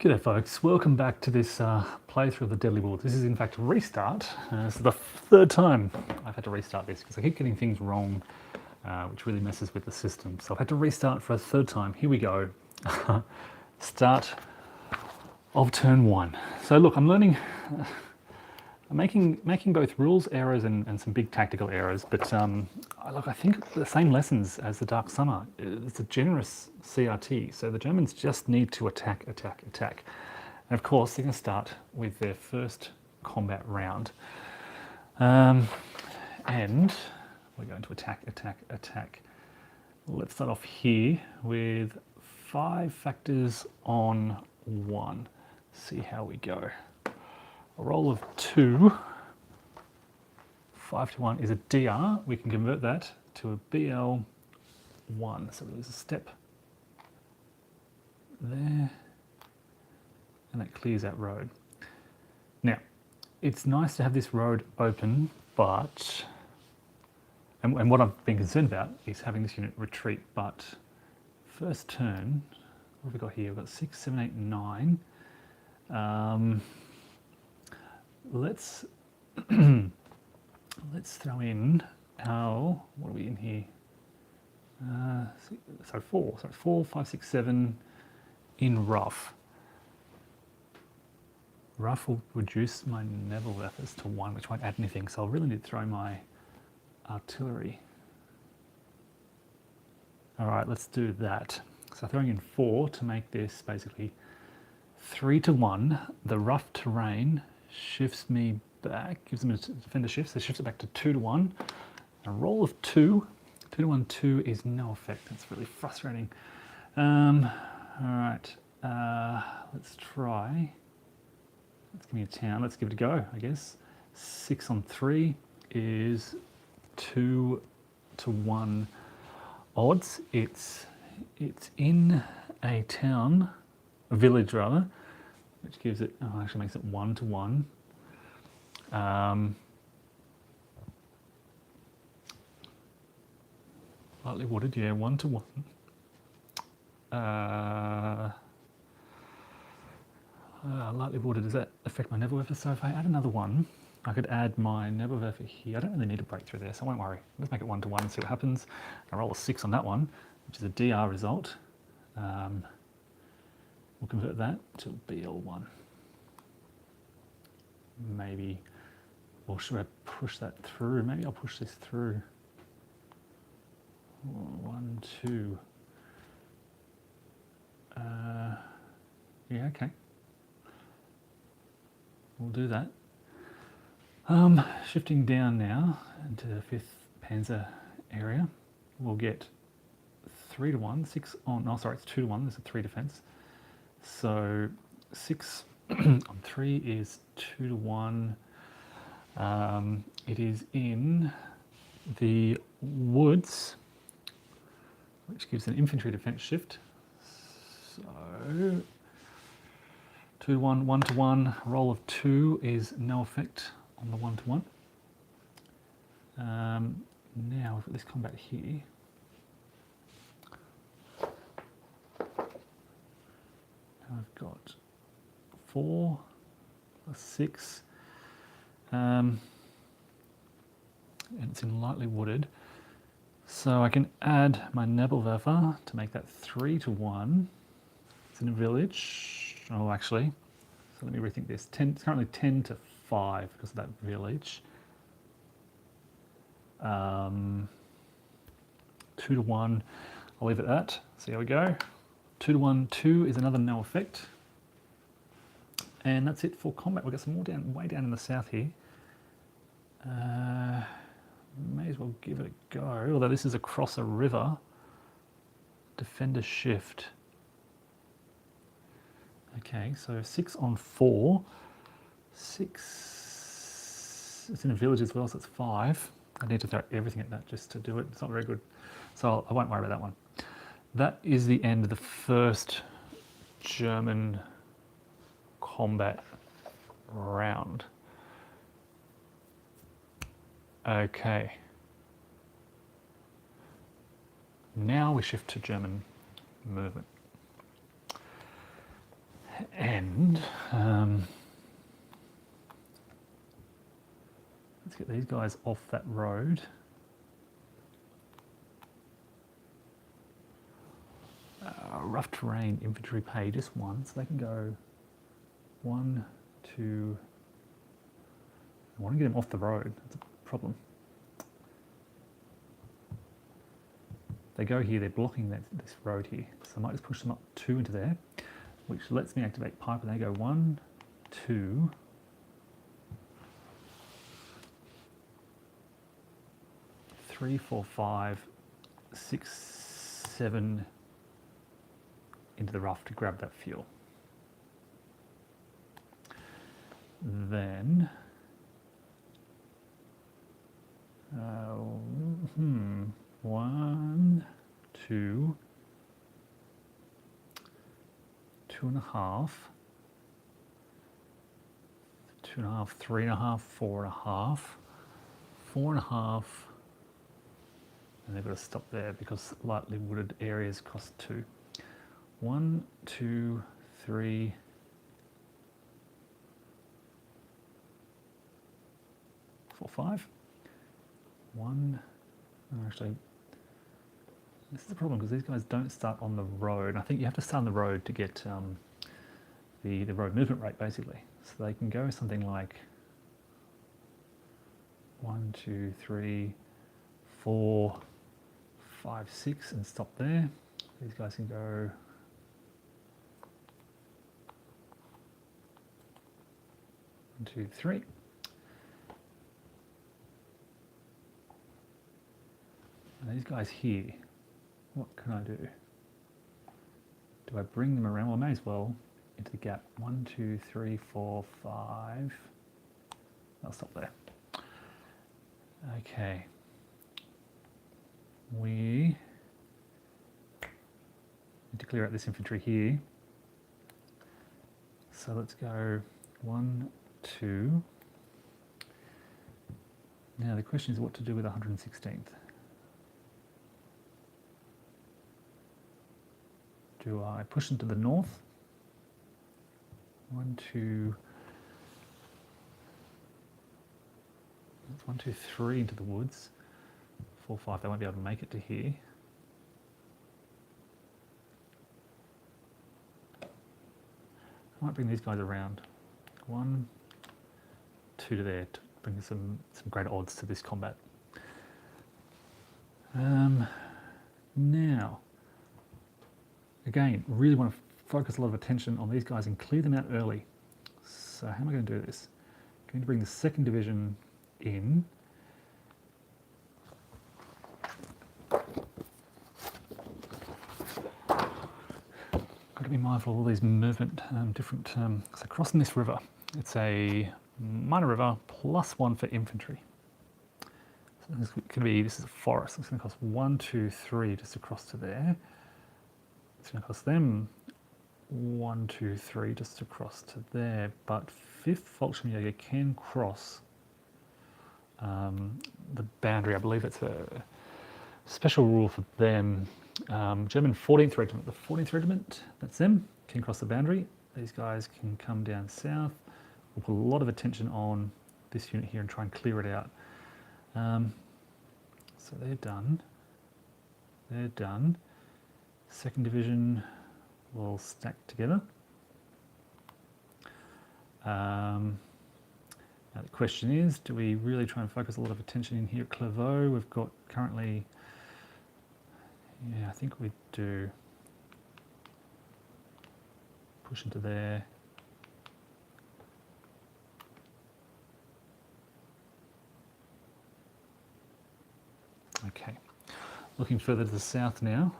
G'day folks, welcome back to this playthrough of the Deadly Woods. This is in fact a restart. This is the third time I've had to restart this because I keep getting things wrong, which really messes with the system. So I've had to restart for a third time. Here we go. Start of turn one. So look, I'm learning, I'm making both rules errors and some big tactical errors, but look, I think the same lessons as the Dark Summer. It's a generous CRT, so the Germans just need to attack, attack, attack. And of course, they're going to start with their first combat round. And we're going to attack, attack, attack. Let's start off here with 5 factors on 1. See how we go. A roll of 2, 5 to 1 is a DR. We can convert that to a BL1. So there's a step there, and that clears that road. Now, it's nice to have this road open, but, and what I've been concerned about is having this unit retreat, but first turn, what have we got here? We've got 6, 7, 8, 9. Let's throw in our, what are we in here? So 4, 5, 6, 7 in rough. Rough will reduce my naval efforts to 1, which won't add anything, so I'll really need to throw my artillery. All right, let's do that. So throwing in 4 to make this basically 3 to 1. The rough terrain shifts me back, gives them a defender shift, so shifts it back to 2 to 1. A roll of 2. 2 to 1, 2 is no effect. That's really frustrating. All right, let's try. Let's give me a town. Let's give it a go, I guess. 6 on 3 is 2 to 1 odds. It's in a town, a village rather, which gives it, actually makes it 1 to 1. Lightly wooded, yeah, 1 to 1. Lightly wooded, does that affect my Nebelwerfer? So if I add another 1, I could add my Nebelwerfer here. I don't really need a breakthrough there, so I won't worry. Let's make it 1 to 1 and see what happens. I roll a 6 on that one, which is a DR result. We'll convert that to BL1. Maybe, or should I push that through? Maybe I'll push this through. 1, 2. Yeah, okay. We'll do that. Shifting down now into the 5th Panzer area, we'll get 3 to 1, 6 on, oh sorry, it's 2 to 1, there's a 3 defense. So 6 on 3 is 2 to 1. It is in the woods, which gives an infantry defense shift. So 2 to 1, 1 to 1, roll of 2 is no effect on the 1 to 1. Now we've got this combat here. I've got 4 plus 6, and it's in lightly wooded. So I can add my Nebelwerfer to make that 3 to 1. It's in a village. Oh, actually, so let me rethink this. It's currently 10 to 5 because of that village. 2 to 1. I'll leave it at that. See how we go. 2 to 1, 2 is another no effect. And that's it for combat. We've got some more way down in the south here. May as well give it a go, although this is across a river. Defender shift. Okay, so 6 on 4. 6, it's in a village as well, so it's 5. I need to throw everything at that just to do it. It's not very good. So I won't worry about that one. That is the end of the first German combat round. Okay. Now we shift to German movement. end. Let's get these guys off that road. Rough terrain infantry pay just one, so they can go 1, 2. I want to get them off the road. That's a problem. They go here, they're blocking this road here. So I might just push them up 2 into there, which lets me activate pipe, and they go 1, 2. 3, 4, 5, 6, 7 into the rough to grab that fuel. Then 1, 2, 2.5, 2.5, 3.5, 4.5, 4.5, and they've got to stop there because lightly wooded areas cost 2. 1, 2, 3, 4, 5. 1. Actually, this is the problem because these guys don't start on the road. I think you have to start on the road to get the road movement rate, basically. So they can go something like 1, 2, 3, 4, 5, 6 and stop there. These guys can go 1, 2, 3. And these guys here, what can I do? Do I bring them around? Well, I may as well into the gap. 1, 2, 3, 4, 5. I'll stop there. Okay. We need to clear out this infantry here. So let's go 1, 2. Now the question is what to do with 116th. Do I push them to the north? 1, 2. That's 1, 2, 3 into the woods. 4, 5. They won't be able to make it to here. I might bring these guys around. 1, 2 to there to bring some greater odds to this combat. Now. Again, really want to focus a lot of attention on these guys and clear them out early. So how am I going to do this? I'm going to bring the 2nd Division in. Got to be mindful of all these movement, different. So crossing this river, it's a minor river +1 for infantry. So this is a forest. It's going to cost 1, 2, 3 just to cross to there. It's going to cost them 1, 2, 3 just to cross to there, but 5th Volksjäger can cross the boundary. I believe it's a special rule for them. German 14th Regiment, the 14th Regiment, that's them, can cross the boundary. These guys can come down south. We'll put a lot of attention on this unit here and try and clear it out. So they're done. They're done. 2nd Division will stack together. Now the question is, do we really try and focus a lot of attention in here at Clairvaux? We've got currently, yeah, I think we do. Push into there. Okay, looking further to the south now.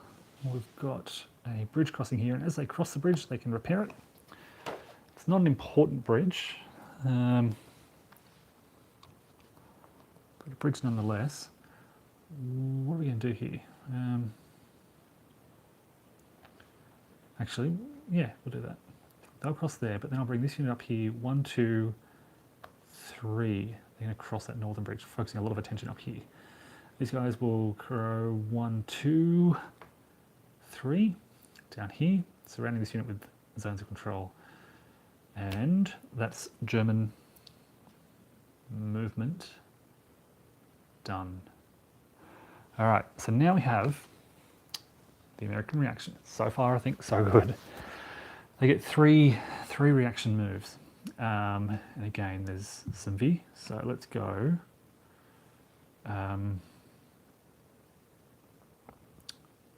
We've got a bridge crossing here, and as they cross the bridge, they can repair it. It's not an important bridge, but a bridge nonetheless. What are we going to do here? Actually, yeah, we'll do that. They'll cross there, but then I'll bring this unit up here. 1, 2, 3. They're going to cross that northern bridge, focusing a lot of attention up here. These guys will go 1, 2, 3 down here, surrounding this unit with zones of control. And that's German movement done. All right, so now we have the American reaction. So far, I think so good. They get three reaction moves. And again, there's some V. So let's go.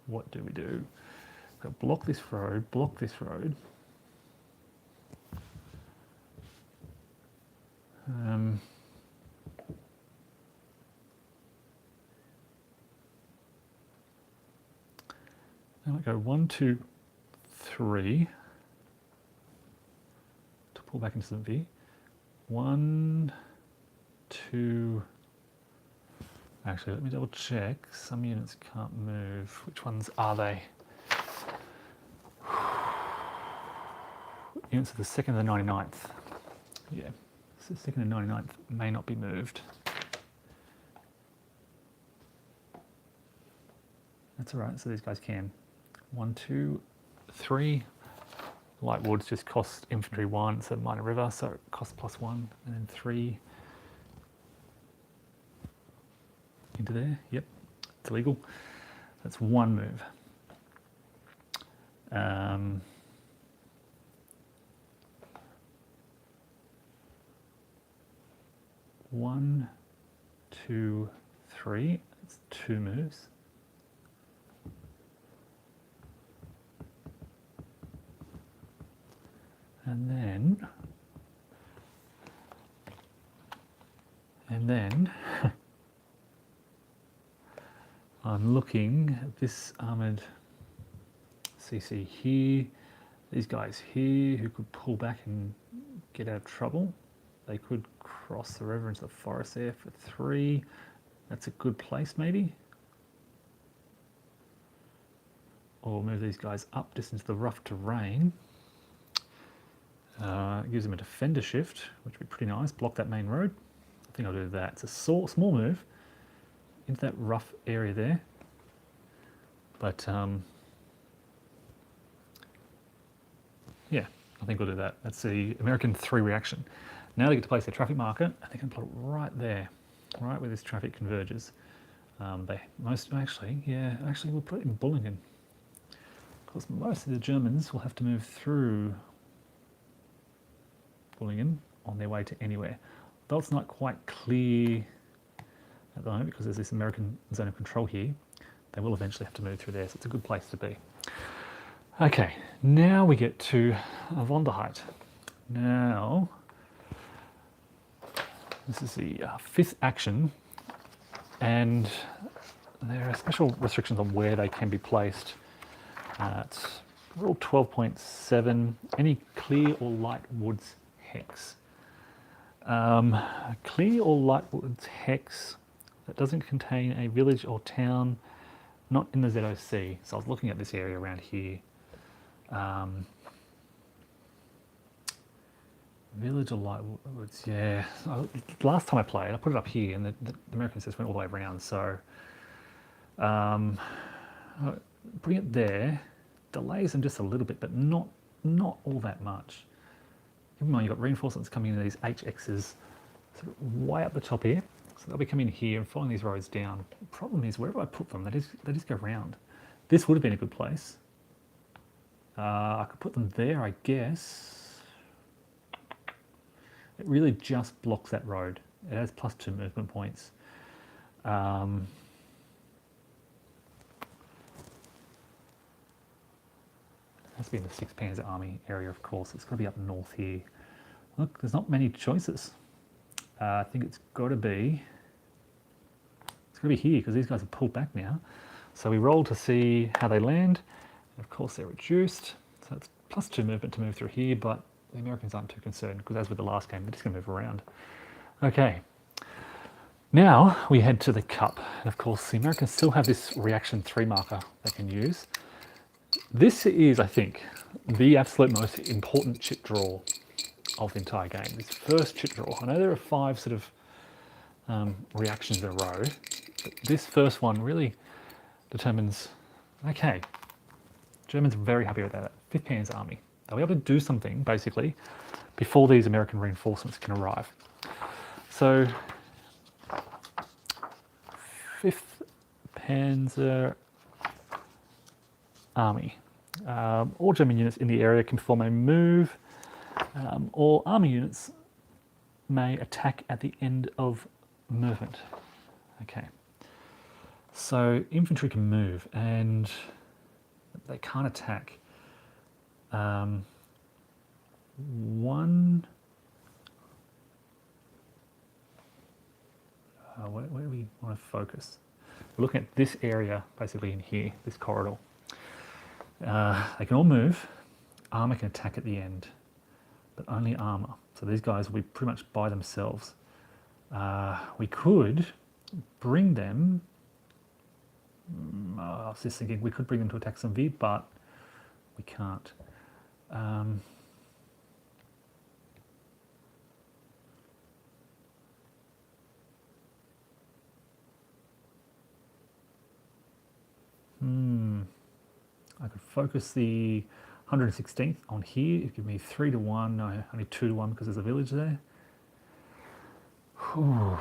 What do we do? We've got block this road, block this road. Now I go 1, 2, 3 to pull back into some V. 1, 2. Actually, let me double check. Some units can't move. Which ones are they? Units of the 2nd and the 99th. Yeah, so the 2nd and 99th may not be moved. That's all right, so these guys can. 1, 2, 3. Light woods just cost infantry 1, so minor river, so it costs +1, and then 3 into there. Yep, it's illegal. That's one move. 1, 2, 3. It's 2 moves. And then I'm looking at this armoured CC here, these guys here who could pull back and get out of trouble. They could cross the river into the forest there for 3. That's a good place maybe. Or move these guys up just into the rough terrain. It gives them a defender shift, which would be pretty nice. Block that main road. I think I'll do that. It's a small move into that rough area there. But yeah, I think we'll do that. That's the American 3 reaction. Now they get to place their traffic marker, and they can put it right there, right where this traffic converges. Actually we'll put it in Bullingen, because most of the Germans will have to move through Bullingen on their way to anywhere. Though it's not quite clear at the moment because there's this American zone of control here, they will eventually have to move through there, so it's a good place to be. Okay, now we get to Vonderheit. Now, this is the 5th action, and there are special restrictions on where they can be placed. It's rule 12.7, any clear or light woods hex. Clear or light woods hex that doesn't contain a village or town not in the ZOC. So I was looking at this area around here. Village or light woods, yeah. Last time I played, I put it up here, and the Americans just went all the way around. So bring it there, delays them just a little bit, but not all that much. Keep in mind, you've got reinforcements coming into these HXs sort of way up the top here. So they'll be coming here and following these roads down. The problem is, wherever I put them, they just go round. This would have been a good place. I could put them there, I guess. It really just blocks that road. It has +2 movement points. It has to be in the 6th Panzer Army area, of course. It's got to be up north here. Look, there's not many choices. I think it's got to be here, because these guys are pulled back now. So we roll to see how they land. And of course, they're reduced. So it's +2 movement to move through here, but the Americans aren't too concerned, because as with the last game, they're just going to move around. Okay. Now we head to the Cup. And of course, the Americans still have this reaction 3 marker they can use. This is, I think, the absolute most important chip draw of the entire game. This first chip draw. I know there are 5 sort of reactions in a row, but this first one really determines, okay, Germans are very happy with that. 5th Panzer Army. They'll be able to do something, basically, before these American reinforcements can arrive. So, 5th Panzer Army. All German units in the area can perform a move. All army units may attack at the end of movement. Okay. So infantry can move and they can't attack. Where do we want to focus? We're looking at this area, basically in here, this corridor. They can all move. Armour can attack at the end, but only armour. So these guys will be pretty much by themselves. We could bring them. I was just thinking we could bring them to attack some V, but we can't. I could focus the 116th on here. It'd give me 3 to 1. No, only 2 to 1 because there's a village there. Whew.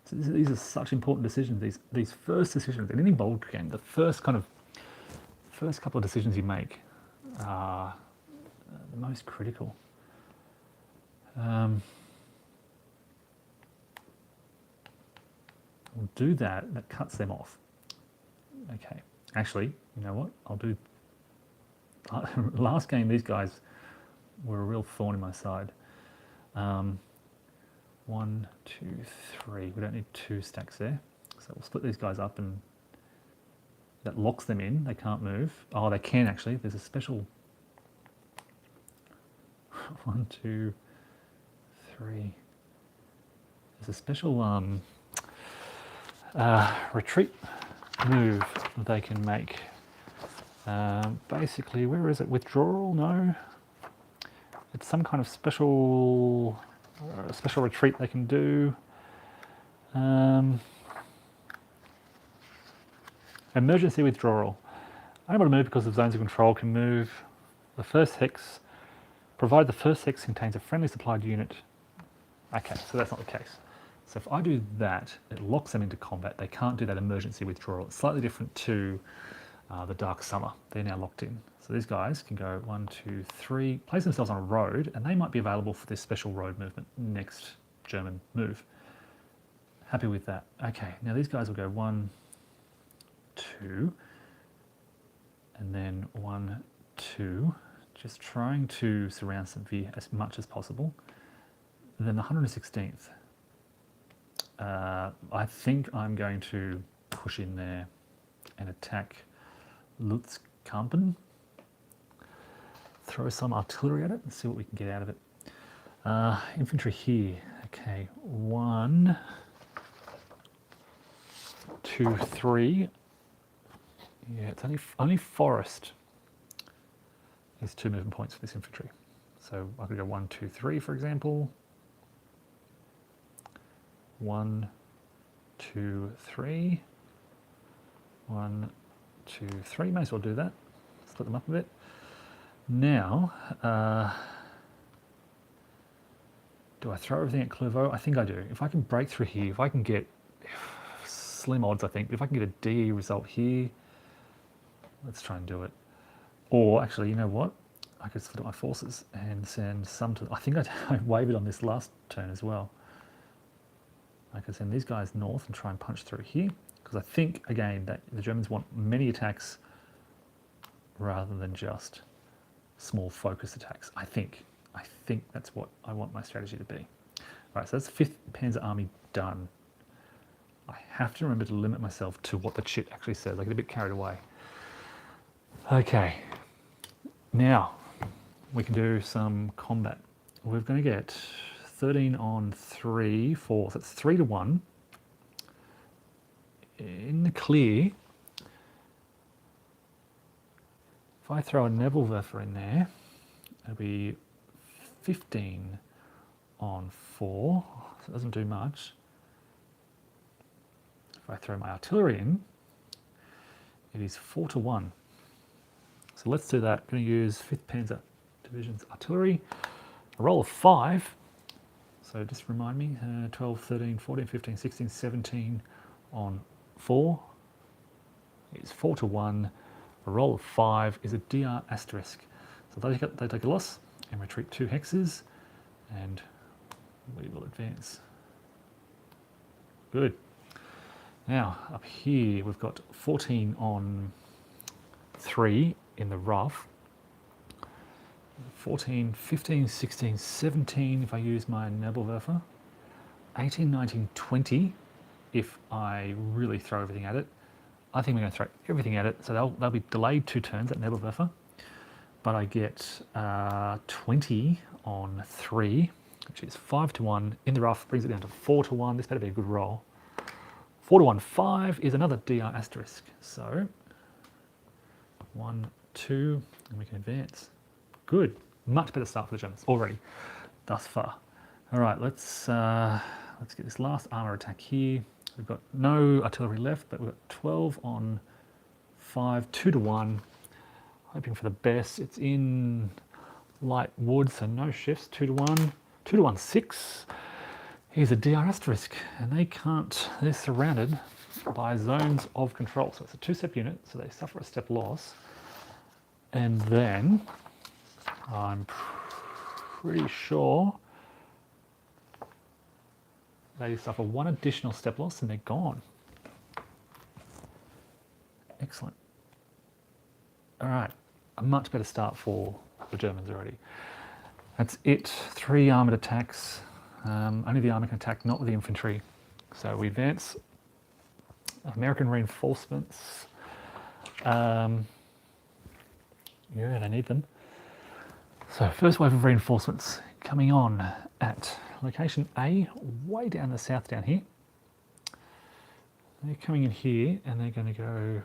So these are such important decisions. These first decisions in any bold game, the first couple of decisions you make are the most critical. We'll do that. That cuts them off. Okay. Actually, you know what? I'll do. Last game, these guys were a real thorn in my side. 1, 2, 3. We don't need 2 stacks there. So we'll split these guys up and that locks them in. They can't move. Oh, they can actually. There's a special 1, 2, 3. There's a special retreat move that they can make. Basically, where is it? Withdrawal? No. It's some kind of special retreat they can do. Emergency withdrawal. Unable to move because of zones of control can move. The first hex, provided the first hex contains a friendly supplied unit. Okay, so that's not the case. So if I do that, it locks them into combat. They can't do that emergency withdrawal. It's slightly different to the Dark Summer. They're now locked in. So these guys can go 1, 2, 3, place themselves on a road, and they might be available for this special road movement next German move. Happy with that. Okay, now these guys will go 1, 2, and then 1, 2, just trying to surround some V as much as possible. And then the 116th. I think I'm going to push in there and attack Lutzkampen. Throw some artillery at it and see what we can get out of it. Infantry here. Okay, 1, 2, 3. Yeah, it's only forest. There's 2 movement points for this infantry. So I could go 1, 2, 3, for example. 1, 2, 3. 1, 2, 3. May as well do that. Split them up a bit. Now, do I throw everything at Clairvaux? I think I do. If I can break through here, if I can get slim odds, I think. But if I can get a DE result here, let's try and do it. Or actually, you know what? I could split up my forces and send some to. I think I wavered on this last turn as well. I could send these guys north and try and punch through here, because I think, again, that the Germans want many attacks rather than just small focus attacks. I think that's what I want my strategy to be. Right, so that's 5th Panzer Army done. I have to remember to limit myself to what the chit actually says. I get a bit carried away. Okay, now we can do some combat. We're going to get 13 on 3, 4, so that's 3 to 1. In the clear, if I throw a Nebelwerfer in there, it'll be 15 on 4, so it doesn't do much. If I throw my artillery in, it is 4 to 1. So So let's do that. Going to use 5th Panzer Division's artillery. A roll of 5. So just remind me, 12, 13, 14, 15, 16, 17 on 4 is 4 to 1. A roll of 5 is a DR asterisk. So they take a loss and retreat 2 hexes, and we will advance. Good. Now, up here, we've got 14 on 3 in the rough. 14, 15, 16, 17 if I use my Nebelwerfer. 18, 19, 20 if I really throw everything at it. I think we're going to throw everything at it, so they'll be delayed 2 turns at Nebelwerfer. But I get 20 on 3, which is 5 to 1 in the rough, brings it down to 4 to 1. This better be a good roll. 4 to 1, 5 is another DR asterisk. So 1, 2, and we can advance. Good. Much better start for the Germans already, thus far. All right, let's get this last armour attack here. We've got no artillery left, but we've got 12 on 5, 2 to 1. Hoping for the best. It's in light wood, so no shifts. 2 to 1, 2 to 1, 6. Here's a DR asterisk, and they can't. They're surrounded by zones of control. So it's a 2-step unit, so they suffer a step loss, and then I'm pretty sure they suffer 1 additional step loss and they're gone. Excellent. All right, a much better start for the Germans already. That's it. 3 armoured attacks. Only the armour can attack, not with the infantry. So we advance. American reinforcements. Yeah, they need them. So first wave of reinforcements coming on at location A, way down the south down here. They're coming in here and they're going to go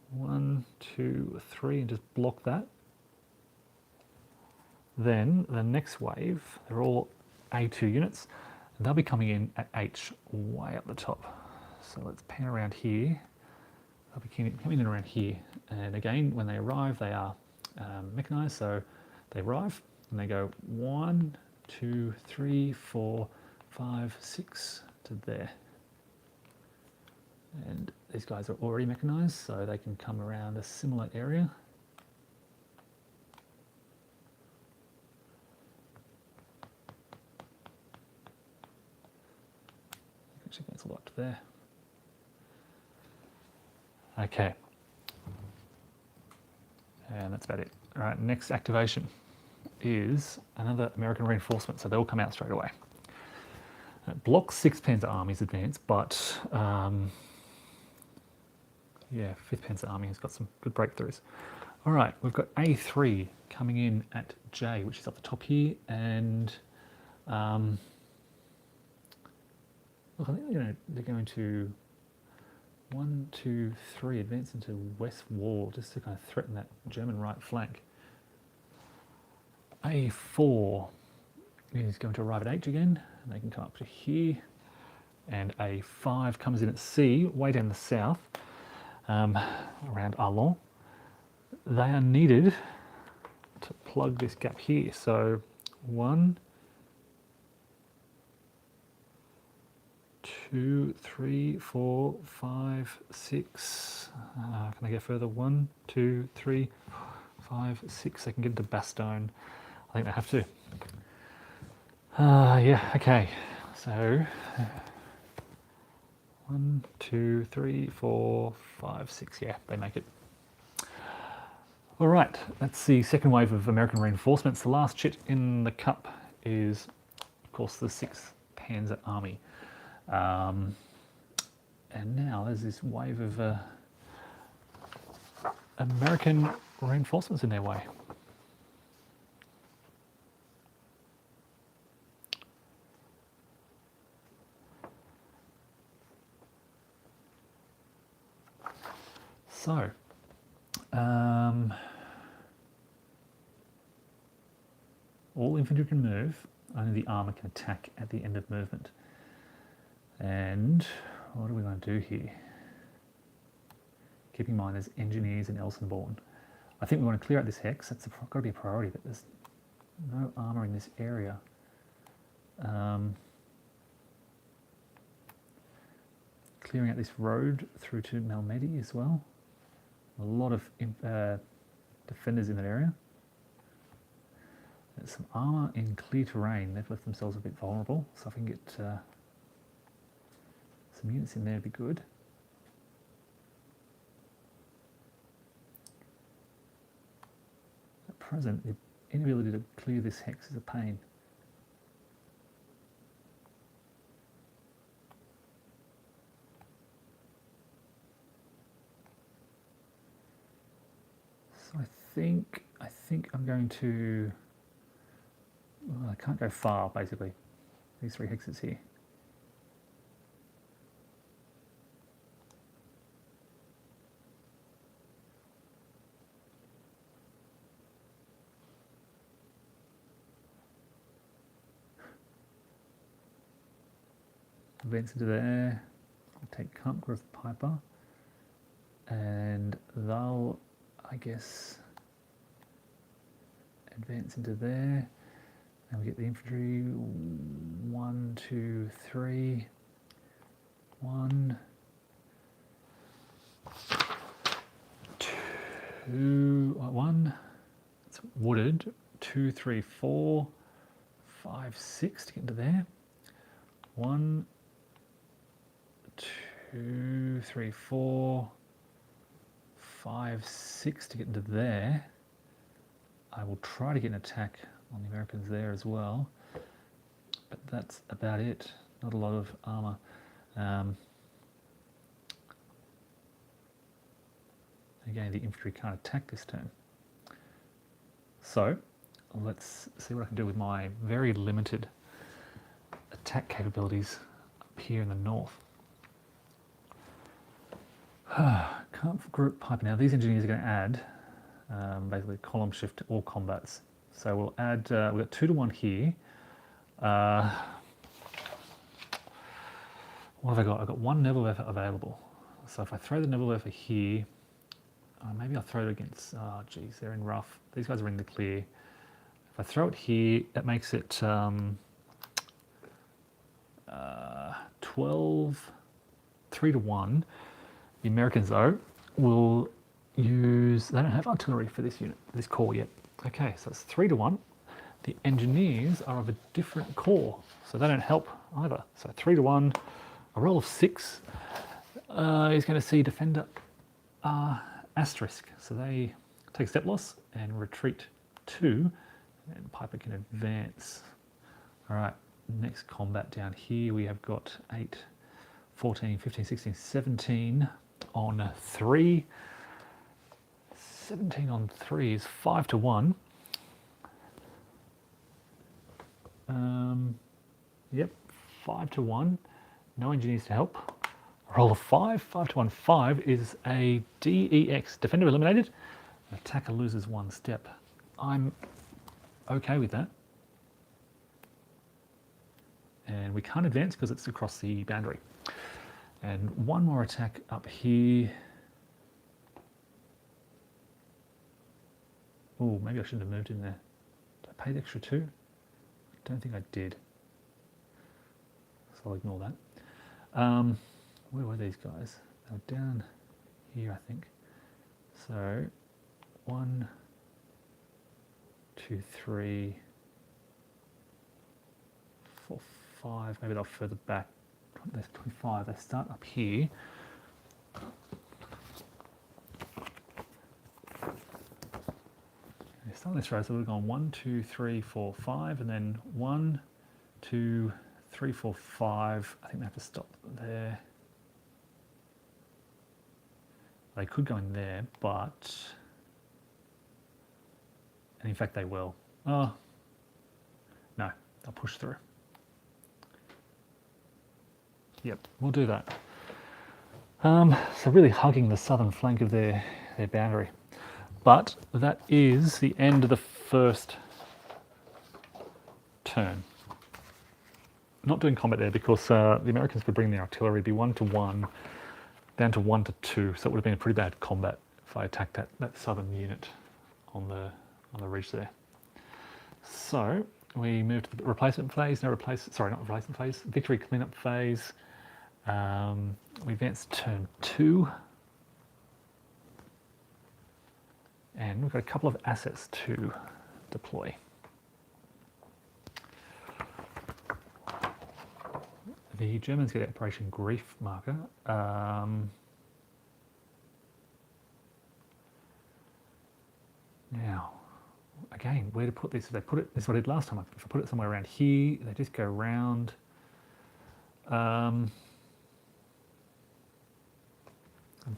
1, 2, 3 and just block that. Then the next wave, they're all A2 units, and they'll be coming in at H, way up the top. So let's pan around here. They'll be coming in around here. And again, when they arrive, they are mechanized, so they arrive and they go 1, 2, 3, 4, 5, 6 to there. And these guys are already mechanized, so they can come around a similar area. Actually, that's a lot to there. Okay. And that's about it. All right, next activation is another American reinforcement, so they'll come out straight away. Block 6 Panzer Army's advance, but yeah, 5th Panzer Army has got some good breakthroughs. All right, we've got A3 coming in at J, which is up the top here, and look, I think they're going to 1, 2, 3 advance into West Wall just to kind of threaten that German right flank. A4 is going to arrive at H again, and they can come up to here. And A5 comes in at C, way down the south, around Arlon. They are needed to plug this gap here. So 1, 2, 3, 4, 5, 6. Can I go further? 1, 2, 3, 5, 6. They can get into Bastogne. I think they have to. Yeah, okay. So 1, 2, 3, 4, 5, 6. Yeah, they make it. All right, that's the second wave of American reinforcements. The last chit in the cup is, of course, the 6th Panzer Army. And now there's this wave of American reinforcements in their way. So, all infantry can move, only the armour can attack at the end of movement. And what do we want to do here? Keep in mind there's engineers in Elsenborn. I think we want to clear out this hex. That's got to be a priority, but there's no armor in this area. Clearing out this road through to Malmedy as well. A lot of defenders in that area. There's some armor in clear terrain. They've left themselves a bit vulnerable, so if I can get some units in there, would be good. At present, the inability to clear this hex is a pain. So I think I'm going to. Well, I can't go far, basically. These 3 hexes here. Advance into there. I'll take Camp Growth Piper, and they'll, I guess, advance into there. And we get the infantry. 1, 2, 3. 1, 2. 1. It's wooded. 2, 3, 4, 5, 6 to get into there. 1, 2, 3, 4, 5, 6 to get into there. I will try to get an attack on the Americans there as well, but that's about it. Not a lot of armor. Again, the infantry can't attack this turn. So let's see what I can do with my very limited attack capabilities up here in the north. Can't group pipe. Now these engineers are going to add basically column shift to all combats. So we'll add, we've got 2 to 1 here. What have I got? I've got 1 Nebelwerfer available. So if I throw the Nebelwerfer here, maybe I'll throw it against, oh geez, they're in rough. These guys are in the clear. If I throw it here, that makes it 12, 3 to 1. The Americans, though, will use, they don't have artillery for this unit, this corps yet. Okay, so it's 3 to 1. The engineers are of a different corps, so they don't help either. So 3 to 1, a roll of 6 is going to see defender asterisk. So they take step loss and retreat 2, and Piper can advance. All right, next combat down here, we have got 8, 14, 15, 16, 17 on 3. 17 on 3 is 5 to 1. Yep, 5 to 1. No engineers to help. Roll of 5. 5 to 1. 5 is a DEX. Defender eliminated. Attacker loses 1 step. I'm okay with that. And we can't advance because it's across the boundary. And 1 more attack up here. Oh, maybe I shouldn't have moved in there. Did I pay the extra 2? I don't think I did. So I'll ignore that. Where were these guys? They were down here, I think. So 1, 2, 3, 4, 5. Maybe they're further back. There's 25. They start up here. Start on this row, so we've gone 1, 2, 3, 4, 5, and then 1, 2, 3, 4, 5. I think they have to stop there. They could go in there, but, and in fact they will. Oh, no, they'll push through. Yep, we'll do that. So really hugging the southern flank of their boundary. But that is the end of the first turn. Not doing combat there because the Americans could bring the artillery, it'd be 1 to 1, down to 1 to 2, so it would have been a pretty bad combat if I attacked that southern unit. on the ridge there. So we move to the replacement phase. Not replacement phase. Victory cleanup phase. We advance turn 2, and we've got a couple of assets to deploy. The Germans get Operation Grief marker. Now, again, where to put this? If they put it, this is what I did last time. If I put it somewhere around here, they just go around. I'm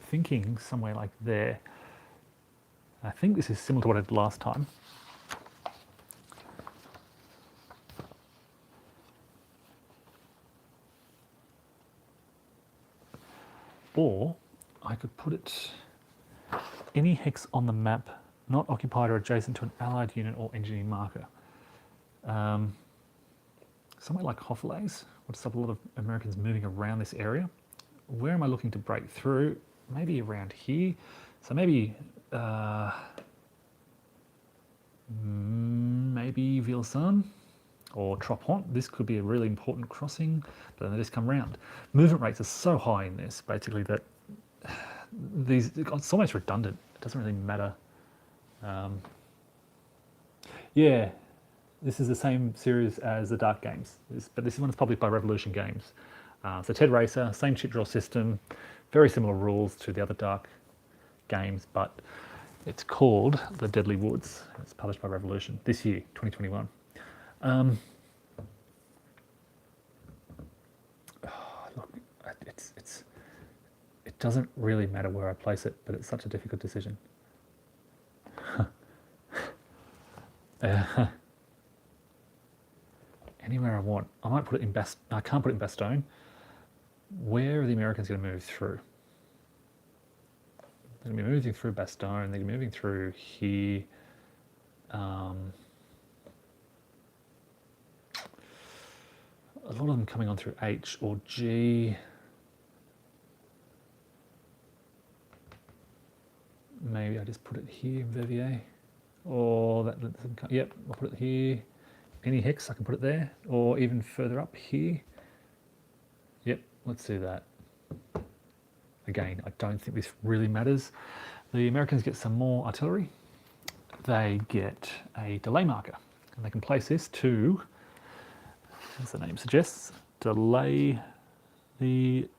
thinking somewhere like there. I think this is similar to what I did last time. Or I could put it any hex on the map not occupied or adjacent to an allied unit or engineering marker. Somewhere like Hoffelays would stop a lot of Americans moving around this area. Where am I looking to break through? Maybe around here. So maybe maybe Vilsan or Tropont. This could be a really important crossing, but then they just come round. Movement rates are so high in this, basically, that it's almost redundant. It doesn't really matter. Yeah, this is the same series as the Dark Games, but this one is published by Revolution Games. So Ted Racer, same chit draw system, very similar rules to the other Dark Games, but it's called The Deadly Woods. It's published by Revolution this year, 2021. Look, it doesn't really matter where I place it, but it's such a difficult decision. Anywhere I want. I might put it in I can't put it in Bastogne. Where are the Americans going to move through? They're going to be moving through Bastogne. They're moving through here. A lot of them coming on through H or G. Maybe I just put it here, Verviers. Or yep, I'll put it here. Any hex, I can put it there. Or even further up here. Yep, let's do that. Again, I don't think this really matters. The Americans get some more artillery. They get a delay marker. And they can place this to, as the name suggests, delay the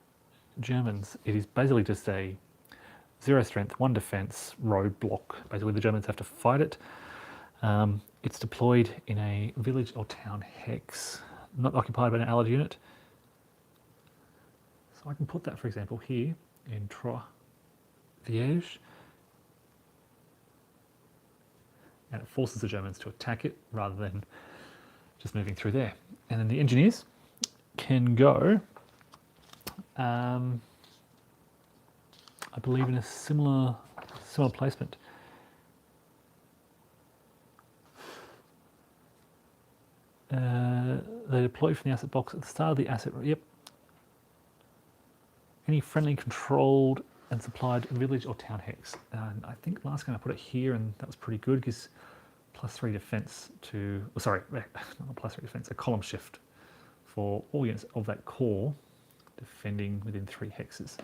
Germans. It is basically just a 0 strength, 1 defense roadblock. Basically, the Germans have to fight it. It's deployed in a village or town hex, not occupied by an allied unit. So I can put that, for example, here in Trois-Vierges. And it forces the Germans to attack it rather than just moving through there. And then the engineers can go, I believe, in a similar placement. They deploy from the asset box at the start of the asset. Yep. Any friendly controlled and supplied village or town hex. And I think last game I put it here, and that was pretty good because +3 defense to. Oh, sorry, not +3 defense. A column shift for all units of that core defending within 3 hexes.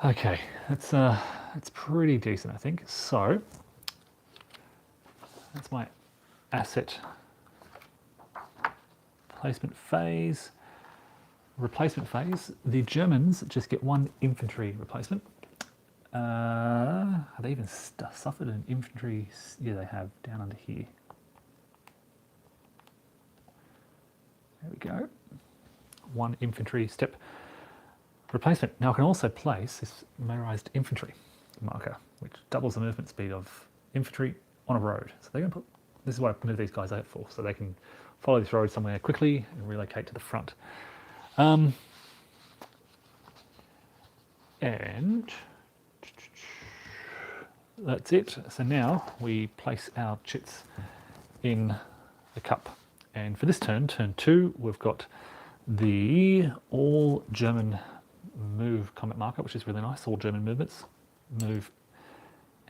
Okay, that's pretty decent, I think. So that's my asset placement phase. Replacement phase. The Germans just get 1 infantry replacement. Have they even suffered an infantry? Yeah, they have, down under here. There we go. 1 infantry step replacement. Now I can also place this motorized infantry marker, which doubles the movement speed of infantry on a road. So they're going to put, this is what I move these guys out for, so they can follow this road somewhere quickly and relocate to the front. And that's it. So now we place our chits in the cup. And for this turn, turn 2, we've got the all German move combat marker, which is really nice. All German movements move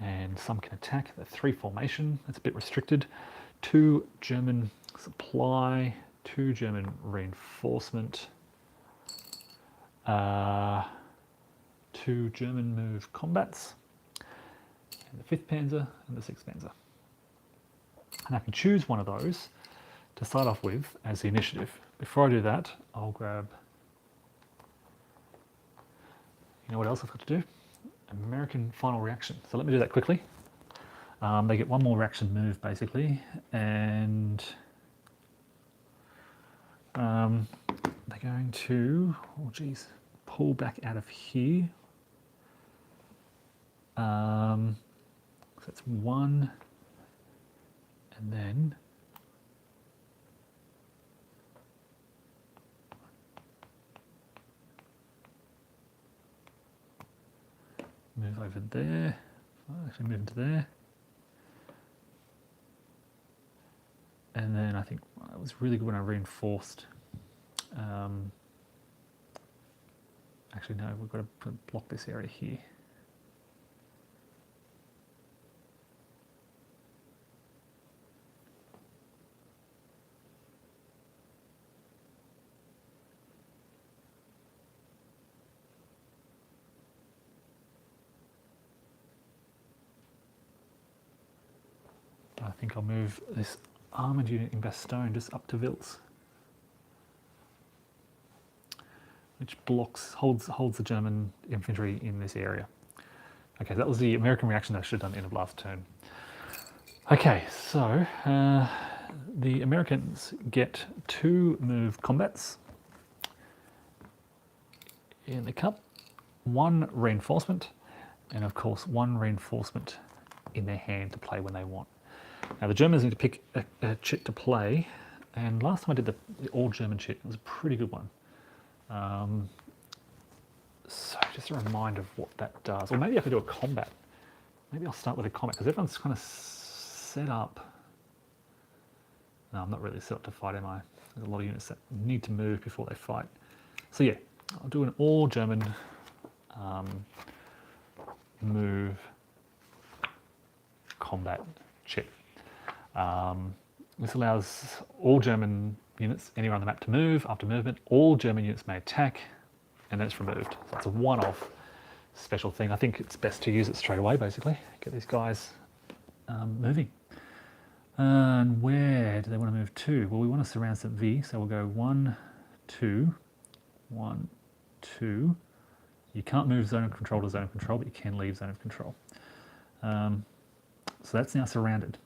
and some can attack. The 3 formation, that's a bit restricted. 2 German supply, 2 German reinforcement, 2 German move combats, and the 5th Panzer and the 6th Panzer. And I can choose one of those to start off with as the initiative. Before I do that, I'll grab, you know what else I've got to do? American final reaction. So let me do that quickly. They get 1 more reaction move basically, and they're going to, oh geez, pull back out of here. So that's 1, and then move over there. I'll actually move into there. And then I think it was really good when I reinforced. Actually, no, we've got to block this area here. I think I'll move this armoured unit in Bastogne just up to Wiltz, which holds the German infantry in this area. Okay, that was the American reaction that I should have done at the end of last turn. Okay, so the Americans get 2 move combats in the cup, 1 reinforcement, and of course 1 reinforcement in their hand to play when they want. Now the Germans need to pick a chit to play, and last time I did the all German chit, it was a pretty good one. So just a reminder of what that does. Or maybe I could do a combat. Maybe I'll start with a combat, because everyone's kind of set up. No, I'm not really set up to fight, am I? There's a lot of units that need to move before they fight. So yeah, I'll do an all German move combat chit. This allows all German units anywhere on the map to move. After movement, all German units may attack, and then it's removed. So it's a one-off special thing. I think it's best to use it straight away, basically. Get these guys moving. And where do they want to move to? Well, we want to surround St. V, so we'll go 1, 2, 1, 2. You can't move zone of control to zone of control, but you can leave zone of control. So that's now surrounded,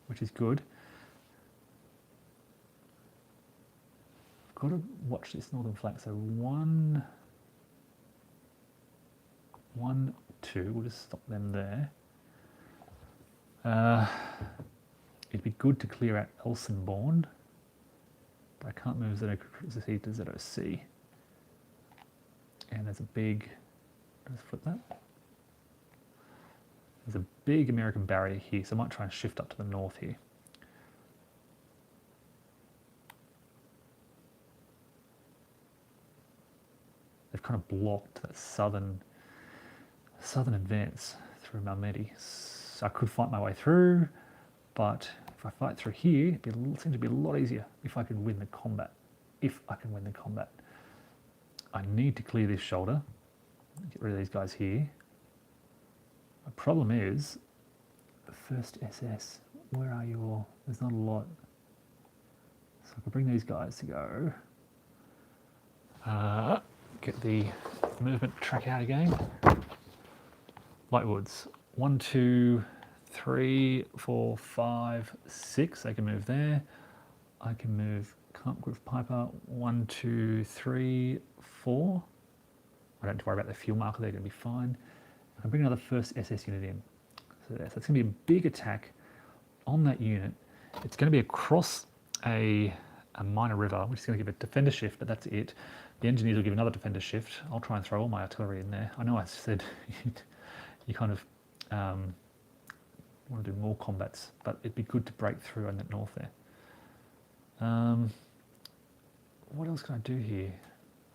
which is good. I've got to watch this northern flank. So 1, 2. We'll just stop them there. It'd be good to clear out Elsenborn, but I can't move ZOC to ZOC. And there's a big, let's flip that. There's a big American barrier here, so I might try and shift up to the north here. They've kind of blocked that southern advance through Malmedy. So I could fight my way through, but if I fight through here, it seems to be a lot easier if I can win the combat. If I can win the combat. I need to clear this shoulder, get rid of these guys here. My problem is, the first SS, where are you all? There's not a lot. So I can bring these guys to go. Get the movement track out again. Lightwoods, 1, 2, 3, 4, 5, 6. They can move there. I can move Kampfgriff Piper, 1, 2, 3, 4. I don't have to worry about the fuel marker, they're going to be fine. I can bring another first SS unit in. So it's going to be a big attack on that unit. It's going to be across a minor river, which is going to give a defender shift, but that's it. The engineers will give another defender shift. I'll try and throw all my artillery in there. I know I said you kind of want to do more combats, but it'd be good to break through on that north there. What else can I do here?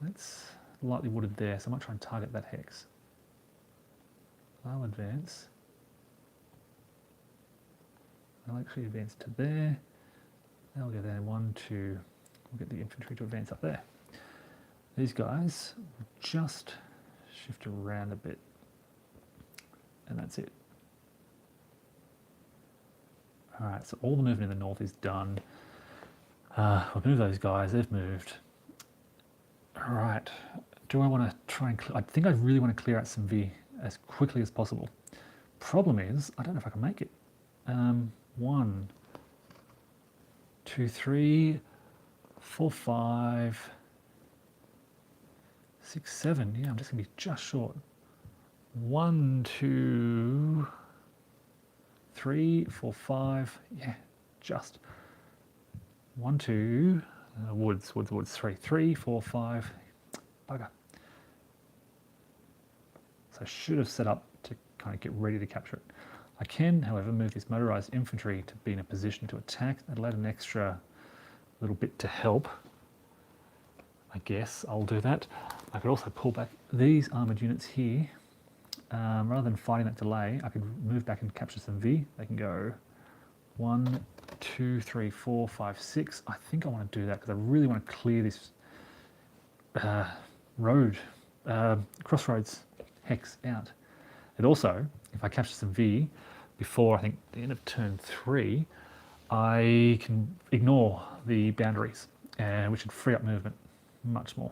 That's lightly wooded there, so I might try and target that hex. I'll advance. They'll actually advance to there. They'll go there. 1, 2. We'll get the infantry to advance up there. These guys will just shift around a bit. And that's it. Alright, so all the movement in the north is done. I've moved those guys, they've moved. Alright, do I want to try and I think I really want to clear out some V as quickly as possible. Problem is, I don't know if I can make it. 1, 2, 3, 4, 5, 6, 7. Yeah, I'm just going to be just short. 1, 2, 3, 4, 5. Yeah, just. 1, 2. Woods. 3. 3, 4, 5. Bugger. So I should have set up to kind of get ready to capture it. I can, however, move this motorized infantry to be in a position to attack. That'll add an extra little bit to help. I guess I'll do that. I could also pull back these armoured units here. Rather than fighting that delay, I could move back and capture some V. They can go 1, 2, 3, 4, 5, 6. I think I want to do that because I really want to clear this crossroads hex out. And also, if I capture some V before I think the end of turn 3, I can ignore the boundaries, and which should free up movement much more.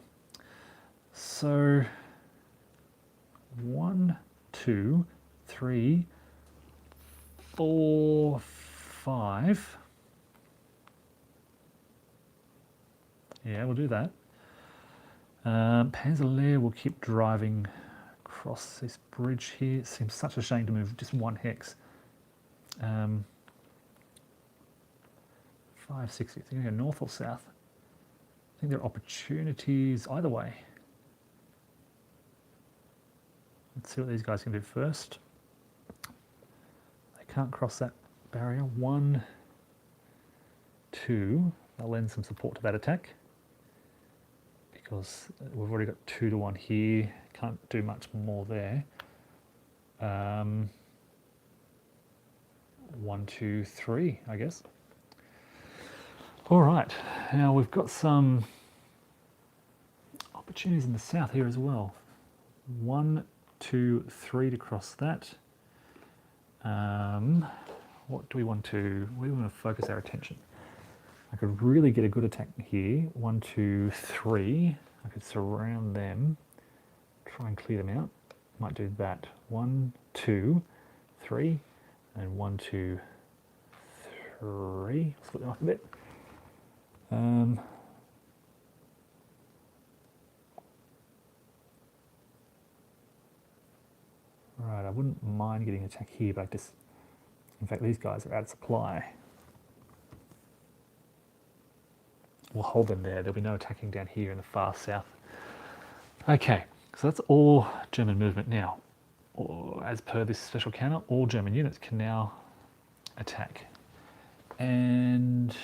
So 1, 2, 3, 4, 5. Yeah, we'll do that. Panzer will keep driving across this bridge here. It seems such a shame to move just one hex. 5, 6, are you going to go north or south? I think there are opportunities either way. Let's see what these guys can do first. They can't cross that barrier. 1, 2. They'll lend some support to that attack because we've already got 2 to 1 here. Can't do much more there. 1, 2, 3, I guess. All right, now we've got some opportunities in the south here as well. 1, 2, 3 to cross that. What do we want to? Where do we want to focus our attention? I could really get a good attack here. 1, 2, 3. I could surround them, try and clear them out. Might do that. 1, 2, 3, and 1, 2, 3. Split them up a bit. Right, I wouldn't mind getting an attack here, but in fact, these guys are out of supply. We'll hold them there. There'll be no attacking down here in the far south. Okay, so that's all German movement now. As per this special counter, all German units can now attack. And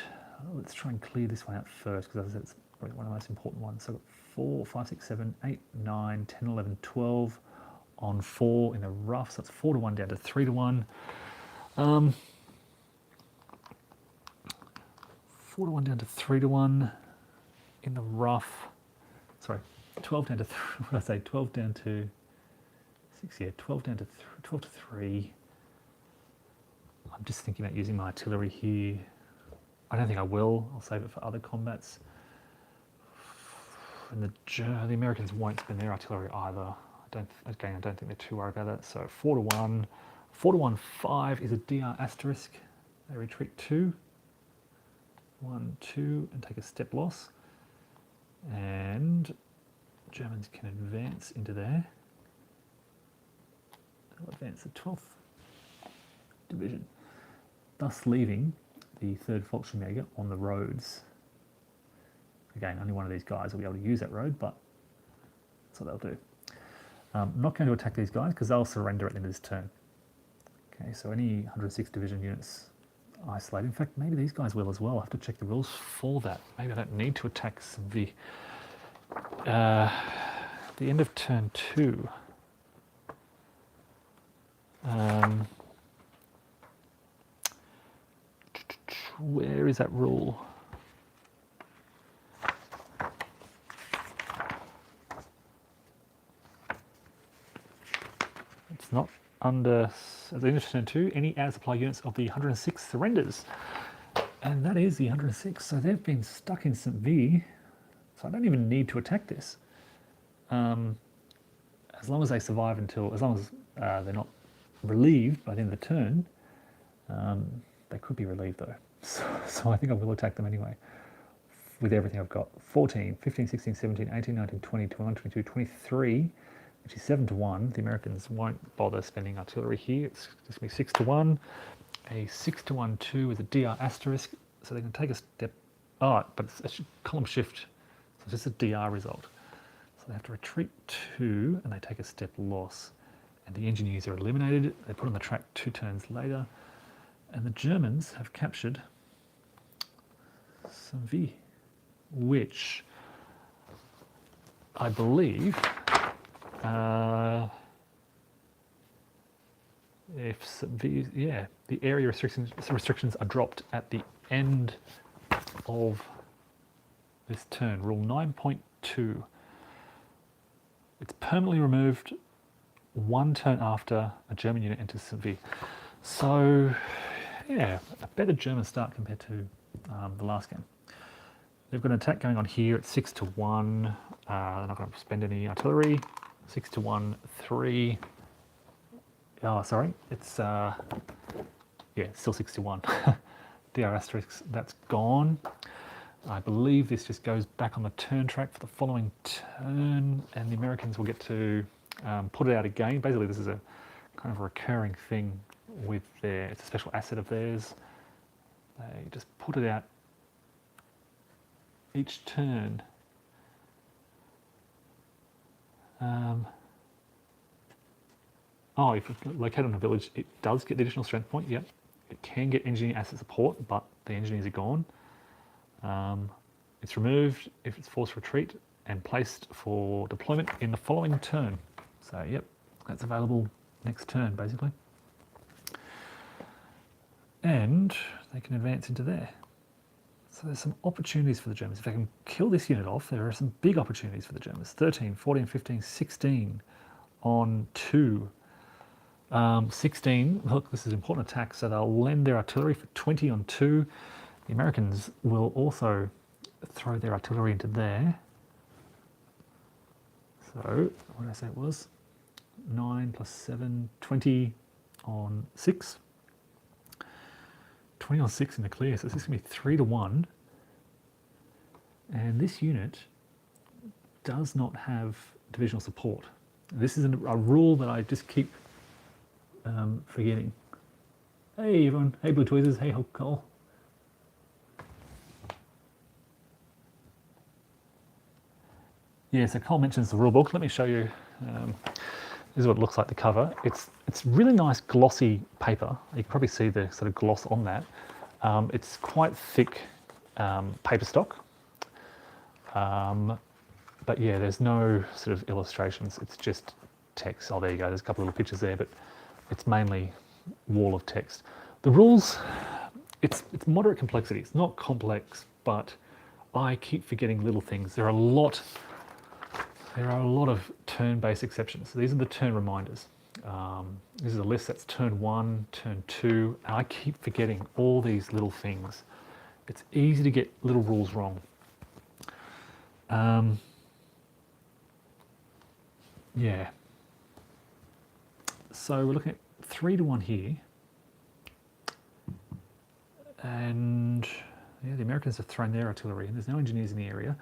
let's try and clear this one out first, because that's probably one of the most important ones. So I've got 4, 5, 6, 7, 8, 9, 10, 11, 12 on 4 in the rough. So that's 4 to 1 down to 3 to 1. 4 to 1 down to 3 to 1 in the rough. Sorry, 12 down to 3. What did I say? 12 down to 6. Yeah, 12 down to 12 to 3. I'm just thinking about using my artillery here. I don't think I will. I'll save it for other combats. And the Americans won't spend their artillery either. I don't think they're too worried about that. So 4 to 1. 4 to 1, 5 is a DR asterisk. They retreat 2. 1, 2, and take a step loss. And Germans can advance into there. They'll advance the 12th Division, thus leaving the 3rd Volksjäger on the roads. Again, only one of these guys will be able to use that road, but that's what they'll do. I'm not going to attack these guys because they'll surrender at the end of this turn. Okay, so any 106 Division units isolated. In fact, maybe these guys will as well. I have to check the rules for that. Maybe I don't need to attack the end of turn 2. Where is that rule? It's not under, as an interesting too, any air supply units of the 106 surrenders. And that is the 106. So they've been stuck in St. V. So I don't even need to attack this. As long as they survive until, as long as they're not relieved by the end of the turn, they could be relieved though. So I think I will attack them anyway with everything I've got. 14, 15, 16, 17, 18, 19, 20, 21, 22, 23, which is 7 to 1. The Americans won't bother spending artillery here. It's just going to be 6 to 1. A 6 to 1, 2 with a DR asterisk. So they can take a step. Oh, but it's a column shift. So it's just a DR result. So they have to retreat 2 and they take a step loss. And the engineers are eliminated. They put on the track 2 turns later. And the Germans have captured St. V, which I believe if St. V, yeah, the area restrictions are dropped at the end of this turn. Rule 9.2. It's permanently removed 1 turn after a German unit enters St. V. So, yeah, a better German start compared to the last game. They've got an attack going on here at 6 to 1. They're not going to spend any artillery. 6 to 1, 3. Oh, sorry. It's, yeah, it's still 6 to 1. DR asterisk, that's gone. I believe this just goes back on the turn track for the following turn, and the Americans will get to put it out again. Basically, this is a kind of a recurring thing with their, it's a special asset of theirs. They just put it out each turn. Oh, if it's located on a village, it does get the additional strength point, yep. It can get engineer asset support, but the engineers are gone. It's removed if it's forced retreat and placed for deployment in the following turn. So, yep, that's available next turn, basically. And they can advance into there. So there's some opportunities for the Germans. If they can kill this unit off, there are some big opportunities for the Germans. 13, 14, 15, 16 on 2. 16, look, this is important attack, so they'll lend their artillery for 20 on 2. The Americans will also throw their artillery into there. So, what did I say it was? 9 plus 7, 20 on 6. 20 on 6 in the clear, so this is going to be 3 to 1. And this unit does not have divisional support. This is a rule that I just keep forgetting. Hey everyone, hey Blue Tweezers, hey Hulk Cole. Yeah, so Cole mentions the rule book. Let me show you. This is what it looks like, the cover. It's really nice glossy paper. You can probably see the sort of gloss on that. It's quite thick paper stock. But yeah, there's no sort of illustrations. It's just text. Oh, there you go. There's a couple of little pictures there, but it's mainly wall of text. The rules, it's moderate complexity. It's not complex, but I keep forgetting little things. There are a lot of turn-based exceptions. So these are the turn reminders. This is a list that's turn 1, turn 2, and I keep forgetting all these little things. It's easy to get little rules wrong. Yeah. So we're looking at 3 to 1 here. And yeah, the Americans have thrown their artillery and there's no engineers in the area.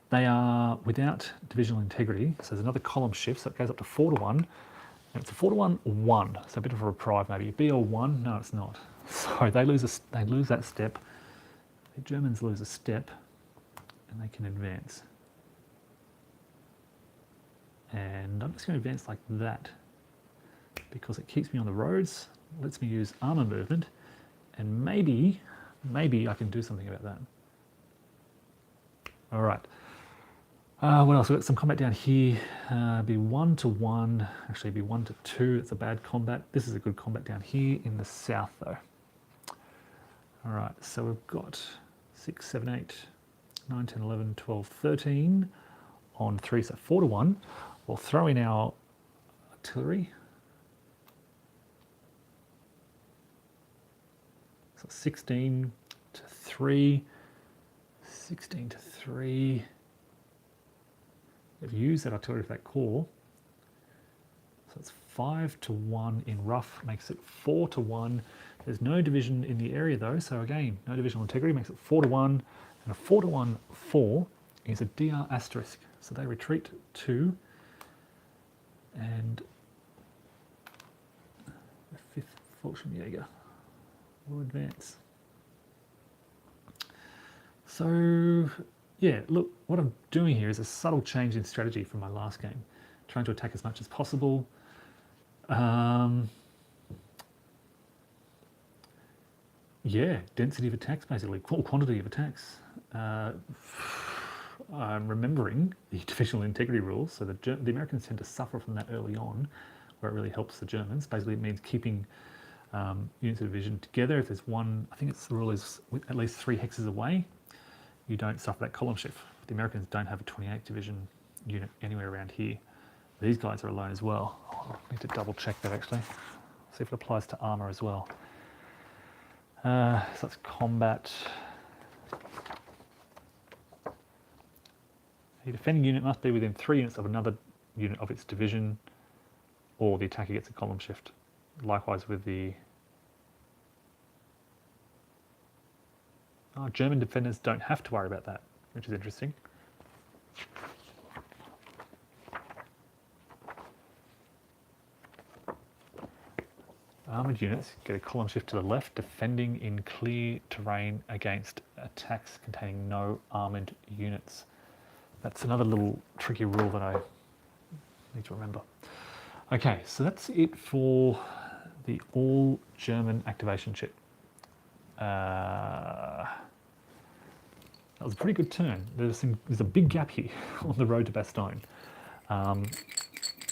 They are without divisional integrity, so there's another column shift, so it goes up to 4 to 1. And it's a 4 to 1, 1, so a bit of a reprieve maybe. BL1, no it's not. So they lose that step. The Germans lose a step and they can advance. And I'm just going to advance like that because it keeps me on the roads, lets me use armour movement, and maybe I can do something about that. All right. What else? We've got some combat down here. Be 1 to 1. Actually, be 1 to 2. It's a bad combat. This is a good combat down here in the south, though. All right, so we've got 6, 7, 8, 9, 10, 11, 12, 13 on 3, so 4 to 1. We'll throw in our artillery. So 16 to 3, 16 to 3. They've used that artillery for that core. So it's 5 to 1 in rough, makes it 4 to 1. There's no division in the area though, so again, no divisional integrity, makes it 4 to 1. And a 4 to 1 4 is a DR asterisk. So they retreat 2. And the 5th Fallschirmjäger will advance. So yeah, look, what I'm doing here is a subtle change in strategy from my last game. Trying to attack as much as possible. Yeah, density of attacks basically, quantity of attacks. I'm remembering the divisional integrity rules, so the Americans tend to suffer from that early on, where it really helps the Germans. Basically, it means keeping units of division together. If there's one, I think it's the rule is at least 3 hexes away, you don't suffer that column shift. The Americans don't have a 28th division unit anywhere around here. These guys are alone as well. Oh, I need to double check that actually. See if it applies to armor as well. So that's combat. A defending unit must be within 3 units of another unit of its division, or the attacker gets a column shift. Likewise with the German defenders don't have to worry about that, which is interesting. Armoured units get a column shift to the left, defending in clear terrain against attacks containing no armoured units. That's another little tricky rule that I need to remember. Okay, so that's it for the all German activation chip. That was a pretty good turn. There's a big gap here on the road to Bastogne.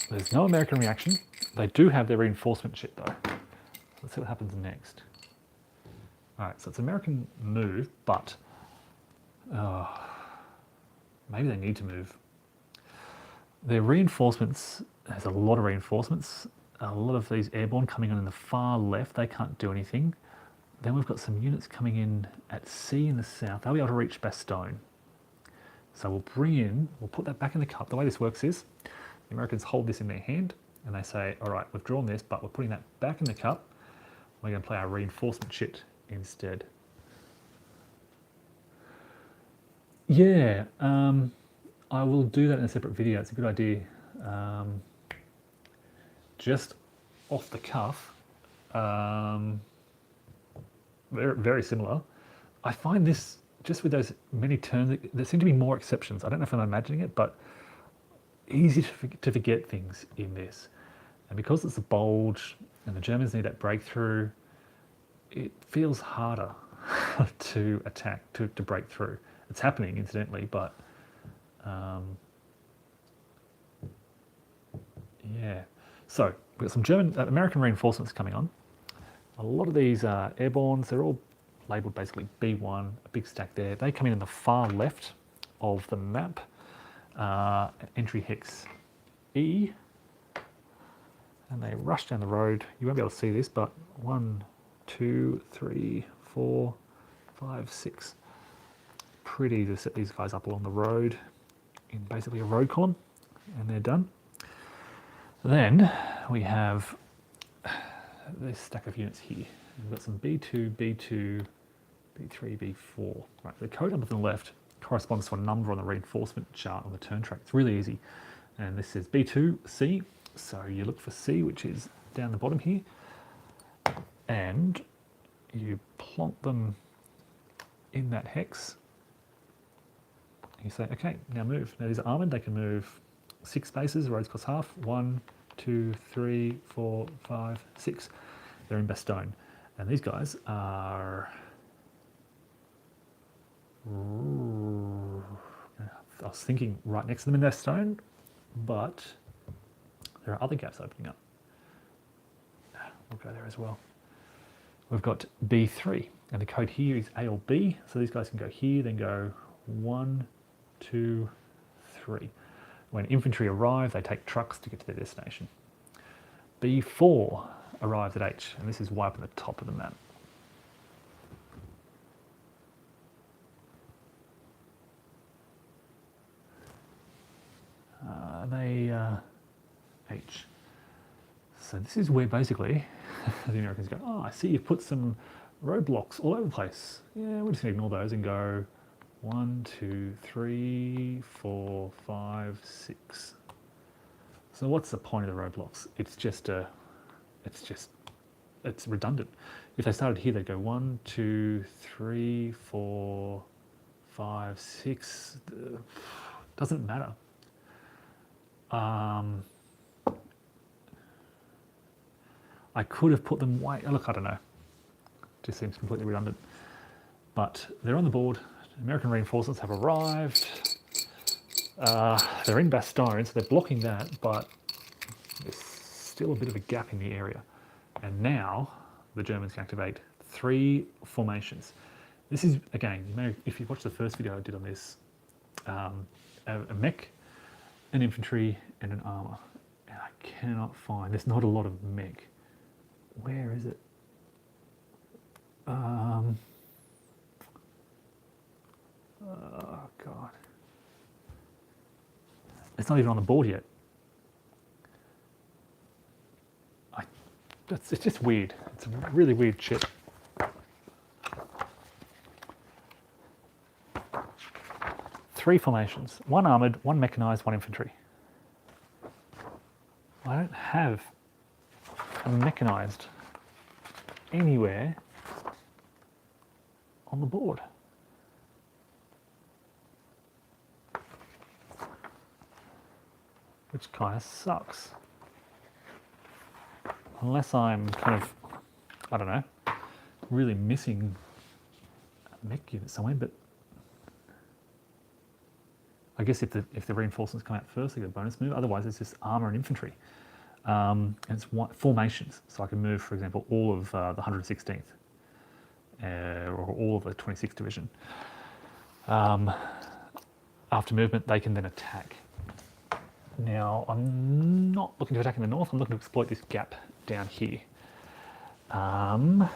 There's no American reaction. They do have their reinforcement ship though. Let's see what happens next. All right, so it's American move, but maybe they need to move. Their reinforcements, there's a lot of reinforcements. A lot of these airborne coming in the far left, they can't do anything. Then we've got some units coming in at sea in the south. They'll be able to reach Bastogne. So we'll put that back in the cup. The way this works is, the Americans hold this in their hand and they say, all right, we've drawn this, but we're putting that back in the cup. We're going to play our reinforcement shit instead. Yeah, I will do that in a separate video. It's a good idea. Just off the cuff, very, very similar. I find this, just with those many turns, there seem to be more exceptions. I don't know if I'm imagining it, but easy to forget things in this. And because it's a bulge and the Germans need that breakthrough, it feels harder to attack, to break through. It's happening incidentally, but yeah. So we've got some American reinforcements coming on. A lot of these airbornes, they're all labelled basically B1, a big stack there. They come in the far left of the map, entry hex E, and they rush down the road. You won't be able to see this, but 1, 2, 3, 4, 5, 6. Pretty easy to set these guys up along the road in basically a road column, and they're done. Then we have this stack of units here. We've got some B2, B2, B3, B4. Right, the code number on the left corresponds to a number on the reinforcement chart on the turn track. It's really easy. And this is B2C, so you look for C, which is down the bottom here, and you plonk them in that hex. And you say, okay, now move. Now these are armoured, they can move 6 spaces, roads cost half. 1, 2, 3, 4, 5, 6. They're in Bastogne. And these guys are... I was thinking right next to them in Bastogne, but there are other gaps opening up. We'll go there as well. we've got B3, and the code here is A or B, so these guys can go here, then go 1, 2, 3. When infantry arrive, they take trucks to get to their destination. B4 arrives at H, and this is way up at the top of the map. H. So this is where basically the Americans go, oh, I see you've put some roadblocks all over the place. Yeah, we're just going to ignore those and go 1, 2, 3, 4, 5, 6. So what's the point of the roadblocks? It's redundant. If they started here, they'd go 1, 2, 3, 4, 5, 6. Doesn't matter. I could have put them way, look, I don't know. Just seems completely redundant. But they're on the board. American reinforcements have arrived. They're in Bastogne, so they're blocking that, but there's still a bit of a gap in the area. And now the Germans can activate 3 formations. This is, again, if you watch the first video I did on this, a mech, an infantry, and an armor. And I cannot find, there's not a lot of mech. Where is it? Oh God. It's not even on the board yet. It's just weird. It's a really weird shit. Three formations, 1 armored, 1 mechanized, 1 infantry. I don't have a mechanized anywhere on the board. Which kind of sucks. Unless I'm kind of, I don't know, really missing a mech unit somewhere, but I guess if the reinforcements come out first, they get a bonus move. Otherwise, it's just armor and infantry. And it's formations, so I can move, for example, all of the 116th or all of the 26th Division. After movement, they can then attack. Now, I'm not looking to attack in the north, I'm looking to exploit this gap down here. And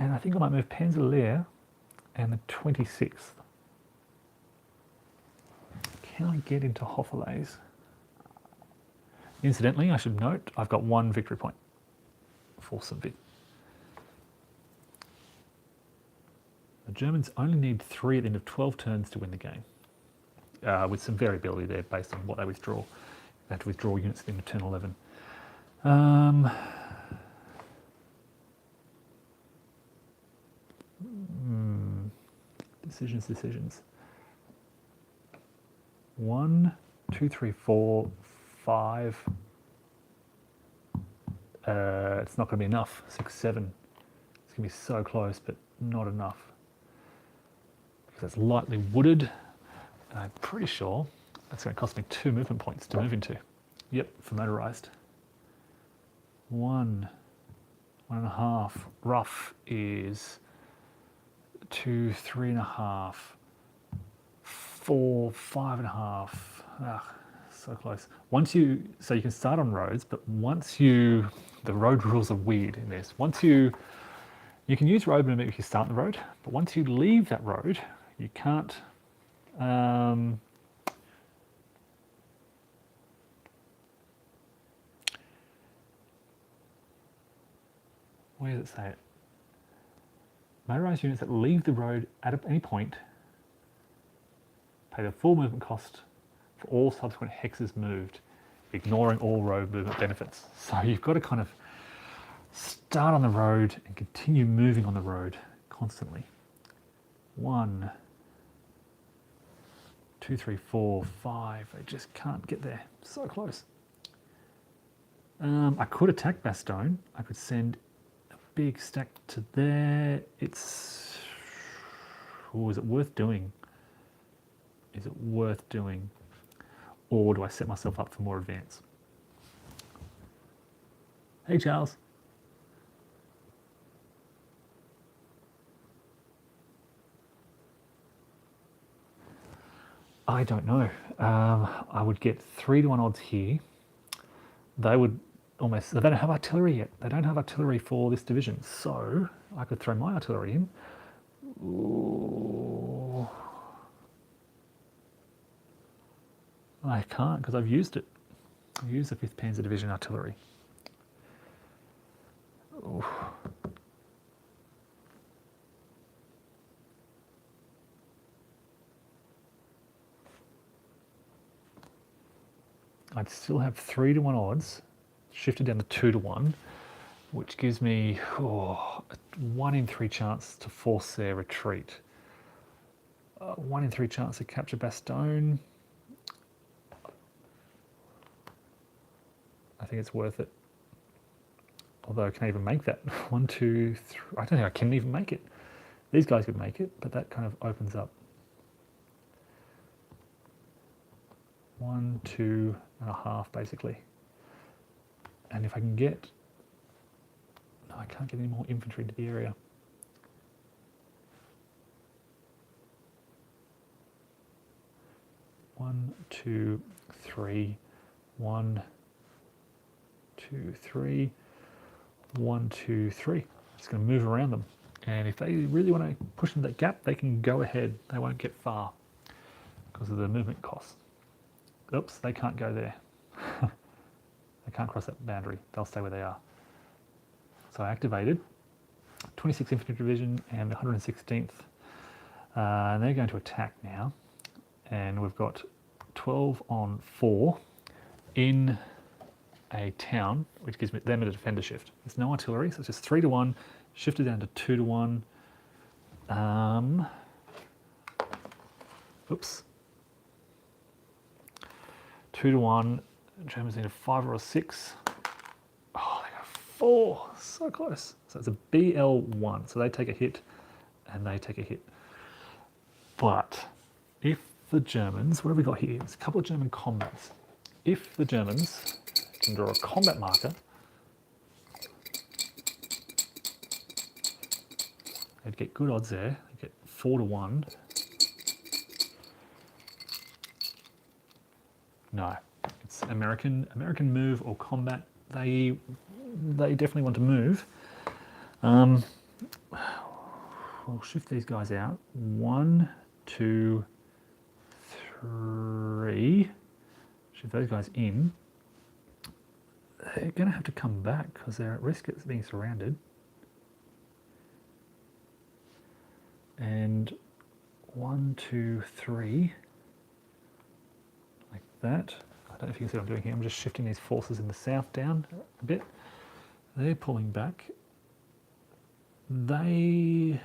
I think I might move Panzer and the 26th. Can I get into Hoffelays? Incidentally, I should note, I've got 1 victory point for Civic. The Germans only need 3 at the end of 12 turns to win the game, with some variability there based on what they withdraw. They have to withdraw units at the end of turn 11. Decisions. 1, 2, 3, 4, 5. It's not going to be enough. 6, 7. It's going to be so close, but not enough. Because it's lightly wooded. And I'm pretty sure that's going to cost me 2 movement points to move into. Yep, for motorized. 1, 1.5. Rough is 2, 3.5. 4, 5.5. Ah, so close. So you can start on roads, but the road rules are weird in this. You can use road movement if you start on the road, but once you leave that road, you can't. Where does it say it? Motorized units that leave the road at any point pay the full movement cost for all subsequent hexes moved, ignoring all road movement benefits. So you've got to kind of start on the road and continue moving on the road constantly. 1, 2, 3, 4, 5. I just can't get there. So close. I could attack Bastogne. I could send a big stack to there. Is it worth doing? Is it worth doing? Or do I set myself up for more advance? Hey, Charles. I don't know. I would get 3-1 odds here. They would almost. They don't have artillery yet. They don't have artillery for this division, so I could throw my artillery in. Ooh. I can't because I've used it. I've used the 5th Panzer Division artillery. Ooh. I'd still have 3-1 odds, shifted down to 2-1, which gives me a 1 in 3 chance to force their retreat. 1 in 3 chance to capture Bastogne. I think it's worth it. Although, can I even make that? 1, 2, 3. I don't think I can even make it. These guys could make it, but that kind of opens up. 1, 2.5, basically. And if I can get... No, I can't get any more infantry into the area. One, two, three. 1, 2, 3. 1, 2, 3. It's going to move around them. And if they really want to push into that gap, they can go ahead. They won't get far because of the movement costs. Oops, they can't go there. They can't cross that boundary. They'll stay where they are. So I activated 26th Infantry Division and the 116th. And they're going to attack now. And we've got 12 on 4 in a town, which gives them a defender shift. There's no artillery, so it's just 3-1, shifted down to 2-1. Oops. 2-1. Germans need a 5 or a 6. Oh, they got 4. So close. So it's a BL1. So they take a hit, and they take a hit. But if the Germans, what have we got here? There's a couple of German combats. If the Germans can draw a combat marker, they'd get good odds there. They get 4-1. No, it's American move or combat. They definitely want to move. We'll shift these guys out. 1, 2, 3. Shift those guys in. They're going to have to come back because they're at risk of being surrounded. And 1, 2, 3. Like that. I don't know if you can see what I'm doing here. I'm just shifting these forces in the south down a bit. They're pulling back. They're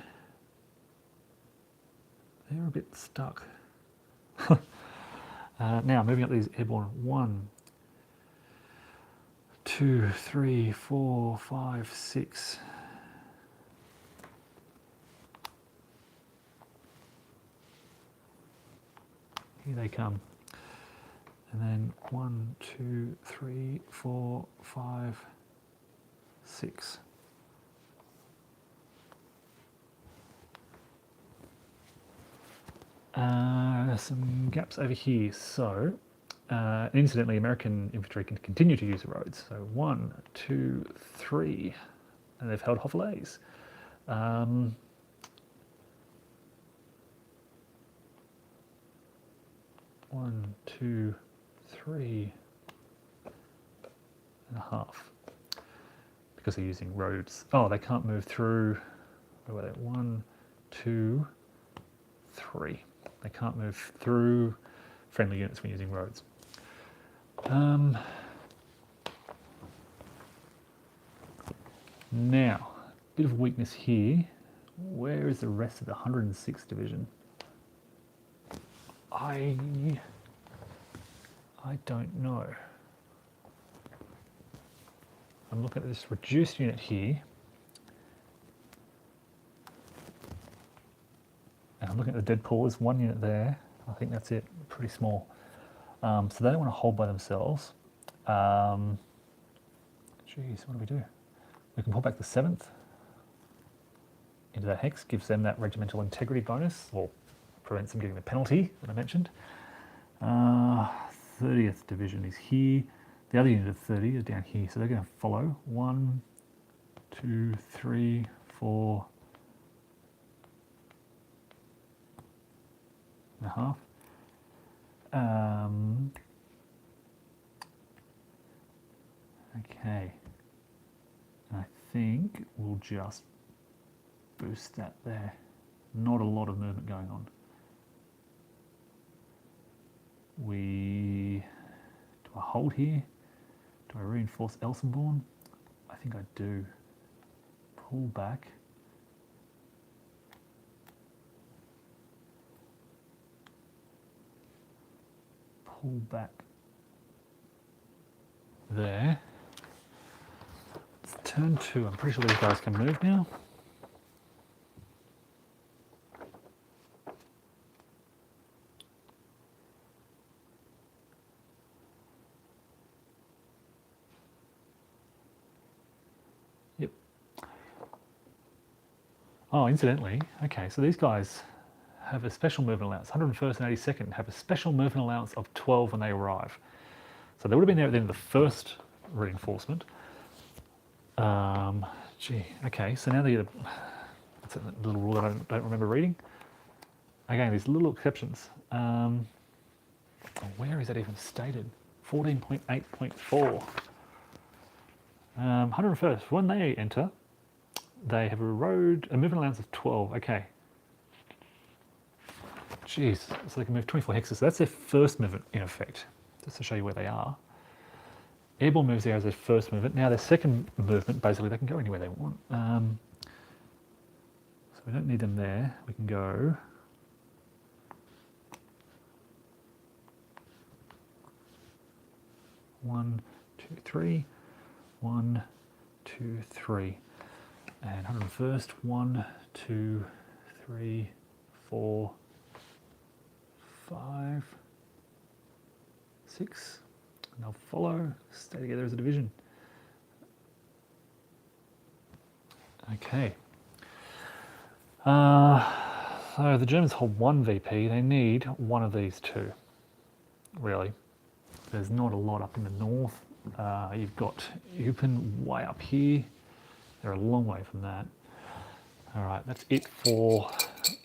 a bit stuck. Now, moving up these airborne. 1, 2, 3, 4, 5, 6. Here they come. And then 1, 2, 3, 4, 5, 6. Some gaps over here. So, incidentally, American infantry can continue to use the roads. So 1, 2, 3, and they've held Hoffelays. 1, 2, 3.5. Because they're using roads. Oh, they can't move through. Where were they? 1, 2, 3. They can't move through friendly units when using roads. Now, bit of weakness here. Where is the rest of the 106th Division? I don't know. I'm looking at this reduced unit here. And I'm looking at the dead pool. There's 1 unit there. I think that's it. Pretty small. So they don't want to hold by themselves. Jeez, what do? We can pull back the 7th into that hex, gives them that regimental integrity bonus, or prevents them getting the penalty that I mentioned. 30th division is here. The other unit of 30 is down here, so they're going to follow. 1, 2, 3, 4 and a half. Okay. I think we'll just boost that there. Not a lot of movement going on. Do I hold here? Do I reinforce Elsenborn? I think I do. Pull back. Pull back there. It's turn 2. I'm pretty sure these guys can move now. Yep. Oh, incidentally, okay, so these guys have a special movement allowance. 101st and 82nd have a special movement allowance of 12 when they arrive. So they would have been there at the end of the first reinforcement. Okay, so now that's a little rule that I don't remember reading. Again, these little exceptions. Where is that even stated? 14.8.4. 101st, when they enter, they have a movement allowance of 12. Okay. Jeez, so they can move 24 hexes. So that's their first movement in effect, just to show you where they are. Airborne moves there as their first movement. Now their second movement, basically, they can go anywhere they want. So we don't need them there. We can go. One, two, three. 1, 2, 3. And 101st, 1, 2, 3, 4, 5, 6. And they'll follow, stay together as a division. Okay. So the Germans hold 1 VP. They need one of these 2, really. There's not a lot up in the north. You've got Eupen way up here. They're a long way from that. All right, that's it for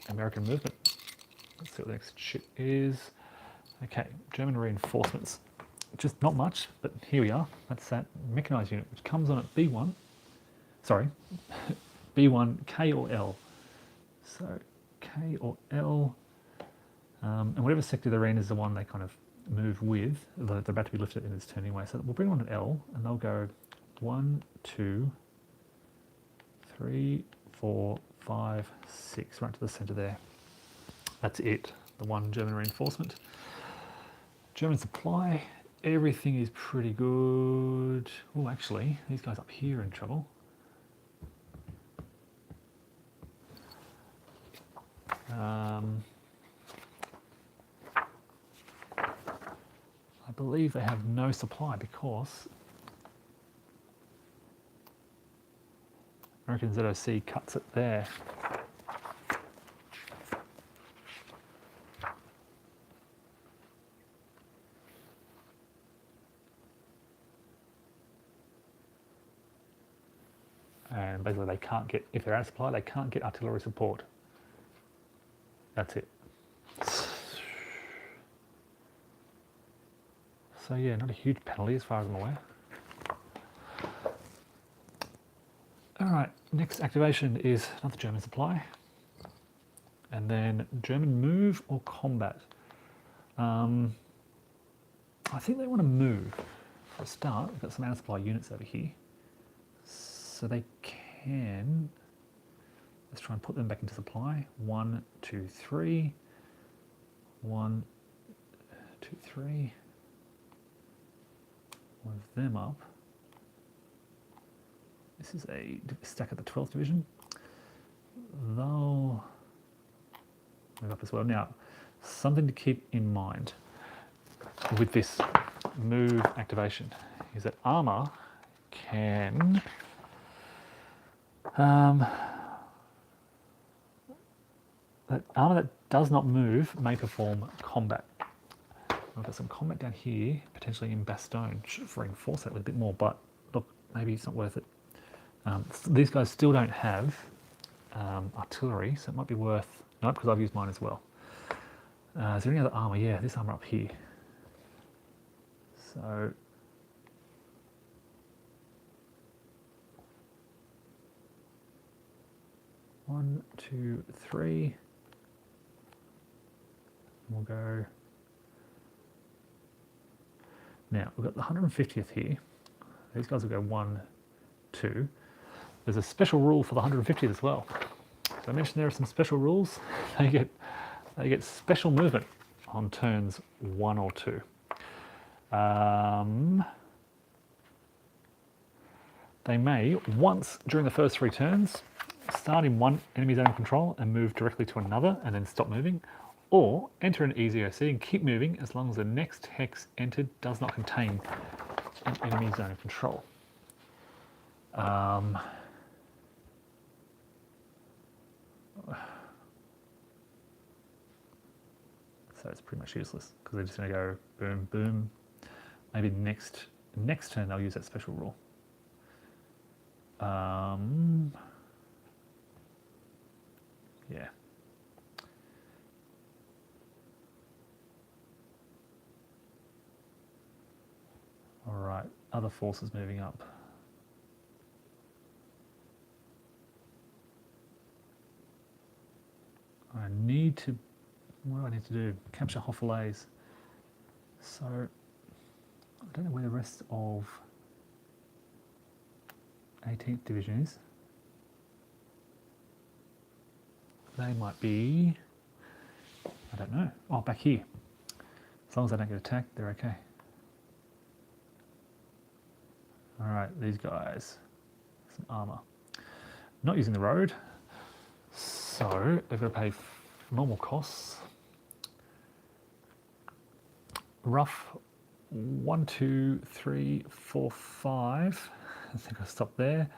American movement. Let's see what the next shit is. Okay, German reinforcements. Just not much, but here we are. That's that mechanized unit, which comes on at B1. Sorry, B1, K or L. So K or L, and whatever sector they're in is the one they kind of move with. They're about to be lifted in this turn anyway. So we'll bring on an L, and they'll go 1, 2, 3, 4, 5, 6, right to the center there. That's it. The 1 German reinforcement. German supply. Everything is pretty good. Oh, actually, these guys up here are in trouble. I believe they have no supply because American ZOC cuts it there. And basically they can't get, if they're out of supply, they can't get artillery support. That's it. So yeah, not a huge penalty as far as I'm aware. All right, next activation is another German supply. And then German move or combat. I think they want to move. For a start, we've got some out of supply units over here. So they can, let's try and put them back into supply. 1, 2, 3. 1, 2, 3. Move them up. This is a stack at the 12th division. They'll move up as well. Now, something to keep in mind with this move activation is that armor can that armor that does not move may perform combat. I've got some combat down here, potentially in Bastogne. Should have reinforced that with a bit more, but look, maybe it's not worth it. These guys still don't have artillery, so it might be worth... Nope, because I've used mine as well. Is there any other armor? Yeah, this armor up here. So... 1, 2, 3. We'll go... Now, we've got the 150th here. These guys will go 1, 2. There's a special rule for the 150th as well. So I mentioned there are some special rules. They get special movement on turns 1 or 2. They may, once during the first 3 turns, start in one enemy zone of control and move directly to another and then stop moving, or enter an easy OC and keep moving as long as the next hex entered does not contain an enemy zone of control. So it's pretty much useless because they're just going to go boom, boom. Maybe next turn they'll use that special rule. Yeah. All right, other forces moving up. I need to, what do I need to do? Capture Hoffelays. So, I don't know where the rest of 18th Division is. They might be, I don't know. Oh, back here. As long as I don't get attacked, they're okay. All right, these guys, some armor. Not using the road, so they've got to pay normal costs. Rough 1, 2, 3, 4, 5. I think I'll stop there.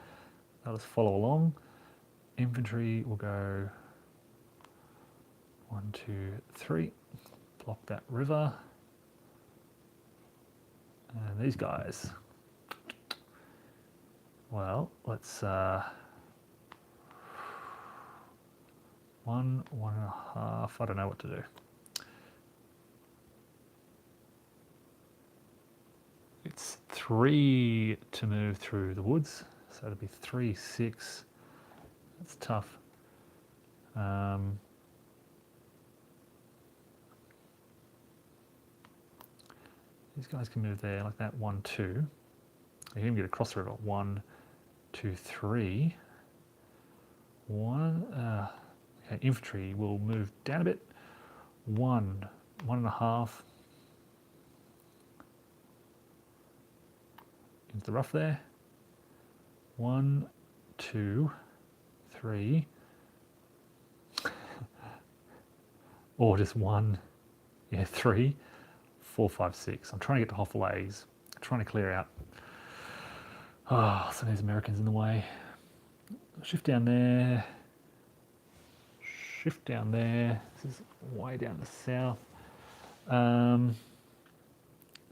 I'll just follow along. Infantry will go 1, 2, 3. Block that river. And these guys. Well, let's 1, 1.5. I don't know what to do. It's 3 to move through the woods, so it'll be 3, 6. That's tough. These guys can move there like that. 1, 2. You can even get across the river. 1, 2, 3. 1. Okay, infantry will move down a bit. 1, 1.5. Into the rough there. 1, 2, 3. Or just 1, yeah, 3, 4, 5, 6. I'm trying to get to Hoffelays. Trying to clear out. Oh, some of these Americans in the way. Shift down there. Shift down there. This is way down the south.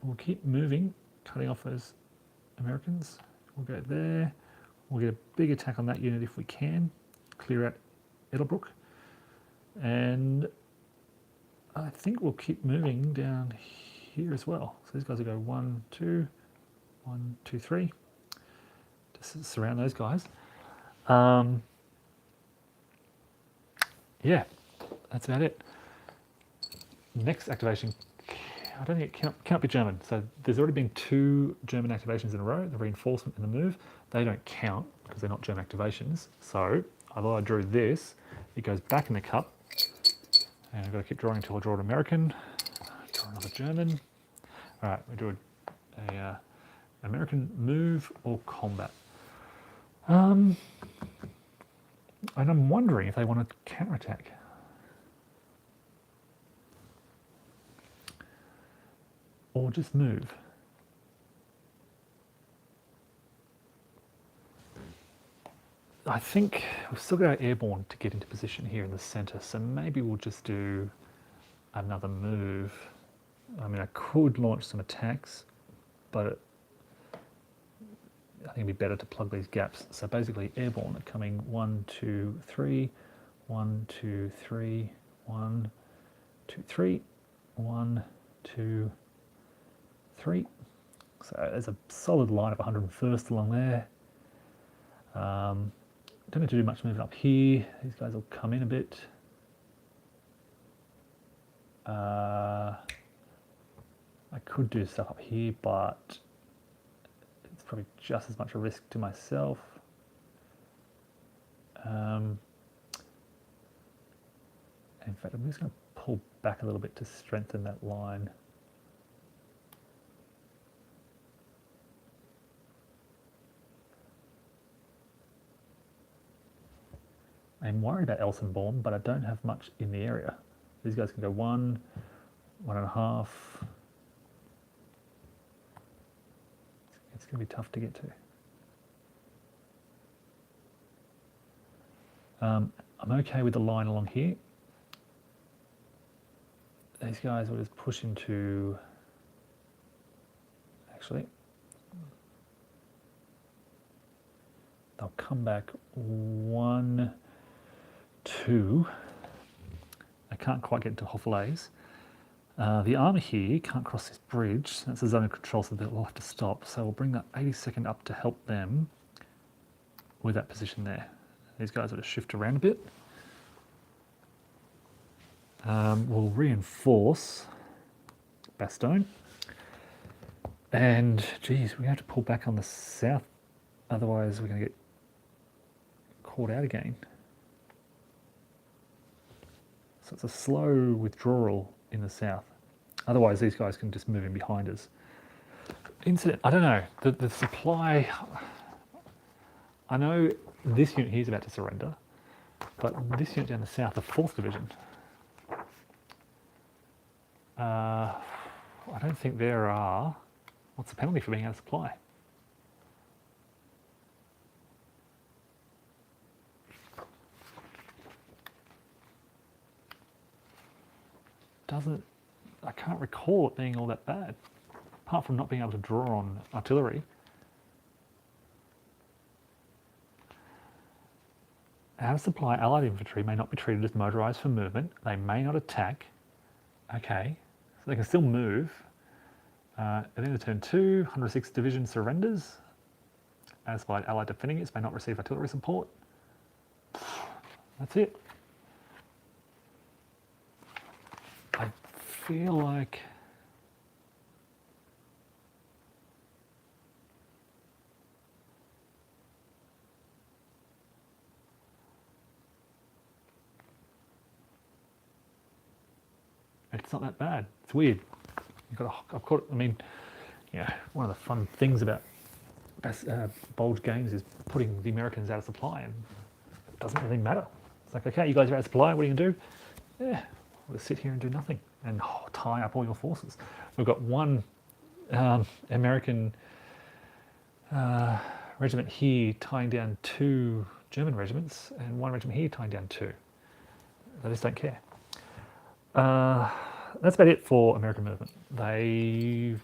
We'll keep moving, cutting off those Americans. We'll go there. We'll get a big attack on that unit if we can. Clear out Edelbrook. And I think we'll keep moving down here as well. So these guys will go 1, 2, 1, 2, 3. Just surround those guys. Yeah, that's about it. Next activation, I don't think it can't be German. So there's already been 2 German activations in a row, the reinforcement and the move. They don't count because they're not German activations. So although I drew this, it goes back in the cup. And I've got to keep drawing until I draw an American. Draw another German. All right, we do a American move or combat. And I'm wondering if they want to counterattack. Or just move. I think we've still got our airborne to get into position here in the centre, so maybe we'll just do another move. I mean, I could launch some attacks, but I think it'd be better to plug these gaps. So basically, airborne are coming 1, 2, 3, 1, 2, 3, 1, 2, 3, 1, 2, 3. So there's a solid line of 101st along there. Don't need to do much moving up here. These guys will come in a bit. I could do stuff up here, but it's probably just as much a risk to myself. In fact, I'm just going to pull back a little bit to strengthen that line. I'm worried about Elsenborn, but I don't have much in the area. These guys can go 1, 1.5. It's going to be tough to get to. I'm okay with the line along here. These guys will just push into, actually, they'll come back 1, 2. I can't quite get into Hoffelays. The army here can't cross this bridge. That's a zone of control, so they'll have to stop. So we'll bring that 82nd up to help them with that position there. These guys will just shift around a bit. We'll reinforce Bastogne. And, geez, we're going to have to pull back on the south. Otherwise, we're going to get caught out again. So it's a slow withdrawal in the south. Otherwise, these guys can just move in behind us. Incident, I don't know. The supply, I know this unit here is about to surrender, but this unit down the south, the 4th Division, I don't think there are. What's the penalty for being out of supply? I can't recall it being all that bad, apart from not being able to draw on artillery. Out of supply, allied infantry may not be treated as motorised for movement. They may not attack. Okay, so they can still move. At the end of turn 2, 106th Division surrenders. As by allied defending units may not receive artillery support. That's it. I feel like it's not that bad. It's weird. I've caught. I mean, yeah. One of the fun things about Bulge games is putting the Americans out of supply, and it doesn't really matter. It's like, okay, you guys are out of supply. What are you gonna do? Yeah, we'll just sit here and do nothing and tie up all your forces. We've got one American regiment here tying down 2 German regiments, and 1 regiment here tying down 2. They just don't care. That's about it for American movement. They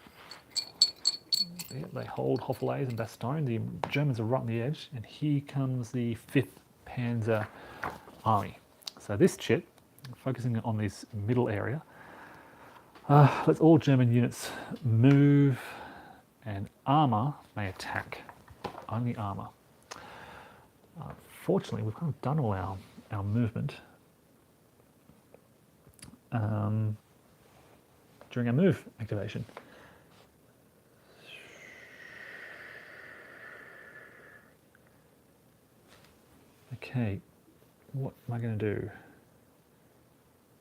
hold Hoffelays and Bastogne. The Germans are right on the edge, and here comes the 5th Panzer Army. So this chit, focusing on this middle area, lets all German units move, and armour may attack. Only armour. Fortunately, we've kind of done all our movement during our move activation. Okay, what am I going to do?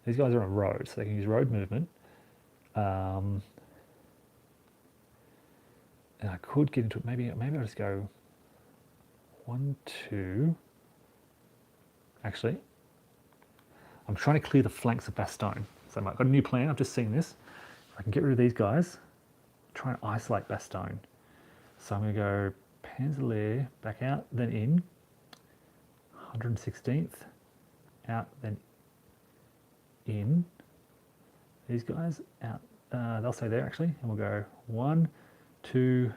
These guys are on a road, so they can use road movement. And I could get into it. Maybe I'll just go 1, 2. Actually, I'm trying to clear the flanks of Bastogne. So I've got a new plan. I've just seen this. If I can get rid of these guys, try and isolate Bastogne. So I'm going to go Panzer Lehr, back out, then in. 116th, out, then in. These guys, out. They'll stay there actually, and we'll go 1, 2,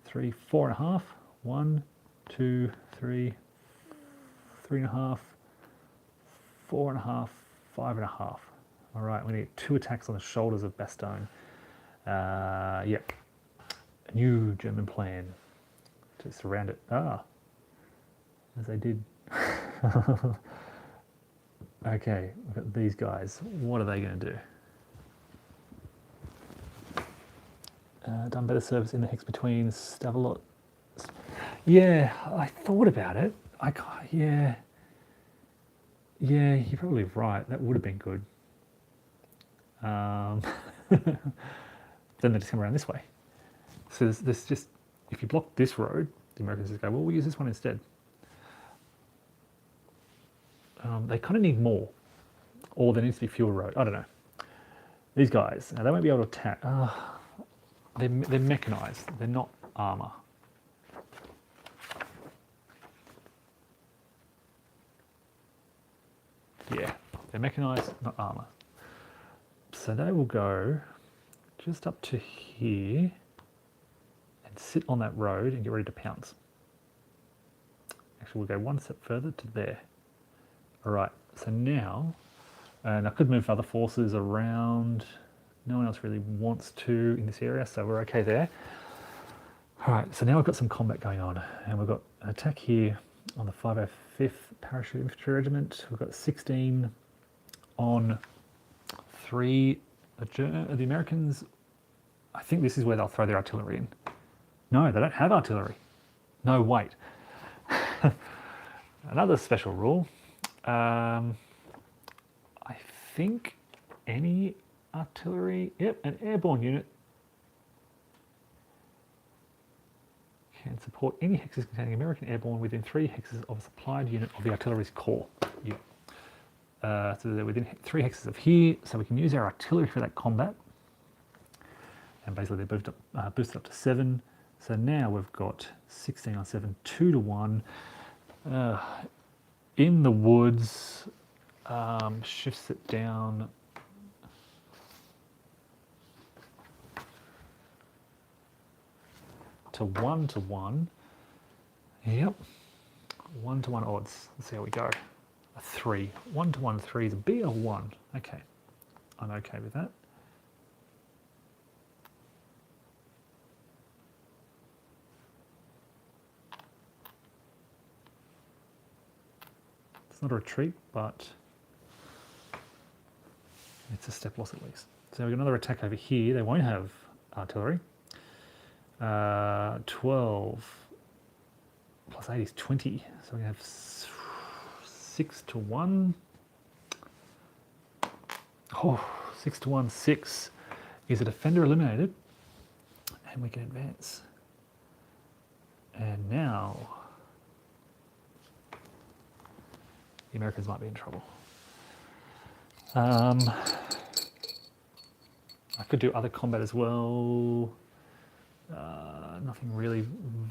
3, 4.5. 1, 2, 3, 3.5, 4.5, 5.5. All right, we need 2 attacks on the shoulders of Bastogne. Yep. A new German plan to surround it. As they did. Okay, we've got these guys. What are they going to do? Done better service in the hex between Stavelot. Yeah, I thought about it. Yeah, you're probably right. That would have been good. Then they just come around this way. So there's just, if you block this road, the Americans just go, well, we'll use this one instead. They kind of need more, or there needs to be fewer road. I don't know. These guys, now they won't be able to attack. They're mechanized. They're not armor. Yeah, they're mechanized, not armor. So they will go just up to here and sit on that road and get ready to pounce. Actually, we'll go one step further to there. All right, so now, and I could move other forces around. No one else really wants to in this area, so we're okay there. All right, so now we've got some combat going on, and we've got an attack here on the 505th Parachute Infantry Regiment. We've got 16 on 3. The Americans, I think this is where they'll throw their artillery in. No, they don't have artillery. No, wait. Another special rule. I think any artillery, yep, an airborne unit can support any hexes containing American airborne within 3 hexes of a supplied unit of the artillery's core. Yep. So they're within 3 hexes of here, so we can use our artillery for that combat. And basically they're boosted up to 7. So now we've got 16 on 7, 2 to 1. In the woods, shifts it down to 1 to 1. Yep, 1 to 1 odds. Let's see how we go. A 3. 1 to 1, 3 is a B or 1. Okay, I'm okay with that. It's not a retreat, but it's a step loss at least. So we've got another attack over here. They won't have artillery. 12 plus 8 is 20. So we have 6 to 1. Oh, 6 to 1, 6. Is a defender eliminated? And we can advance. And now the Americans might be in trouble. I could do other combat as well. Nothing really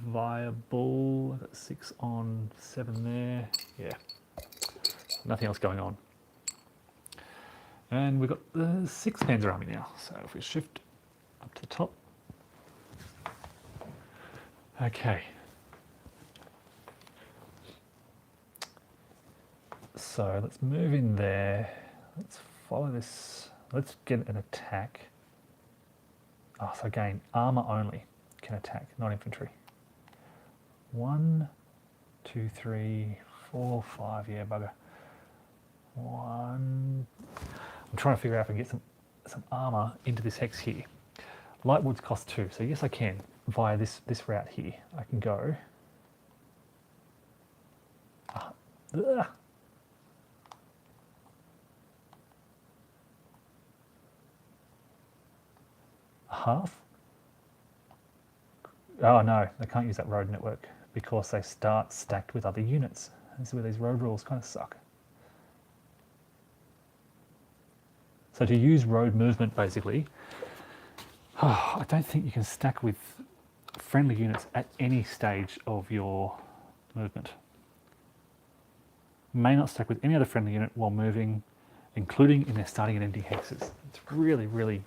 viable. I've got 6 on 7 there. Yeah, nothing else going on. And we've got the 6th Panzer Army now. So if we shift up to the top. Okay. So let's move in there. Let's follow this. Let's get an attack. Oh, so again, armor only can attack, not infantry. 1, 2, 3, 4, 5. Yeah, bugger. 1. I'm trying to figure out if I can get some armor into this hex here. Light woods cost 2, so yes, I can via this route here. I can go. Half? Oh no, they can't use that road network because they start stacked with other units. This is where these road rules kind of suck. So to use road movement, basically, I don't think you can stack with friendly units at any stage of your movement. May not stack with any other friendly unit while moving, including in their starting and ending hexes. It's really, really,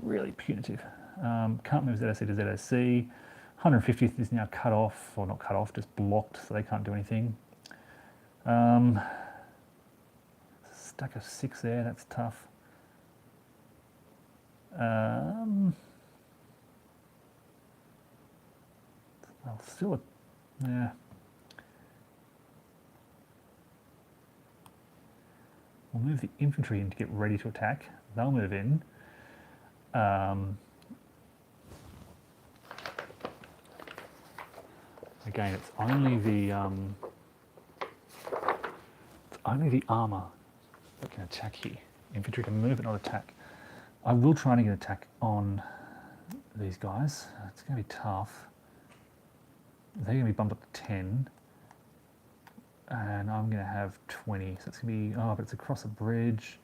really punitive. Can't move ZSC to ZSC. 150th is now cut off, or not cut off, just blocked, so they can't do anything. Stack of 6 there, that's tough. Well, still, yeah. We'll move the infantry in to get ready to attack. They'll move in. Again, it's only the armor that can attack here. Infantry can move but not attack. I will try and get an attack on these guys. It's going to be tough. They're going to be bumped up to 10. And I'm going to have 20. So it's going to be, oh, but it's across a bridge.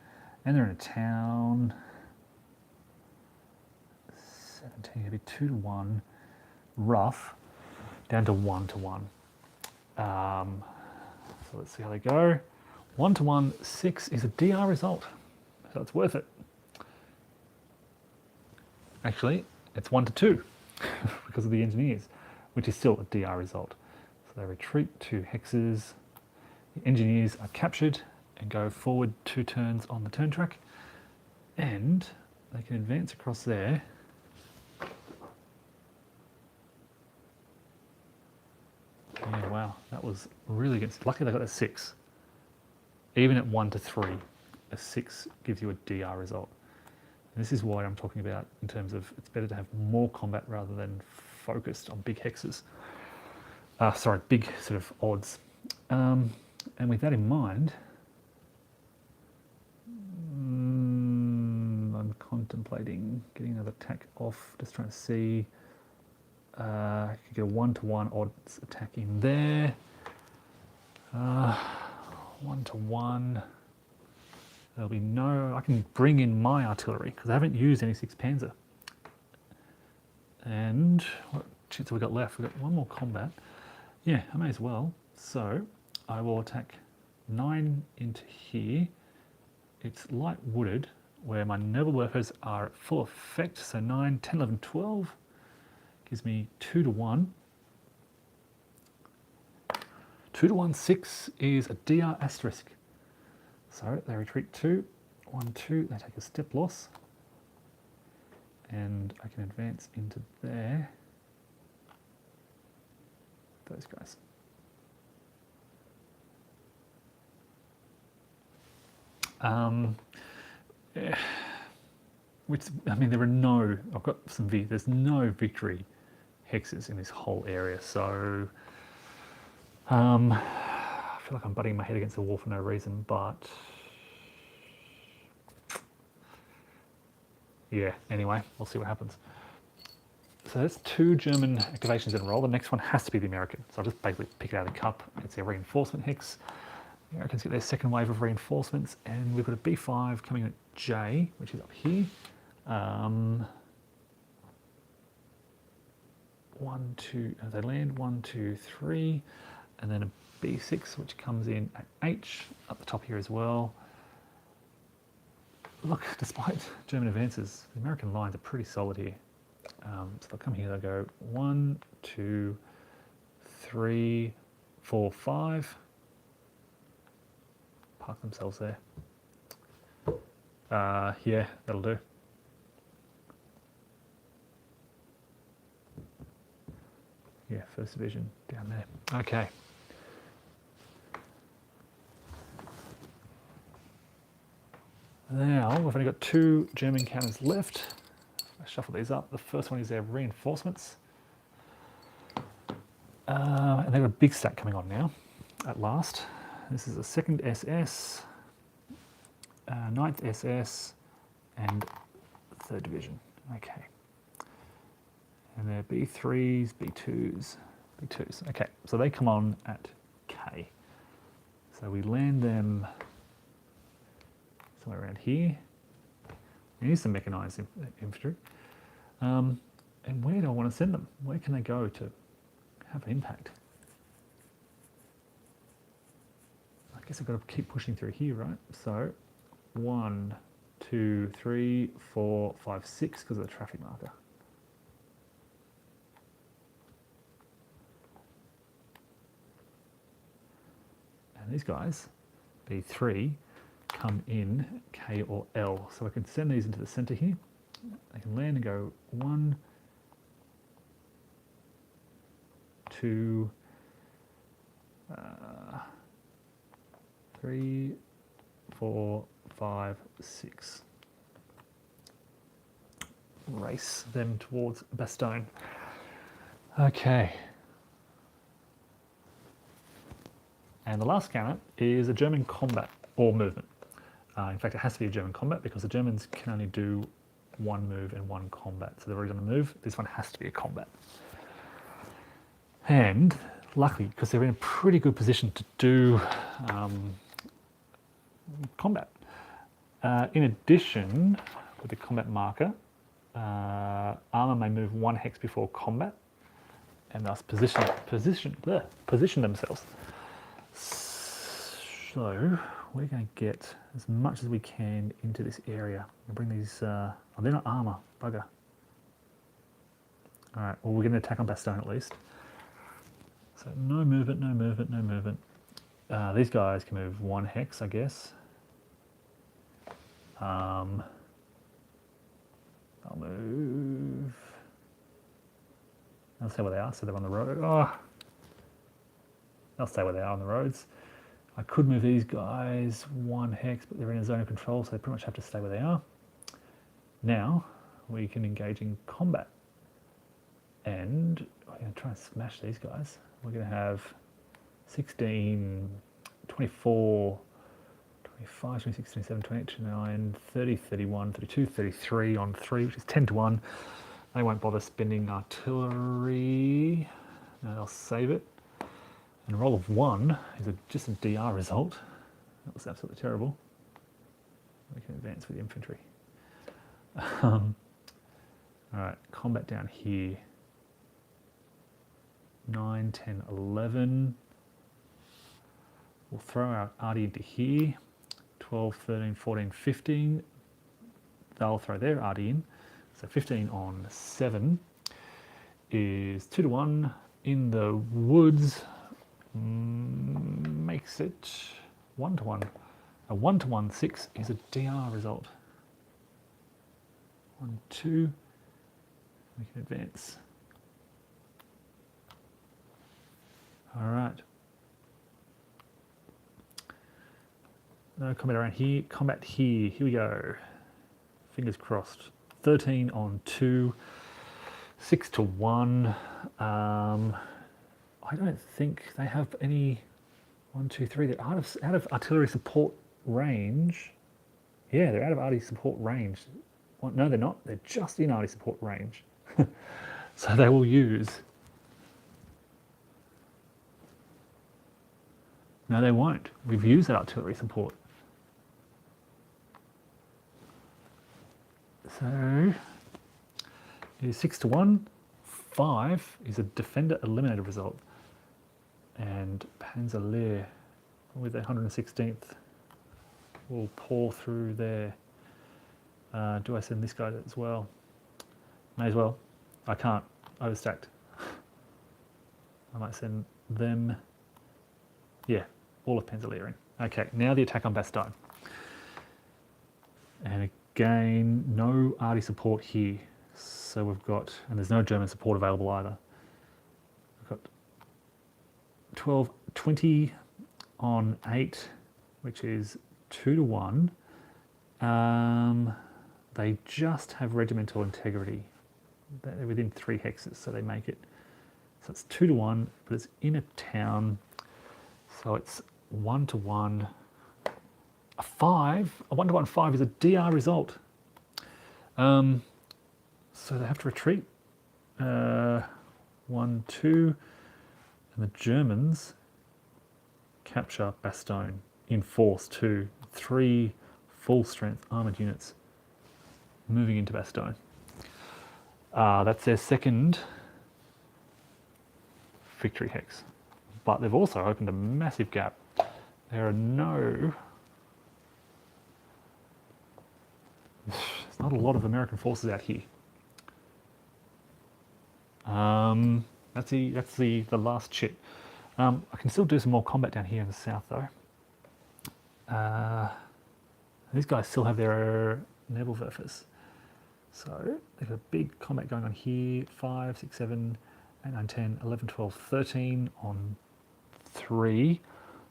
And they're in a town. 17, it'll be 2 to 1. Rough. Down to 1 to 1. So let's see how they go. 1 to 1, 6 is a DR result. So it's worth it. Actually, it's 1 to 2 because of the engineers, which is still a DR result. So they retreat 2 hexes. The engineers are captured and go forward 2 turns on the turn track, and they can advance across there. Yeah, wow, that was really good. Luckily they got a 6. Even at 1 to 3, a 6 gives you a DR result. And this is why I'm talking about in terms of it's better to have more combat rather than focused on big hexes. Sorry, big sort of odds. And with that in mind, I'm contemplating getting another attack off, just trying to see. I could get a 1 to 1 odds attack in there. 1 to 1. There'll be no. I can bring in my artillery because I haven't used any 6 Panzer. And what chance have we got left? We've got 1 more combat. Yeah, I may as well. So I will attack 9 into here. It's light wooded where my noble workers are at full effect. So 9, 10, 11, 12 gives me 2 to 1. 2 to 1, 6 is a DR asterisk. So they retreat 2, 1, 2, they take a step loss. And I can advance into there. Those guys. Yeah. Which, I mean, there are no, I've got some, there's no victory hexes in this whole area. So I feel like I'm butting my head against the wall for no reason, but yeah, anyway, we'll see what happens. So that's 2 German activations in a row. The next one has to be the American. So I'll just basically pick it out of the cup. It's their reinforcement hex. The Americans get their second wave of reinforcements, and we've got a B5 coming in at J, which is up here. 1, 2, they land 1, 2, 3, and then a B6, which comes in at H, up the top here as well. Look, despite German advances, the American lines are pretty solid here. So they'll come here, they'll go 1, 2, 3, 4, 5. Park themselves there. Yeah, that'll do. Yeah, 1st Division down there. Okay. Now, we've only got 2 German cannons left. Let's shuffle these up. The first one is their reinforcements. And they've got a big stack coming on now, at last. This is a 2nd SS, 9th SS, and 3rd Division. Okay. And they're B3s, B2s, B2s. Okay, so they come on at K. So we land them somewhere around here. We need some mechanised infantry. And where do I want to send them? Where can they go to have an impact? I guess I've got to keep pushing through here, right? So 1, 2, 3, 4, 5, 6 because of the traffic marker. And these guys, B3, come in K or L. So I can send these into the center here. They can land and go 1, 2, 3, 4, 5, 6. Race them towards Bastogne. Okay. And the last scanner is a German combat or movement. In fact, it has to be a German combat because the Germans can only do one move and one combat. So they're already going to move. This one has to be a combat. And luckily, because they're in a pretty good position to do combat. In addition, with the combat marker, armor may move 1 hex before combat and thus position themselves. So we're going to get as much as we can into this area. We'll bring these, oh, they're not armor, bugger. All right, well, we're going to attack on Bastogne at least. So no movement, no movement, no movement. These guys can move 1 hex, I guess. I'll move. I'll stay where they are, so they're on the road. Oh, they'll stay where they are on the roads. I could move these guys 1 hex, but they're in a zone of control, so they pretty much have to stay where they are. Now we can engage in combat. And we're going to try and smash these guys. We're going to have 16, 24, 25, 26, 27, 28, 29, 30, 31, 32, 33 on 3, which is 10 to 1. They won't bother spending artillery. No, they'll save it. And a roll of 1 is just a DR result. That was absolutely terrible. We can advance with the infantry. All right, combat down here. 9, 10, 11. We'll throw our arty into here. 12, 13, 14, 15. They'll throw their arty in. So 15 on 7 is 2 to 1 in the woods. Makes it 1 to 1. A 1 to 1 6 is a DR result. 1, 2. We can advance. All right. No combat around here. Combat here. Here we go. Fingers crossed. 13 on 2. 6 to 1. I don't think they have any 1, 2, 3. They're out of artillery support range. Yeah, they're out of arty support range. Well, no, they're not. They're just in arty support range. So they will use. No, they won't. We've used that artillery support. So it is 6 to 1. 5 is a defender eliminated result. And Panzer with the 116th will pour through there. Do I send this guy as well? May as well. I can't. Overstacked. I might send them. Yeah, all of Panzer. Okay, now the attack on Bastogne. And again, no arty support here. So we've got, and there's no German support available either. We've got 12, 20 on 8, which is 2 to 1. They just have regimental integrity. They're within 3 hexes, so they make it. So it's 2 to 1, but it's in a town. So it's 1 to 1. A 5, a 1 to 1 5 is a DR result. So they have to retreat. 1, 2, and the Germans capture Bastogne in force 2. 3 full strength armoured units moving into Bastogne. That's their second victory hex. But they've also opened a massive gap. there are no... There's not a lot of American forces out here. That's the last chit. I can still do some more combat down here in the south though. These guys still have their Nebelwerfers. So they've got a big combat going on here. 5, 6, 7, 8, 9, 10, 11, 12, 13 on 3.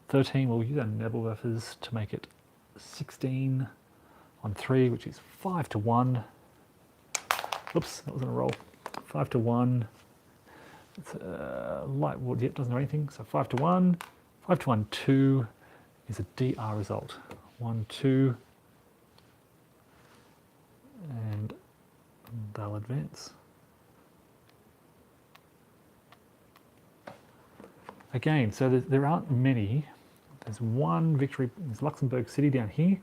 13, we'll use our Nebelwerfers to make it 16 on 3, which is 5 to 1. Oops, that was on a roll. 5 to 1. It's light wood, yet doesn't know anything. So 5 to 1. 5 to 1, 2 is a DR result. 1, 2. And they'll advance. Again, so there aren't many. There's one victory. There's Luxembourg City down here.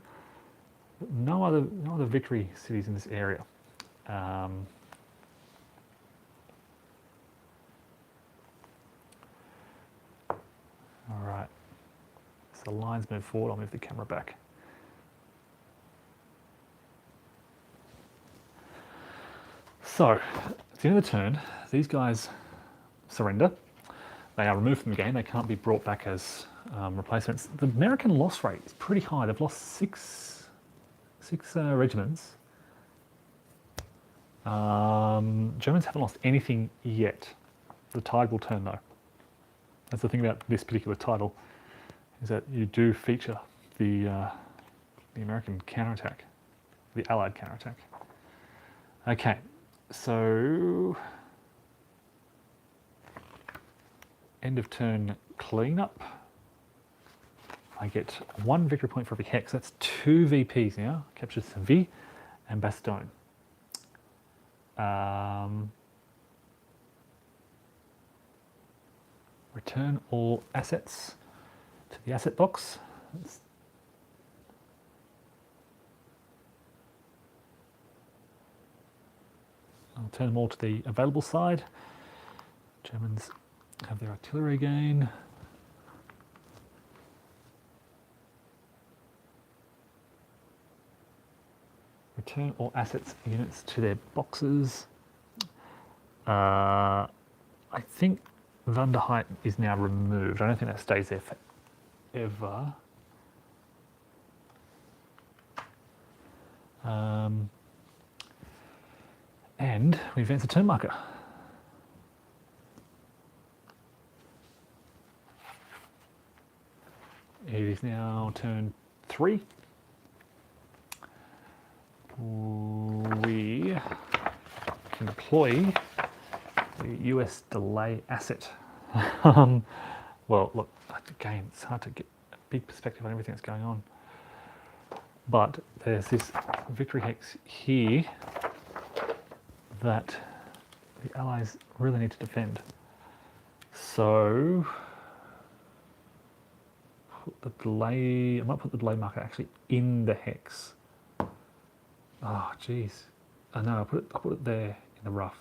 No other victory cities in this area. All right. So the lines move forward. I'll move the camera back. So, at the end of the turn, these guys surrender. They are removed from the game. They can't be brought back as replacements. The American loss rate is pretty high. They've lost six regiments. Germans haven't lost anything yet. The tide will turn though. That's the thing about this particular title, is that you do feature the American counterattack, the Allied counterattack. Okay, so end of turn cleanup. I get 1 victory point for every hex. That's 2 VPs now. Captures Seville and Bastogne. Return all assets to the asset box. I'll turn them all to the available side. Germans have their artillery again. Return all assets units to their boxes. I think Vanderheit is now removed. I don't think that stays there forever. And we advance the turn marker. It is now turn 3. We can deploy the US delay asset. Well, look, again, it's hard to get a big perspective on everything that's going on. But there's this victory hex here that the Allies really need to defend. So, put the delay, I might put the delay marker actually in the hex. Oh, geez. No, I'll put it there in the rough,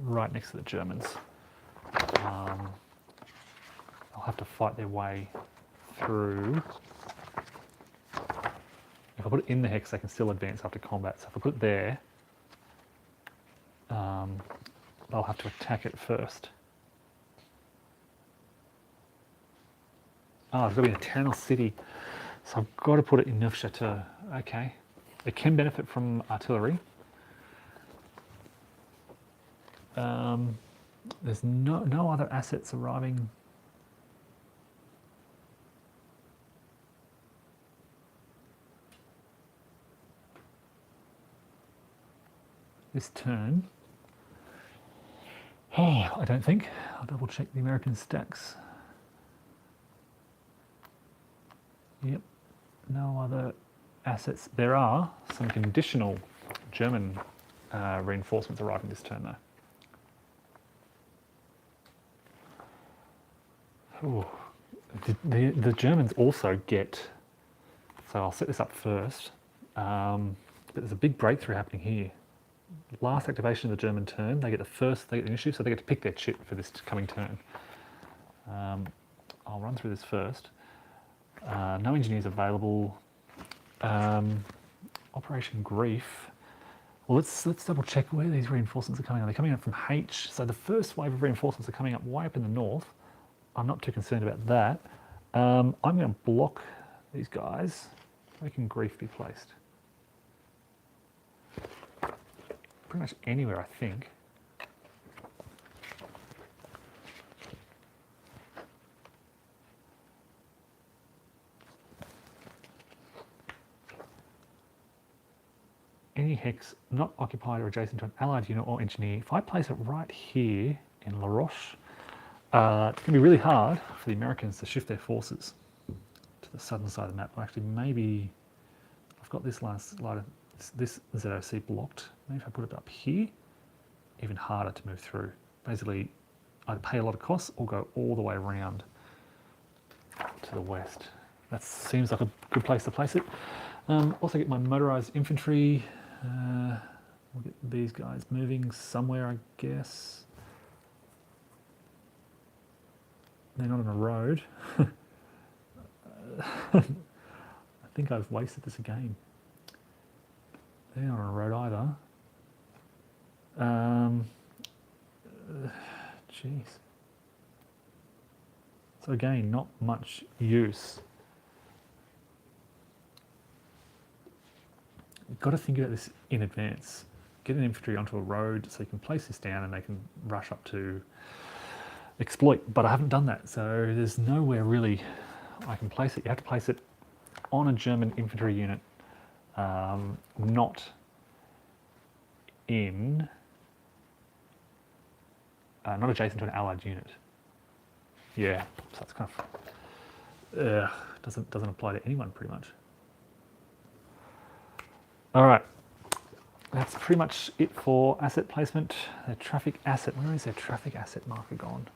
right next to the Germans. They'll have to fight their way through. If I put it in the hex, they can still advance after combat. So if I put it there, they'll have to attack it first. Oh, it's got to be an eternal city. So I've got to put it in Neufchâteau. Okay. It can benefit from artillery. There's no other assets arriving. This turn. Oh, I don't think. I'll double check the American stacks. Yep, no other assets. There are some conditional German reinforcements arriving this turn though. Ooh. The Germans also get, so I'll set this up first, but there's a big breakthrough happening here. Last activation of the German turn, they get the initiative, so they get to pick their chit for this coming turn. I'll run through this first. No engineers available. Operation Grief. Well, let's double check where these reinforcements are coming up. They're coming up from H. So the first wave of reinforcements are coming up way up in the north. I'm not too concerned about that. I'm going to block these guys. Where can Grief be placed? Pretty much anywhere, I think. Any hex not occupied or adjacent to an allied unit or engineer. If I place it right here in La Roche, it's going to be really hard for the Americans to shift their forces to the southern side of the map. Well, actually, maybe I've got this last line of this ZOC blocked. Maybe if I put it up here, even harder to move through. Basically, I'd pay a lot of costs or go all the way around to the west. That seems like a good place to place it. Also get my motorized infantry. We'll get these guys moving somewhere, I guess. They're not on a road. I think I've wasted this again. They're not on a road either. Jeez. So again, not much use. You've got to think about this in advance. Get an infantry onto a road so you can place this down and they can rush up to exploit. But I haven't done that, so there's nowhere really I can place it. You have to place it on a German infantry unit, not in, not adjacent to an allied unit. Yeah, so it's kind of doesn't apply to anyone pretty much. All right, that's pretty much it for asset placement. The traffic asset, where is their traffic asset marker gone?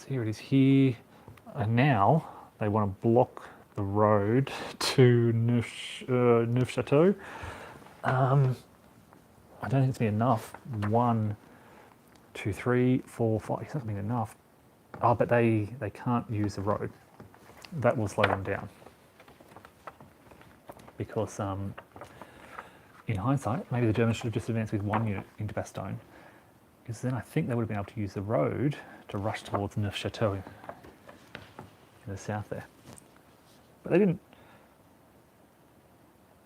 Here it is here. And now they want to block the road to Neufchâteau. I don't think it's going to be enough. 1, 2, 3, 4, 5. It's not going to be enough. Oh, but they can't use the road. That will slow them down. Because in hindsight, maybe the Germans should have just advanced with 1 unit into Bastogne, because then I think they would have been able to use the road to rush towards Neufchâteau in the south there. But they didn't.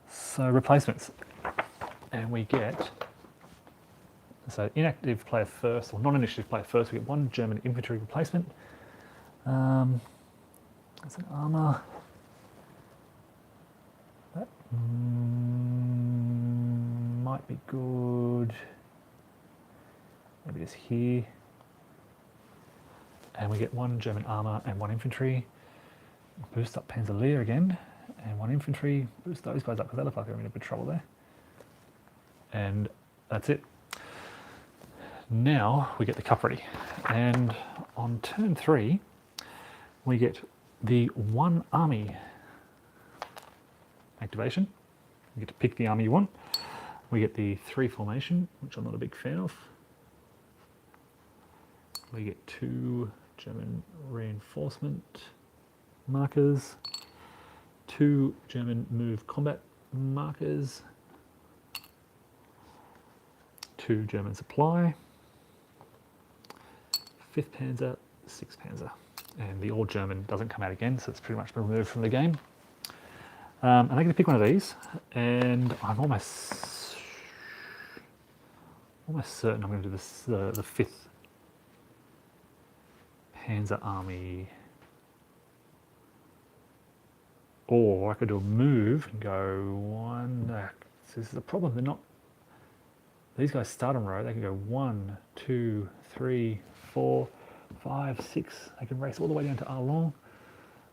So replacements. And we get, so inactive player first, or non-initiative player first, we get 1 German infantry replacement. That's an armour. That might be good. Maybe it's here. And we get 1 German armour and 1 infantry. Boost up Panzer again, and 1 infantry. Boost those guys up because they look like they're in a bit of trouble there. And that's it. Now we get the cup ready. And on turn 3, we get the 1 army activation. You get to pick the army you want. We get the 3 formation, which I'm not a big fan of. We get 2 German reinforcement markers, 2 German move combat markers, 2 German supply, 5th Panzer, 6th Panzer. And the all German doesn't come out again, so it's pretty much been removed from the game. And I'm going to pick one of these, and I'm almost certain I'm going to do this, the 5th Panzer Army. Or I could do a move and go 1. So this is the problem. They're not. These guys start on road. They can go 1, 2, 3, 4, 5, 6. They can race all the way down to Arlon.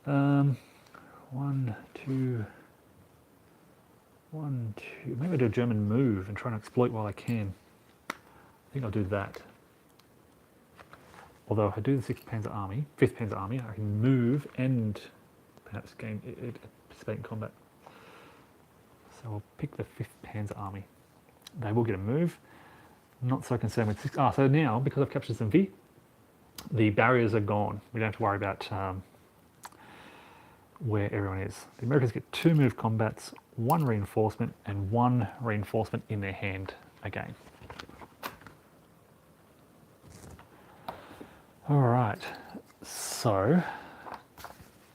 1, 2. 1, 2. Maybe I'll do a German move and try and exploit while I can. I think I'll do that. Although if I do the 6th Panzer Army, 5th Panzer Army, I can move and perhaps participate in combat. So I'll pick the 5th Panzer Army. They will get a move. I'm not so concerned with 6. So now, because I've captured some V, the barriers are gone. We don't have to worry about where everyone is. The Americans get 2 move combats, 1 reinforcement, and 1 reinforcement in their hand again. All right, so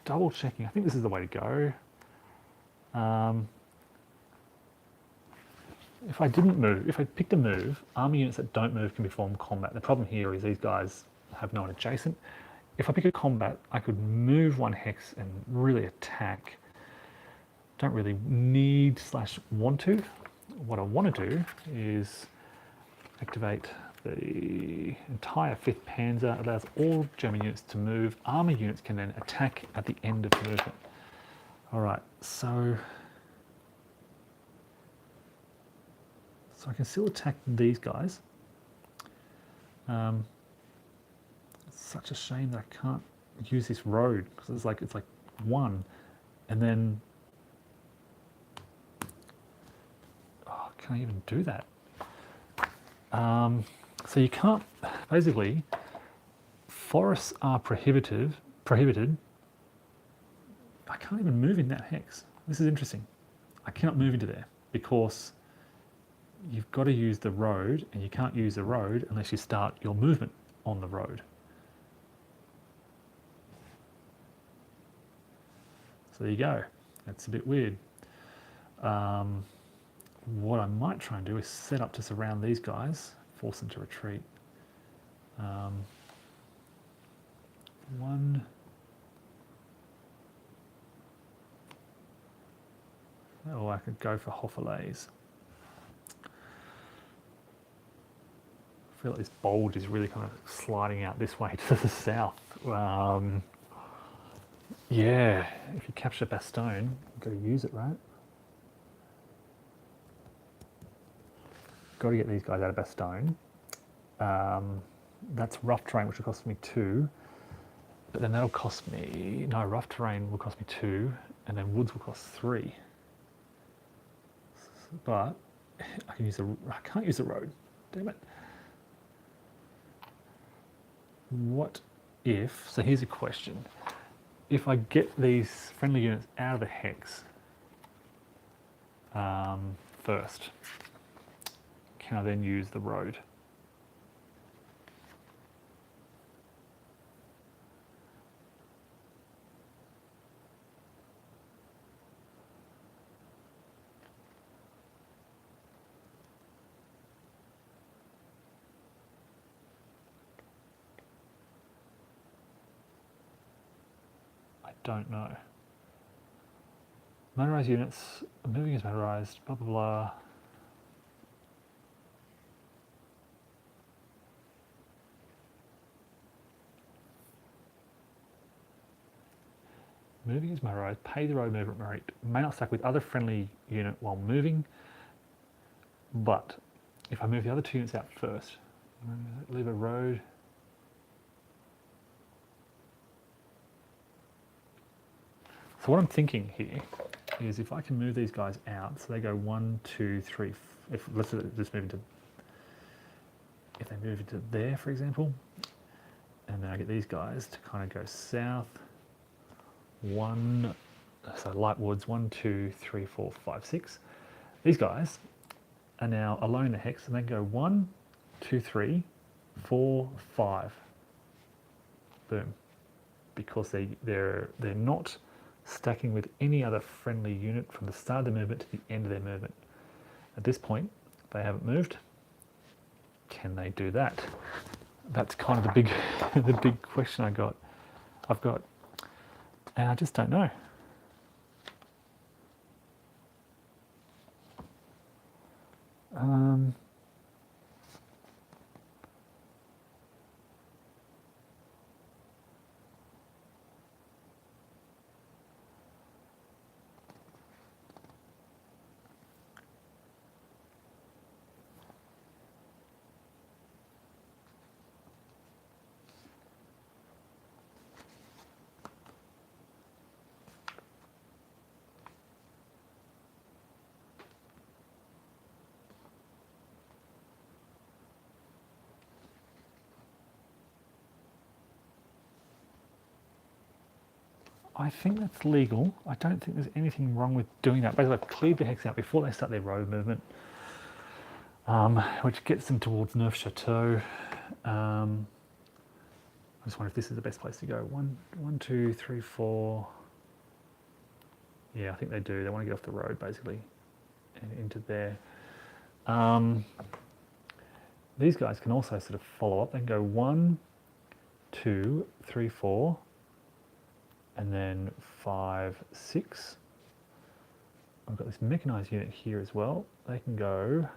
double checking. I think this is the way to go. If I didn't move, if I picked a move, army units that don't move can perform combat. The problem here is these guys have no one adjacent. If I pick a combat, I could move 1 hex and really attack. Don't really need / want to. What I want to do is activate the entire 5th Panzer, allows all German units to move. Armor units can then attack at the end of movement. All right, so I can still attack these guys. It's such a shame that I can't use this road because it's like 1, and then can I even do that? So you can't. Basically, forests are prohibited. I can't even move in that hex. This is interesting. I cannot move into there because you've got to use the road, and you can't use the road unless you start your movement on the road. So there you go. That's a bit weird. What I might try and do is set up to surround these guys, force them to retreat. 1. Or I could go for Hoffelays. I feel like this bulge is really kind of sliding out this way to the south. Yeah, if you capture Bastogne, you've got to use it, right? Got to get these guys out of Bastogne. That's rough terrain, which will cost me 2. But then that'll cost me... No, rough terrain will cost me 2, and then woods will cost 3. But I can use the... I can't use the road. Damn it. What if... So here's a question. If I get these friendly units out of the hex first, can I then use the road? I don't know. Motorized units, moving is motorized, blah, blah, blah. Moving is motorized, pay the road movement rate, may not stack with other friendly unit while moving, but if I move the other 2 units out first, leave a road. So what I'm thinking here is if I can move these guys out, so they go 1, 2, 3, let's just move into, if they move into there, for example, and then I get these guys to kind of go south, 1, so light woods, 1, 2, 3, 4, 5, 6. These guys are now alone in the hex, and they go 1, 2, 3, 4, 5. Boom. Because they're not stacking with any other friendly unit from the start of the movement to the end of their movement. At this point, they haven't moved. Can they do that? That's kind of the big, the big question I've got, and I just don't know. I think that's legal. I don't think there's anything wrong with doing that. Basically, I've cleared the hex out before they start their road movement, which gets them towards Neuf Chateau. I just wonder if this is the best place to go. One, 2, 3, 4. Yeah, I think they do. They want to get off the road, basically, and into there. These guys can also sort of follow up. They can go 1, 2, 3, 4, and then 5, 6. I've got this mechanized unit here as well. They can go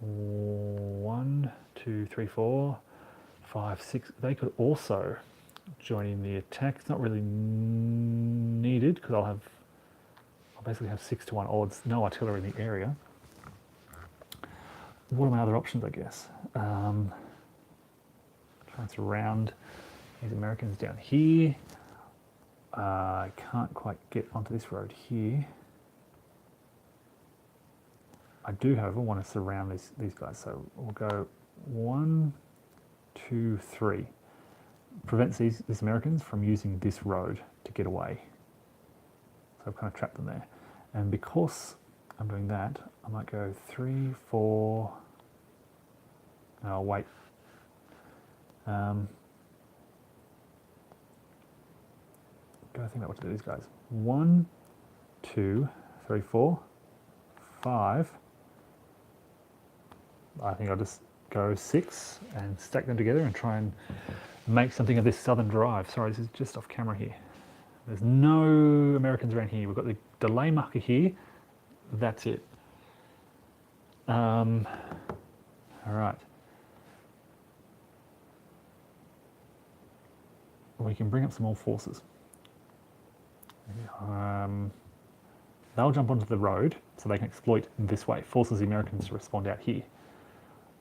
1, 2, 3, 4, 5, 6. They could also join in the attack. It's not really needed because I'll basically have 6-1 odds, no artillery in the area. What are my other options, I guess? Try and surround these Americans down here. I can't quite get onto this road here. I do, however, want to surround these guys. So we'll go 1, 2, 3. Prevents these Americans from using this road to get away. So I've kind of trapped them there. And because I'm doing that, I might go 3, 4. No, I'll wait. Gotta think about what to do with these guys. 1, 2, 3, 4, 5. I think I'll just go 6 and stack them together and try and make something of this southern drive. Sorry, this is just off camera here. There's no Americans around here. We've got the delay marker here. That's it. All right. We can bring up some more forces. They'll jump onto the road so they can exploit this way. Forces the Americans to respond out here.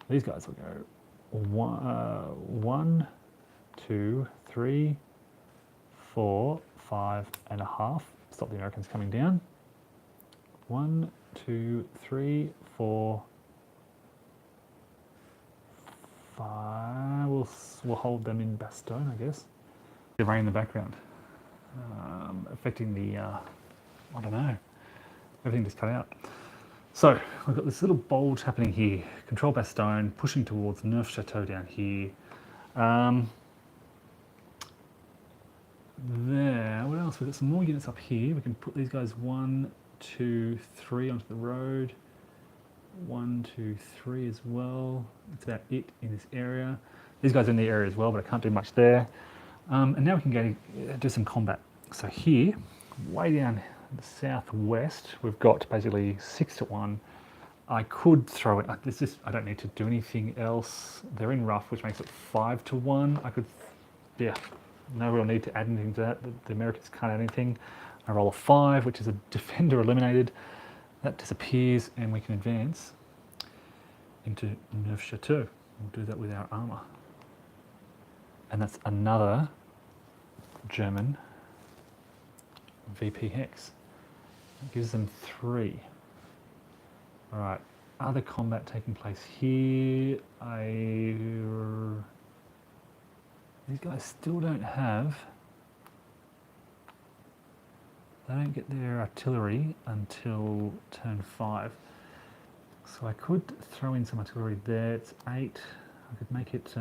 These guys will go 1, 2, 3, 4, 5.5. Stop the Americans coming down. 1, 2, 3, 4, 5. We'll hold them in Bastogne, I guess. The rain in the background, affecting the, I don't know, everything just cut out. So we've got this little bulge happening here. Control Bastogne, pushing towards Neuf Chateau down here. There, what else? We've got some more units up here. We can put these guys 1, 2, 3 onto the road. 1, 2, 3 as well. That's about it in this area. These guys are in the area as well, but I can't do much there. And now we can go do some combat. So here, way down the southwest, we've got basically 6-1. I could throw it. I don't need to do anything else. They're in rough, which makes it 5-1. I could, yeah, no real need to add anything to that. The Americans can't add anything. I roll a 5, which is a defender eliminated. That disappears, and we can advance into Neuf Chateau. We'll do that with our armor. And that's another German VP hex. It gives them 3. All right, other combat taking place here. These guys still don't have, they don't get their artillery until turn 5. So I could throw in some artillery there. It's 8. I could make it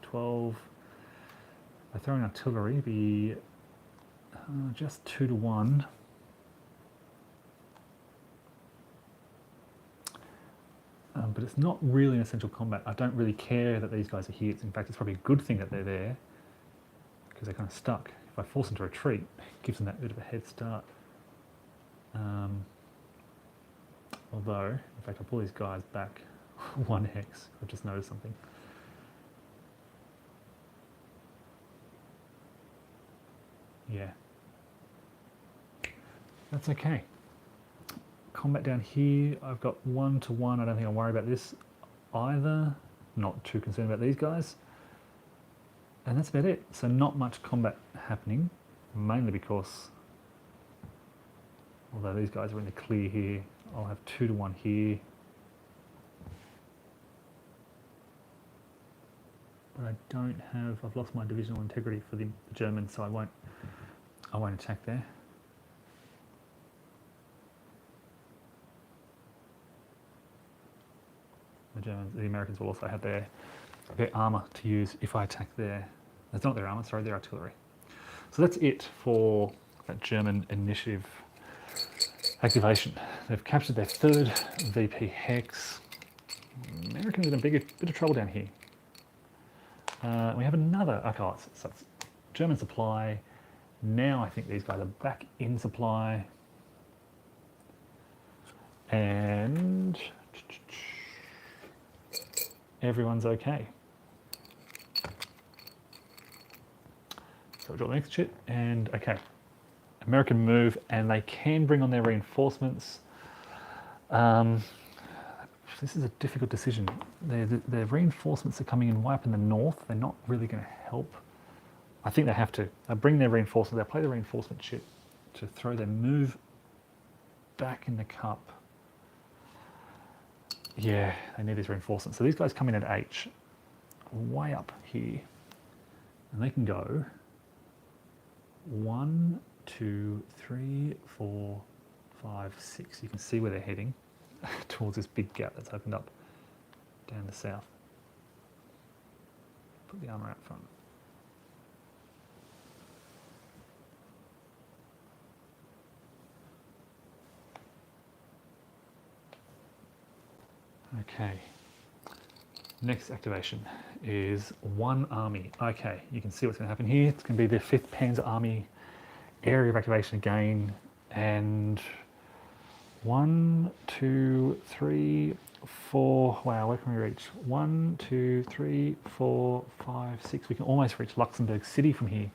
12. If I throw in artillery, it'd be just 2-1. But it's not really an essential combat. I don't really care that these guys are here. In fact, it's probably a good thing that they're there because they're kind of stuck. If I force them to retreat, it gives them that bit of a head start. Although, in fact, I'll pull these guys back 1 hex. I've just noticed something. Yeah. That's okay. Combat down here, I've got 1-1. I don't think I'll worry about this either. Not too concerned about these guys. And that's about it. So not much combat happening, mainly because, although these guys are in the clear here, I'll have 2-1 here. but I don't have. I've lost my divisional integrity for the Germans, so I won't attack there. The Americans will also have their armour to use if I attack there. That's not their armour, sorry, their artillery. So that's it for that German initiative activation. They've captured their third VP hex. Americans in a bit of trouble down here. We have another, okay, so it's German supply. Now I think these guys are back in supply. And everyone's okay. So we'll draw the next chit, and okay. American move, and they can bring on their reinforcements. This is a difficult decision. Their reinforcements are coming in way up in the north. They're not really going to help. I think they have to. They'll bring their reinforcements. They'll play the reinforcement chit to throw their move back in the cup. Yeah, they need these reinforcements. So these guys come in at H, way up here, and they can go 1, 2, 3, 4, 5, 6. You can see where they're heading towards this big gap that's opened up down the south. Put the armour out front. Okay. Next activation is one army. Okay, you can see what's going to happen here. It's going to be the 5th Panzer Army area of activation again, and 1, 2, 3, 4. Wow, where can we reach? 1, 2, 3, 4, 5, 6. We can almost reach Luxembourg City from here.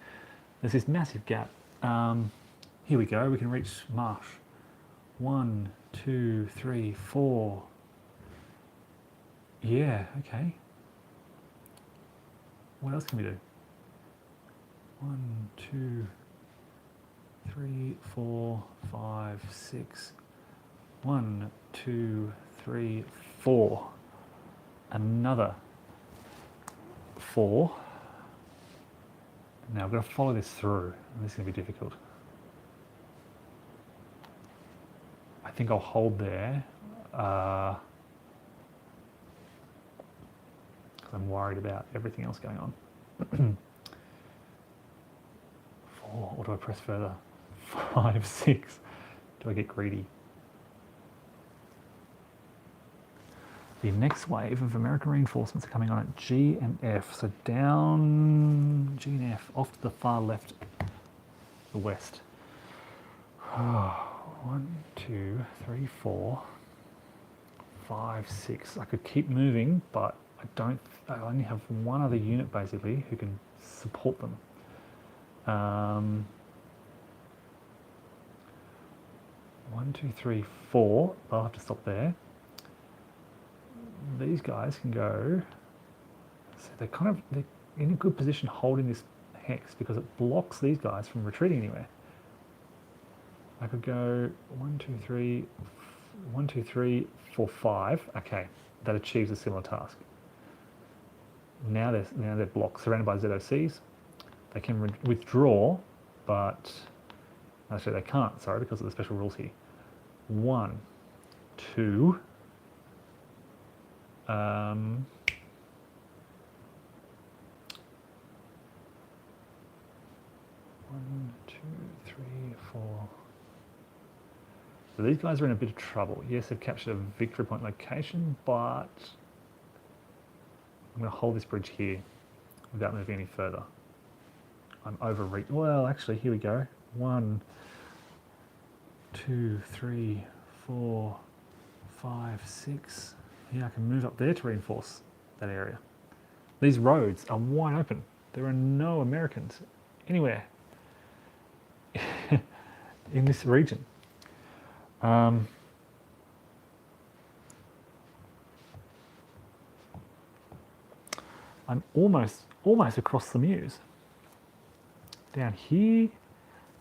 There's this massive gap. Here we go. We can reach Marsh. 1, 2, 3, 4. Yeah, okay. What else can we do? 1, 2, 3, 4, 5, 6. 1, 2, 3, 4. Another 4. Now I've got to follow this through. This is going to be difficult. I think I'll hold there. Because I'm worried about everything else going on. 4. Or do I press further? 5, 6. Do I get greedy? The next wave of American reinforcements are coming on at G and F. So down G and F, off to the far left, the west. 1, 2, 3, 4, 5, 6. I could keep moving, but I only have one other unit basically who can support them. 1, 2, 3, 4. I'll have to stop there. These guys can go. So they're in a good position holding this hex because it blocks these guys from retreating anywhere. I could go 1, 2, 3, 1, 2, 3, 4, 5. Okay, that achieves a similar task. Now they're blocked, surrounded by ZOCs. They can withdraw, but actually they can't. Sorry, because of the special rules here. 1, 2. 1, 2, 3, 4. So these guys are in a bit of trouble. Yes, they've captured a victory point location, but I'm going to hold this bridge here without moving any further. I'm overreach. Well, actually, here we go. 1, 2, 3, 4, 5, 6. Yeah, I can move up there to reinforce that area. These roads are wide open. There are no Americans anywhere in this region. I'm almost across the Meuse. Down here,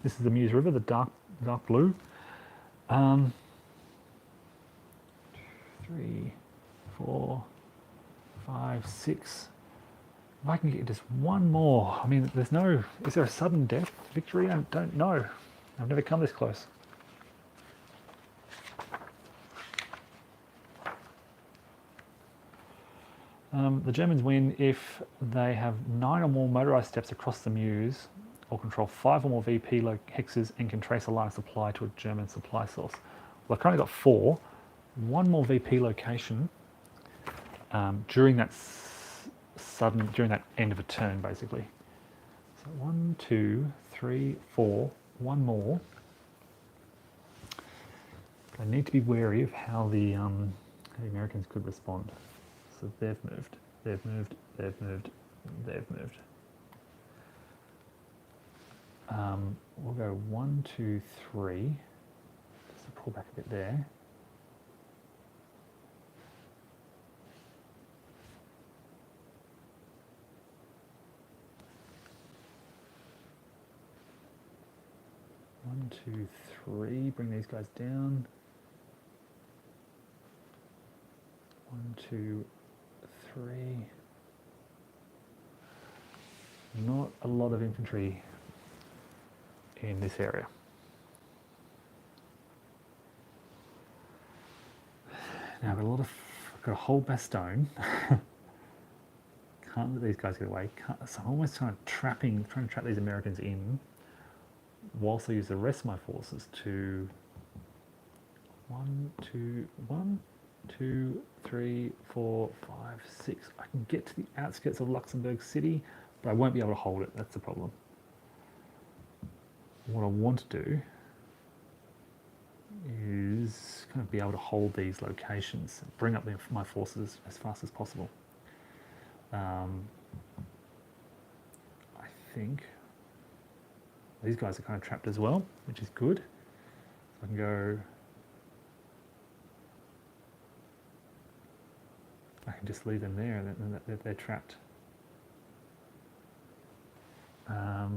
this is the Meuse River, the dark blue. 3, 4, 5, 6. If I can get just one more, I mean, there's no, is there a sudden death victory? I don't know. I've never come this close. The Germans win if they have 9 or more motorised steps across the Meuse, or control 5 or more VP hexes and can trace a line of supply to a German supply source. Well, I've currently got 4. 1 more VP location during that during that end of a turn, basically. So 1, 2, 3, 4, 1 more. I need to be wary of how the Americans could respond. So they've moved, they've moved, they've moved, they've moved. We'll go 1, 2, 3. Just to pull back a bit there. One, two, three. Bring these guys down. 1, 2, 3. Not a lot of infantry in this area. Now I've got a whole Bastogne. Can't let these guys get away. So I'm almost trying to trap these Americans in, whilst I use the rest of my forces to 1, 2, 3, 4, 5, 6. I can get to the outskirts of Luxembourg City, but I won't be able to hold it. That's the problem. What I want to do is kind of be able to hold these locations, bring up my forces as fast as possible. I think these guys are kind of trapped as well, which is good. So I can go. I can just leave them there, and then they're trapped. I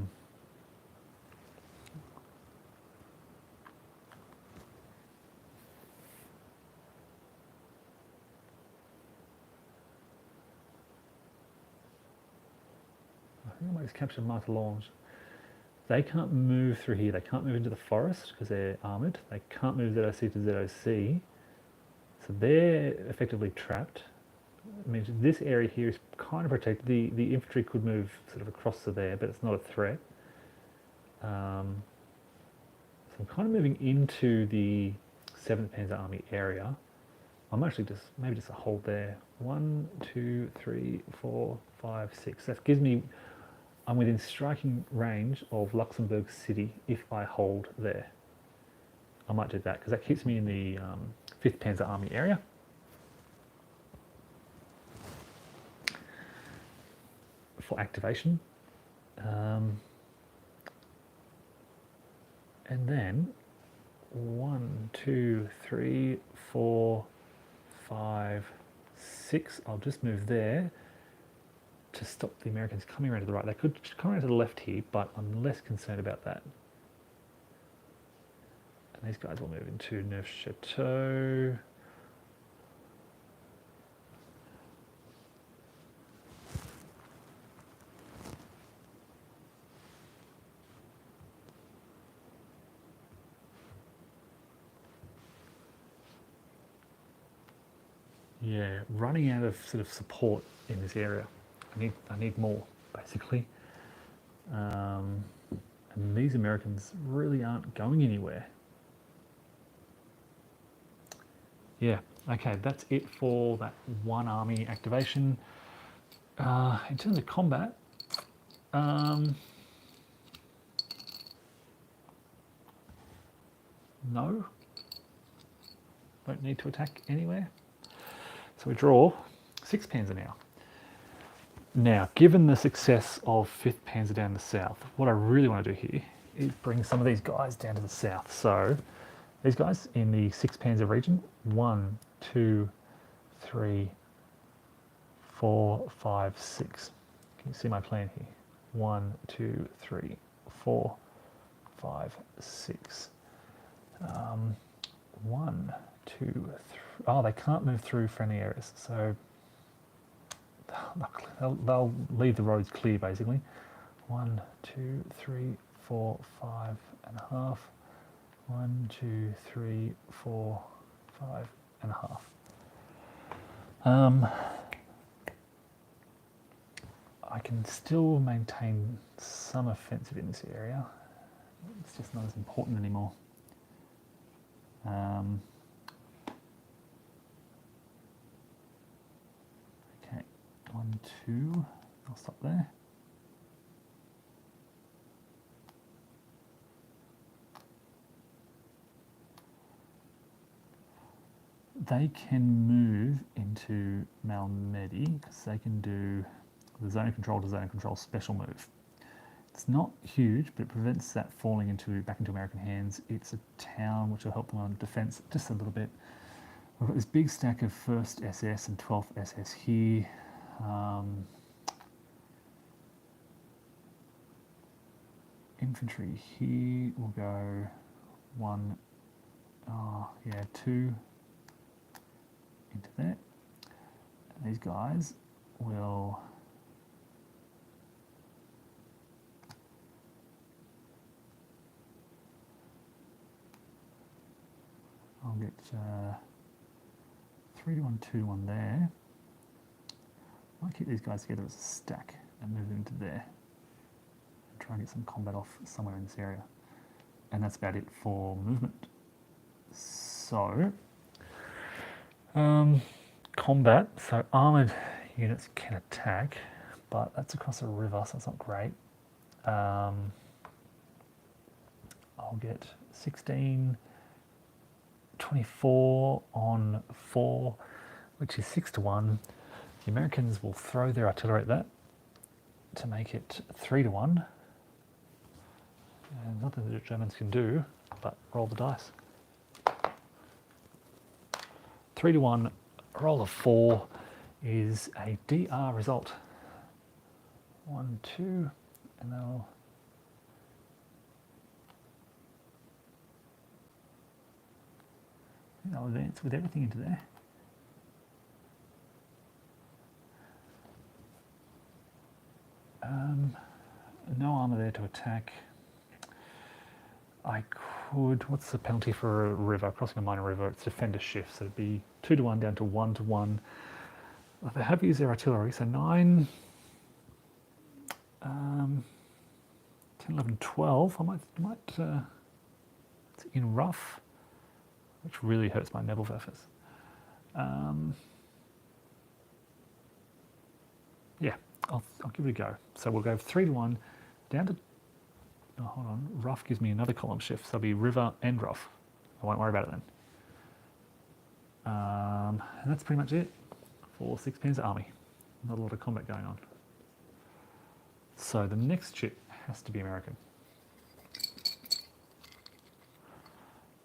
think I might just capture Martelange. They can't move through here. They can't move into the forest because they're armoured. They can't move ZOC to ZOC. So they're effectively trapped. I mean, this area here is kind of protected. The infantry could move sort of across to there, but it's not a threat. So I'm kind of moving into the 7th Panzer Army area. I'm actually maybe just a hold there. 1, 2, 3, 4, 5, 6. That gives me, I'm within striking range of Luxembourg City if I hold there. I might do that because that keeps me in the 5th Panzer Army area. For activation. And then 1, 2, 3, 4, 5, 6. I'll just move there to stop the Americans coming around to the right. They could come around to the left here, but I'm less concerned about that. And these guys will move into Neufchâteau. Yeah, running out of sort of support in this area. I need more, basically. And these Americans really aren't going anywhere. Yeah, okay, that's it for that one army activation. In terms of combat, no, don't need to attack anywhere. So we draw 6 Panzer now. Now, given the success of 5th Panzer down the south, what I really want to do here is bring some of these guys down to the south. So these guys in the 6th Panzer region, 1, 2, 3, 4, 5, 6. Can you see my plan here? 1, 2, 3, 4, 5, 6. 1, 2, 3. Oh, they can't move through friendly areas. So they'll leave the roads clear basically. 1, 2, 3, 4, 5.5. 1, 2, 3, 4, 5.5. I can still maintain some offensive in this area. It's just not as important anymore. Okay, 1, 2. I'll stop there. They can move into Malmedy because they can do the zone control to zone control special move. It's not huge, but it prevents that falling back into American hands. It's a town which will help them on defense just a little bit. We've got this big stack of 1st SS and 12th SS here. Infantry here will go 1, 2 into there. And these guys will I'll get 3 to 1, 2 to 1 there. I'll keep these guys together as a stack and move them into there. And try and get some combat off somewhere in this area. And that's about it for movement. So, combat. So armoured units can attack, but that's across a river, so it's not great. I'll get 16... 24 on 4, which is 6 to 1. The Americans will throw their artillery at that to make it 3 to 1. And nothing the Germans can do, but roll the dice. 3 to 1, roll of 4 is a DR result. 1, 2, and they'll I'll advance with everything into there. No armour there to attack. I could... What's the penalty for a river? Crossing a minor river, it's defender shift, so it'd be 2 to 1 down to 1 to 1. They have used their artillery, so 9, 10, 11, 12. I might it's in rough, which really hurts my Nebelwerfers. Yeah, I'll give it a go. So we'll go 3 to 1 down to... Oh, hold on. Rough gives me another column shift, so it'll be river and rough. I won't worry about it then. And that's pretty much it for Sixpence Army. Not a lot of combat going on. So the next ship has to be American.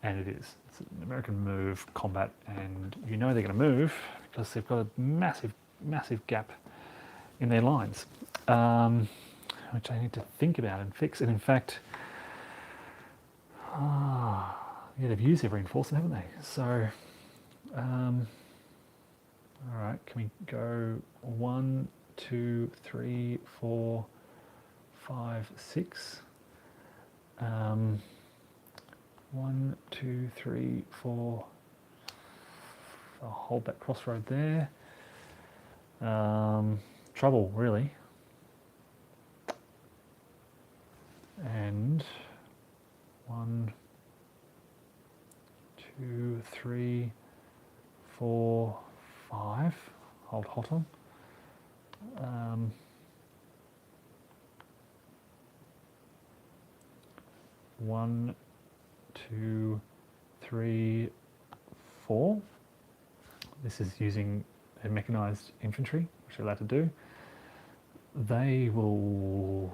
And it is. It's an American move, combat, and you know they're going to move because they've got a massive, massive gap in their lines, which I need to think about and fix. And in fact, yeah, they've used their reinforcement, haven't they? So, all right, can we go 1, 2, 3, 4, 5, 6? 1, 2, 3, 4. I'll hold that crossroad there. Trouble, really. And 1, 2, 3, 4, 5. Hold hot on. 1, 2, 3, 4. This is using a mechanized infantry, which they're allowed to do. They will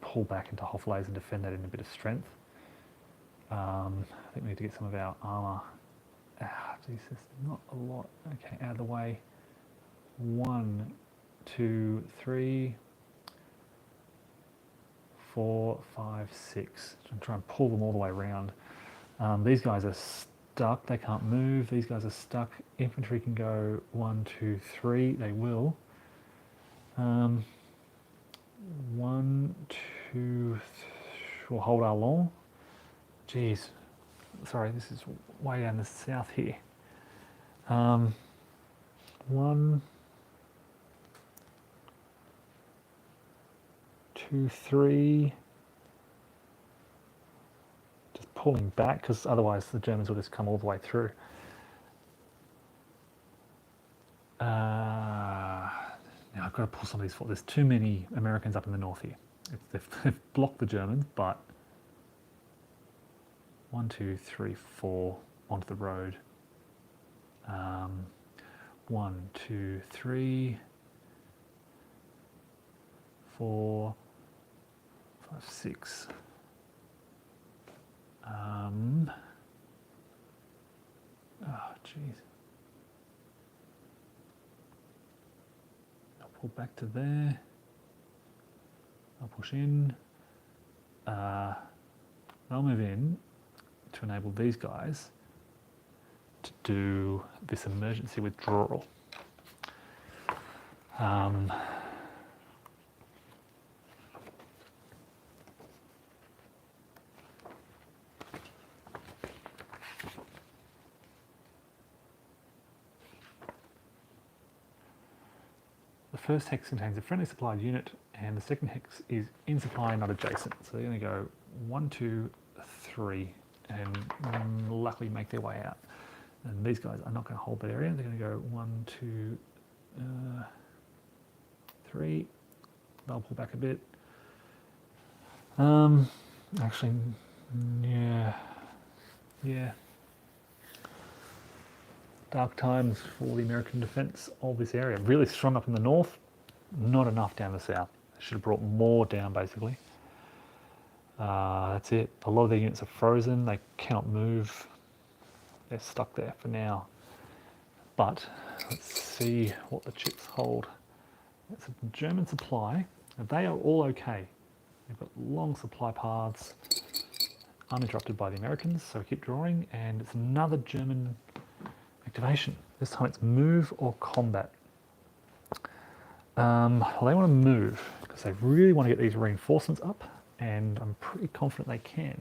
pull back into Hofflays and defend that in a bit of strength. I think we need to get some of our armour. Jesus, not a lot. Okay, out of the way. 1, 2, 3, 4, 5, 6. I'm trying to pull them all the way around. These guys are stuck. They can't move. These guys are stuck. Infantry can go 1, 2, 3. They will. Um, one, we'll hold our long. Jeez, sorry, this is way down the south here. One, two, three. Just pulling back because otherwise the Germans will just come all the way through. Now I've got to pull some of these forward. There's too many Americans up in the north here. They've blocked the Germans, but 1, 2, 3, 4 onto the road. 1, 2, 3, 4, 5, 6. Oh, jeez. I'll pull back to there. I'll push in. I'll move in to enable these guys to do this emergency withdrawal. The first hex contains a friendly supplied unit, and the second hex is in supply, not adjacent. So they're going to go 1, 2, 3, and luckily make their way out. And these guys are not going to hold that area. They're going to go 1, 2, 3. They'll pull back a bit. Actually, yeah. Dark times for the American defence of this area. Really strong up in the north, not enough down the south. Should have brought more down, basically. That's it. A lot of their units are frozen. They cannot move. They're stuck there for now. But let's see what the chips hold. It's a German supply. They are all okay. They've got long supply paths, uninterrupted by the Americans, so we keep drawing, and it's another German activation. This time it's move or combat. They want to move because they really want to get these reinforcements up, and I'm pretty confident they can.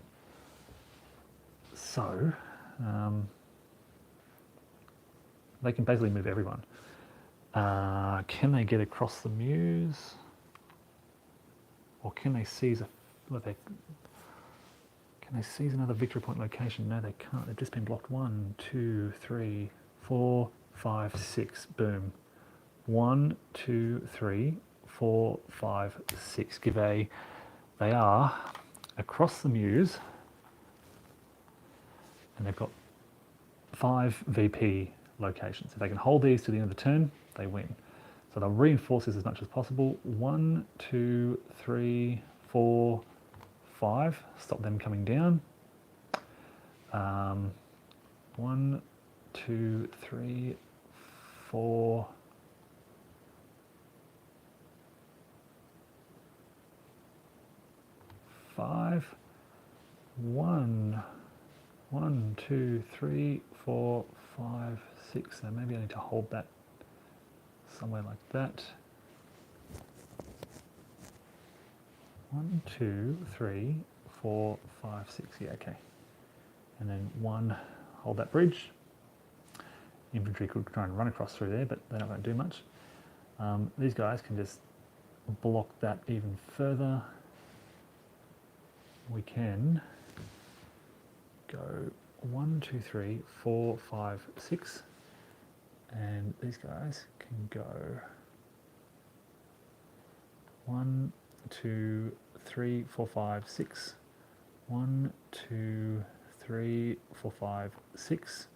So they can basically move everyone. Can they get across the Meuse? Or can they seize can they seize another victory point location? No, they can't. They've just been blocked. 1, 2, 3, 4, 5, 6. Boom. 1, 2, 3, 4, 5, 6. They are across the Meuse, and they've got 5 VP locations. If they can hold these to the end of the turn, they win. So they'll reinforce this as much as possible. 1, 2, 3, 4, 5. Stop them coming down. 1, 2, 3, 4. 5. 1, 2, 3, 4, 5, 6. So maybe I need to hold that somewhere like that. 1, 2, 3, 4, 5, 6. Yeah, okay. And then 1, hold that bridge. Infantry could try and run across through there, but they're not going to do much. These guys can just block that even further. We can go 1, 2, 3, 4, 5, 6, and these guys can go 1, 2, 3, 4, 5, 6, 1, 2, 3, 4, 5, 6,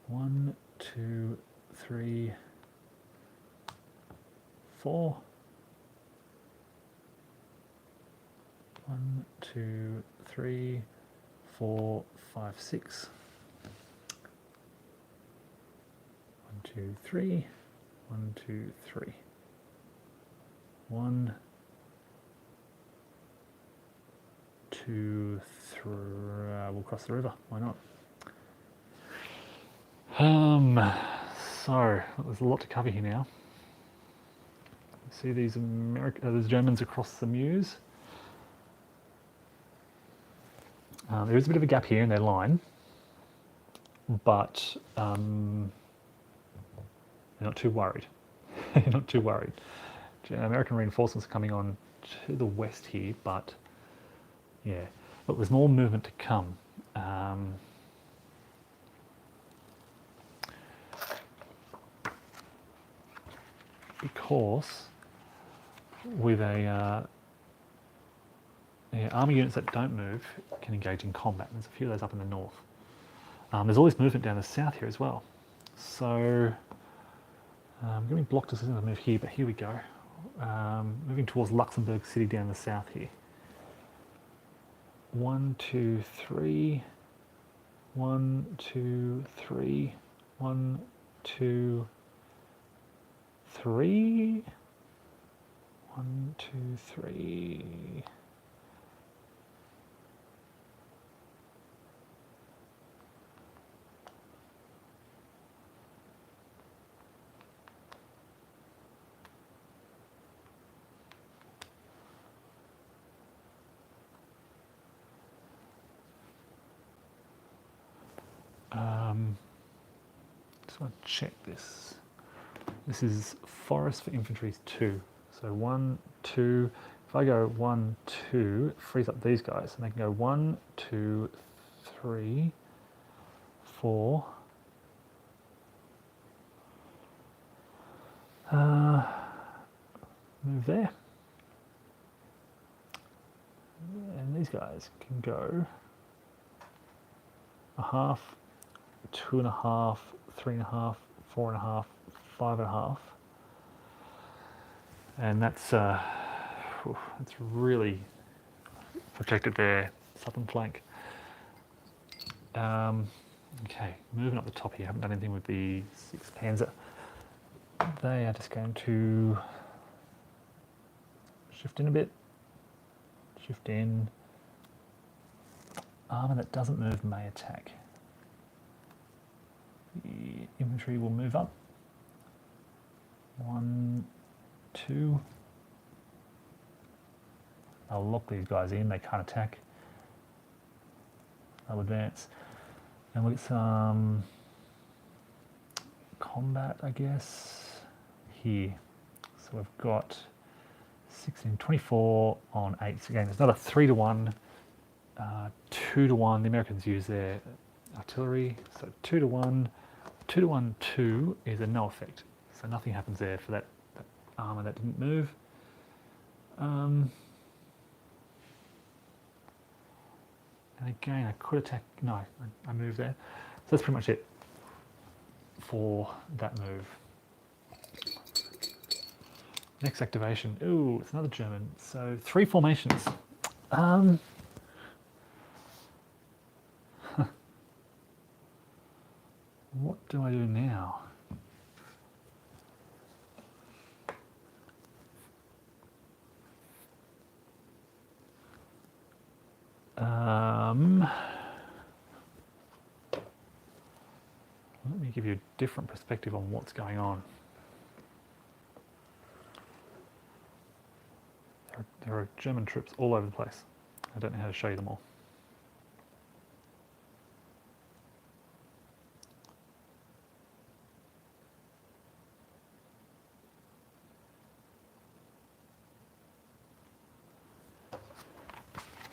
1, 2, 3, 4. 1, 2, 3, 4, 5, 6. 1, 2, 3. 1, 2, 3. 1, 2, 3. We'll cross the river. Why not? So there's a lot to cover here now. See these those Germans across the Meuse? There is a bit of a gap here in their line, but they're not too worried. They're not too worried. American reinforcements are coming on to the west here, but yeah, look, there's more movement to come. Because with a army units that don't move can engage in combat. There's a few of those up in the north. There's all this movement down the south here as well. So I'm going to be blocked as soon as I move here, but here we go. Moving towards Luxembourg City down the south here. 1, 2, 3. 1, 2, 3. 1, 2, 3. 1, 2, 3. Just want to check this. This is forest for infantry is 2. So 1, 2. If I go 1, 2, it frees up these guys, and they can go 1, 2, 3, 4. Move there. And these guys can go a half, 2.5, 3.5, 4.5, 5.5, and that's really protected their southern flank. Okay, moving up the top here. I haven't done anything with the 6th Panzer. They are just going to shift in a bit. Shift in. Armour that doesn't move may attack. The infantry will move up. 1, 2. I'll lock these guys in, they can't attack. I'll advance. And we'll get some combat, I guess, here. So we've got 16, 24 on 8. So again, there's another 3 to 1, 2 to 1. The Americans use their artillery, so 2 to 1. 2 to 1, 2 is a no effect. So nothing happens there for that armour that didn't move. And again, I could attack. No, I moved there. So that's pretty much it for that move. Next activation. Ooh, it's another German. So 3 formations. What do I do now? Let me give you a different perspective on what's going on. There are German troops all over the place. I don't know how to show you them all.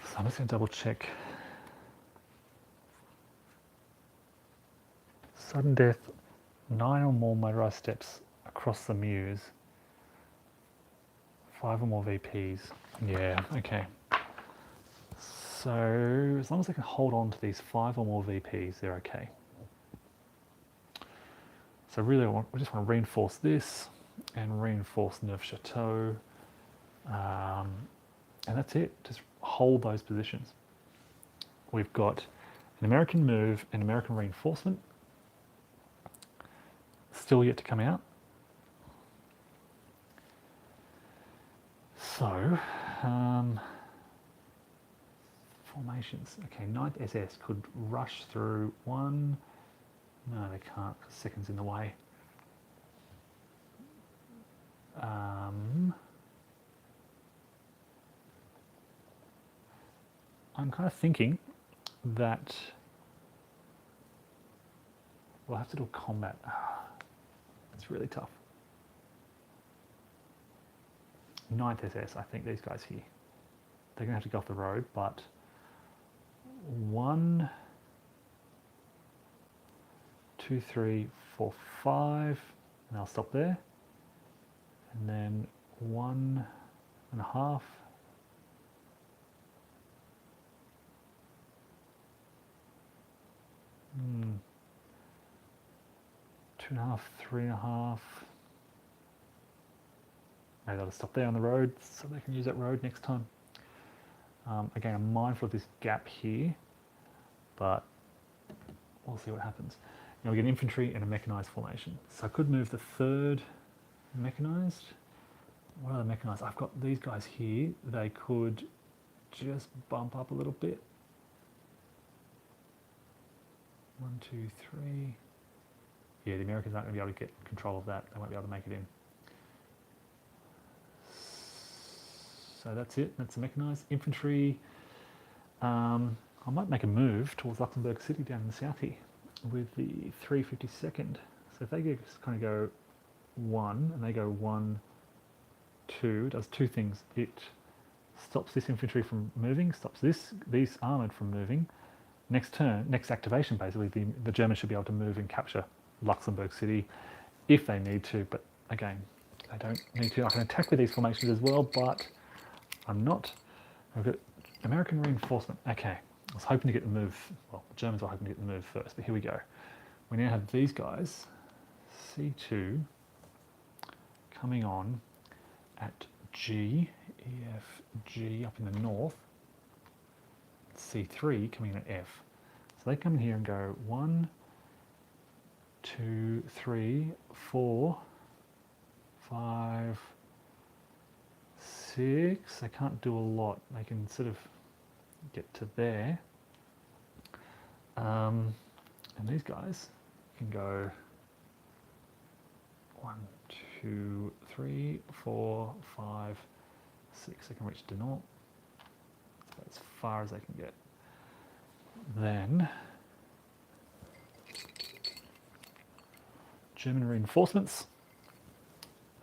So I'm just going to double check. Sudden death, 9 or more motorized steps across the Meuse. 5 or more VPs. Yeah, okay. So as long as I can hold on to these 5 or more VPs, they're okay. So really, I just want to reinforce this and reinforce Neufchâteau. And that's it. Just hold those positions. We've got an American move, an American reinforcement, still yet to come out. So, formations. Okay, 9th SS could rush through 1. No, they can't, because 2nd's in the way. I'm kind of thinking that we'll have to do a combat. It's really tough. 9th SS, I think these guys here. They're going to have to go off the road, but 1, 2, 3, 4, 5, and I'll stop there. And then 1.5. 2.5, 3.5. Maybe they'll stop there on the road so they can use that road next time. Again, I'm mindful of this gap here, but we'll see what happens. Now we get infantry and a mechanized formation. So I could move the 3rd mechanized. What are the mechanized? I've got these guys here. They could just bump up a little bit. 1, 2, 3. Yeah, the Americans aren't going to be able to get control of that. They won't be able to make it in. So that's it. That's the mechanized infantry. I might make a move towards Luxembourg City down in the south here with the 352nd. So if they just kind of go 1 and they go 1, 2, it does 2 things. It stops this infantry from moving, stops these armoured from moving. Next turn, next activation, basically, the Germans should be able to move and capture Luxembourg City if they need to. But again, they don't need to. I can attack with these formations as well, but I'm not. I've got American reinforcement. Okay, I was hoping to get the move. Well, the Germans were hoping to get the move first, but here we go. We now have these guys, C2, coming on at G, E, F, G up in the north. C3 coming in at F. So they come in here and go 1, 2, 3, 4, 5, 6. They can't do a lot. They can sort of get to there. And these guys can go 1, 2, 3, 4, 5, 6. They can reach Dinant. As far as they can get. Then German reinforcements,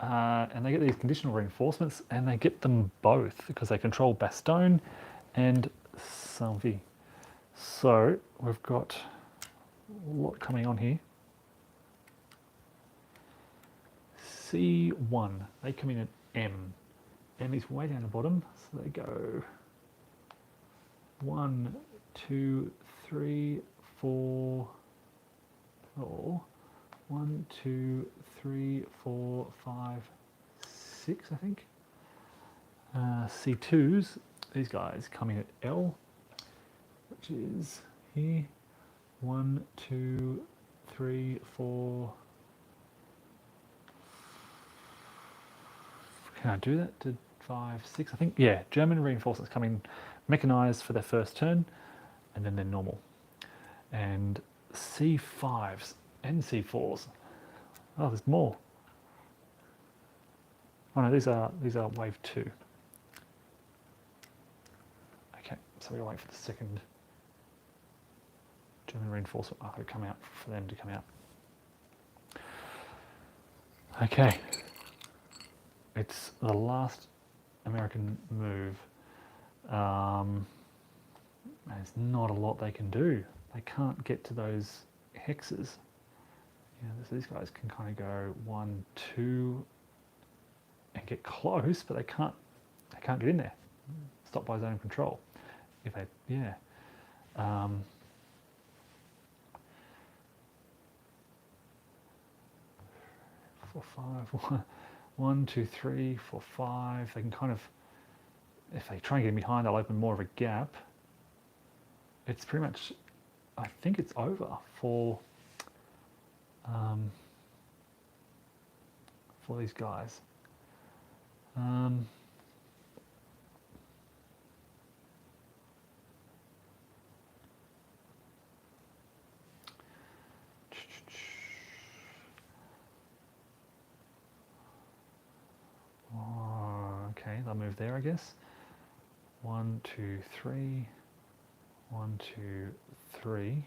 and they get these conditional reinforcements, and they get them both because they control Bastogne and Saint-Vit. So we've got a lot coming on here. C1, they come in at M. M is way down the bottom, so they go 1, 2, 3, 4, 1, 2, 3, 4, 5, 6, I think. C2s, these guys come in at L, which is here. 1, 2, 3, 4. Can I do that to 5, 6? I think, yeah, German reinforcements come in mechanized for their first turn, and then they're normal. And C5s and C4s. Oh, there's more. Oh no, these are wave 2. Okay, so we'll wait for the second German reinforcement marker to come out for them to come out. Okay, it's the last American move. There's not a lot they can do. They can't get to those hexes. You know, these guys can kind of go 1, 2 and get close, but they can't get in there. Stop by zone of control. If they, yeah. 4, 5, 1, 2, 3, 4, 5. They can kind of, if they try and get in behind, they'll open more of a gap. It's pretty much, I think it's over for these guys. they'll move there, I guess. 1, 2, 3. 1, 2, 3.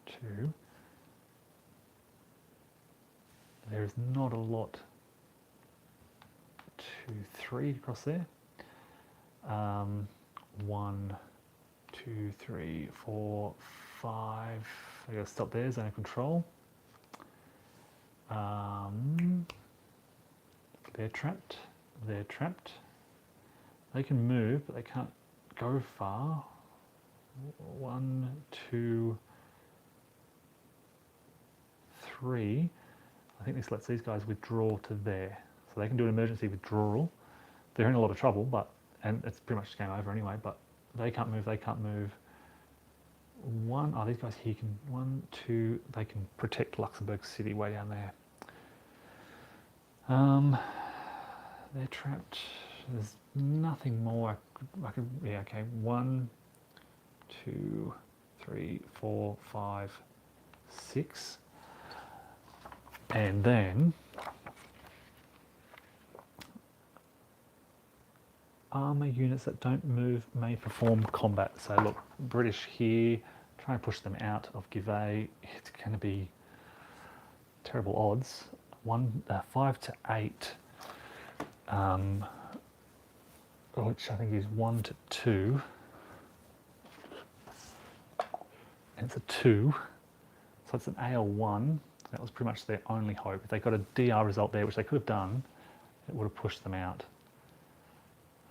2. There's not a lot. 2, 3 across there. 1, 2, 3, 4, 5. I gotta stop there, zone of control. They're trapped. They're trapped. They can move, but they can't go far. 1, 2, 3. I think this lets these guys withdraw to there. So they can do an emergency withdrawal. They're in a lot of trouble, and it's pretty much game over anyway, but they can't move, they can't move. These guys here can, 1, 2, they can protect Luxembourg City way down there. They're trapped. There's nothing more I could, yeah, okay. 1, 2, 3, 4, 5, 6. And then armour units that don't move may perform combat. So look, British here, try and push them out of Givet. It's going to be terrible odds. 5 to 8, which I think is 1 to 2. And it's a 2, so it's an AL1. That was pretty much their only hope. If they got a DR result there, which they could have done, it would have pushed them out.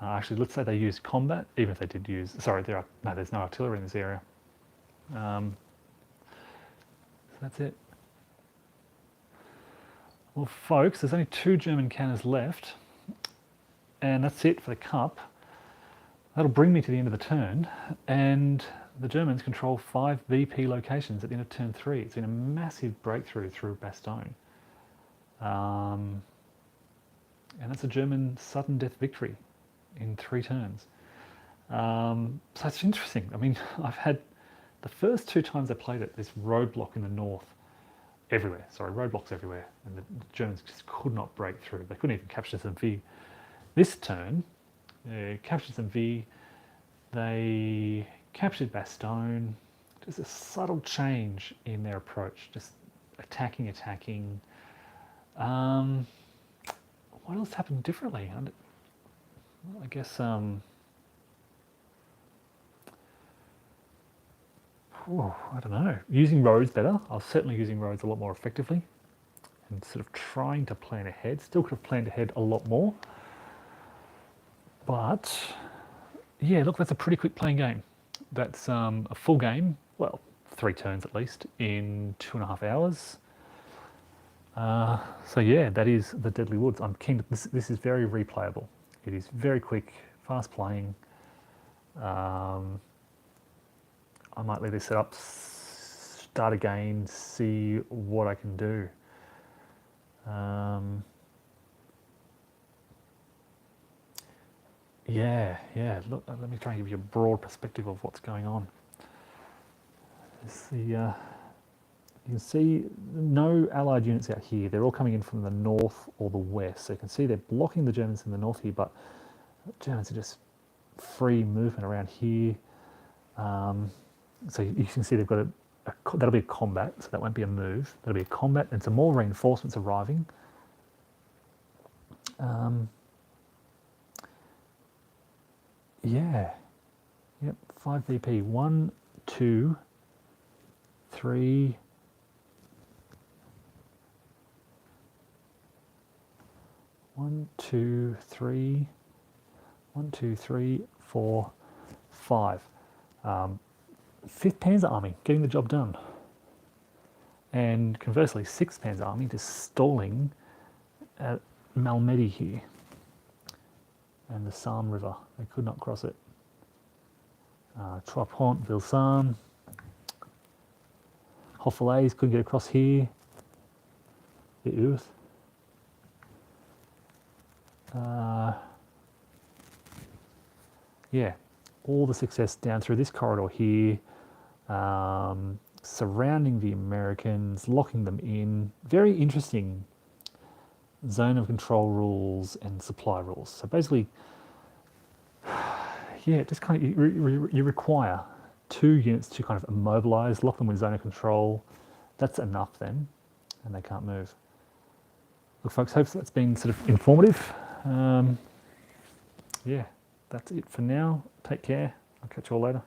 Actually, let's say they used combat, even if they did use, sorry, there's no artillery in this area. So that's it. Well, folks, there's only 2 German cannons left, and that's it for the Cup. That'll bring me to the end of the turn, and the Germans control 5 VP locations at the end of turn 3. It's been a massive breakthrough through Bastogne. And that's a German sudden death victory in 3 turns. So it's interesting. I mean, I've had the first 2 times I played it, this roadblock in the north, everywhere. Sorry, roadblocks everywhere. And the Germans just could not break through. They couldn't even capture some V. This turn, captured some V. They captured Bastogne. Just a subtle change in their approach. Just attacking. What else happened differently? I guess I don't know. Using roads better. I was certainly using roads a lot more effectively and sort of trying to plan ahead. Still could have planned ahead a lot more. But yeah, look, that's a pretty quick playing game. That's a full game, well, 3 turns at least, in 2.5 hours. So yeah, that is the Deadly Woods. I'm keen to, this is very replayable. It is very quick, fast playing. I might leave this set up, start again, see what I can do. Yeah, look, let me try and give you a broad perspective of what's going on. You can see no Allied units out here. They're all coming in from the north or the west. So you can see they're blocking the Germans in the north here, but the Germans are just free movement around here. So you can see they've got that'll be a combat, so that won't be a move. That'll be a combat, and some more reinforcements arriving. Yeah, yep, 5 VP, 1, 2, 3, 1, 2, 3, 1, 2, 3, 4, 5. 5th Panzer Army getting the job done. And conversely, 6th Panzer Army just stalling at Malmedy here. And the Sarm River, they could not cross it. Trois-Ponts, Vilsarn. Hoffelays couldn't get across here. The Earth. Yeah, all the success down through this corridor here, surrounding the Americans, locking them in. Very interesting zone of control rules and supply rules. So basically, yeah, just kind of you require 2 units to kind of immobilize, lock them with zone of control. That's enough then, and they can't move. Look, folks, hope that's been sort of informative. Yeah, that's it for now. Take care. I'll catch you all later.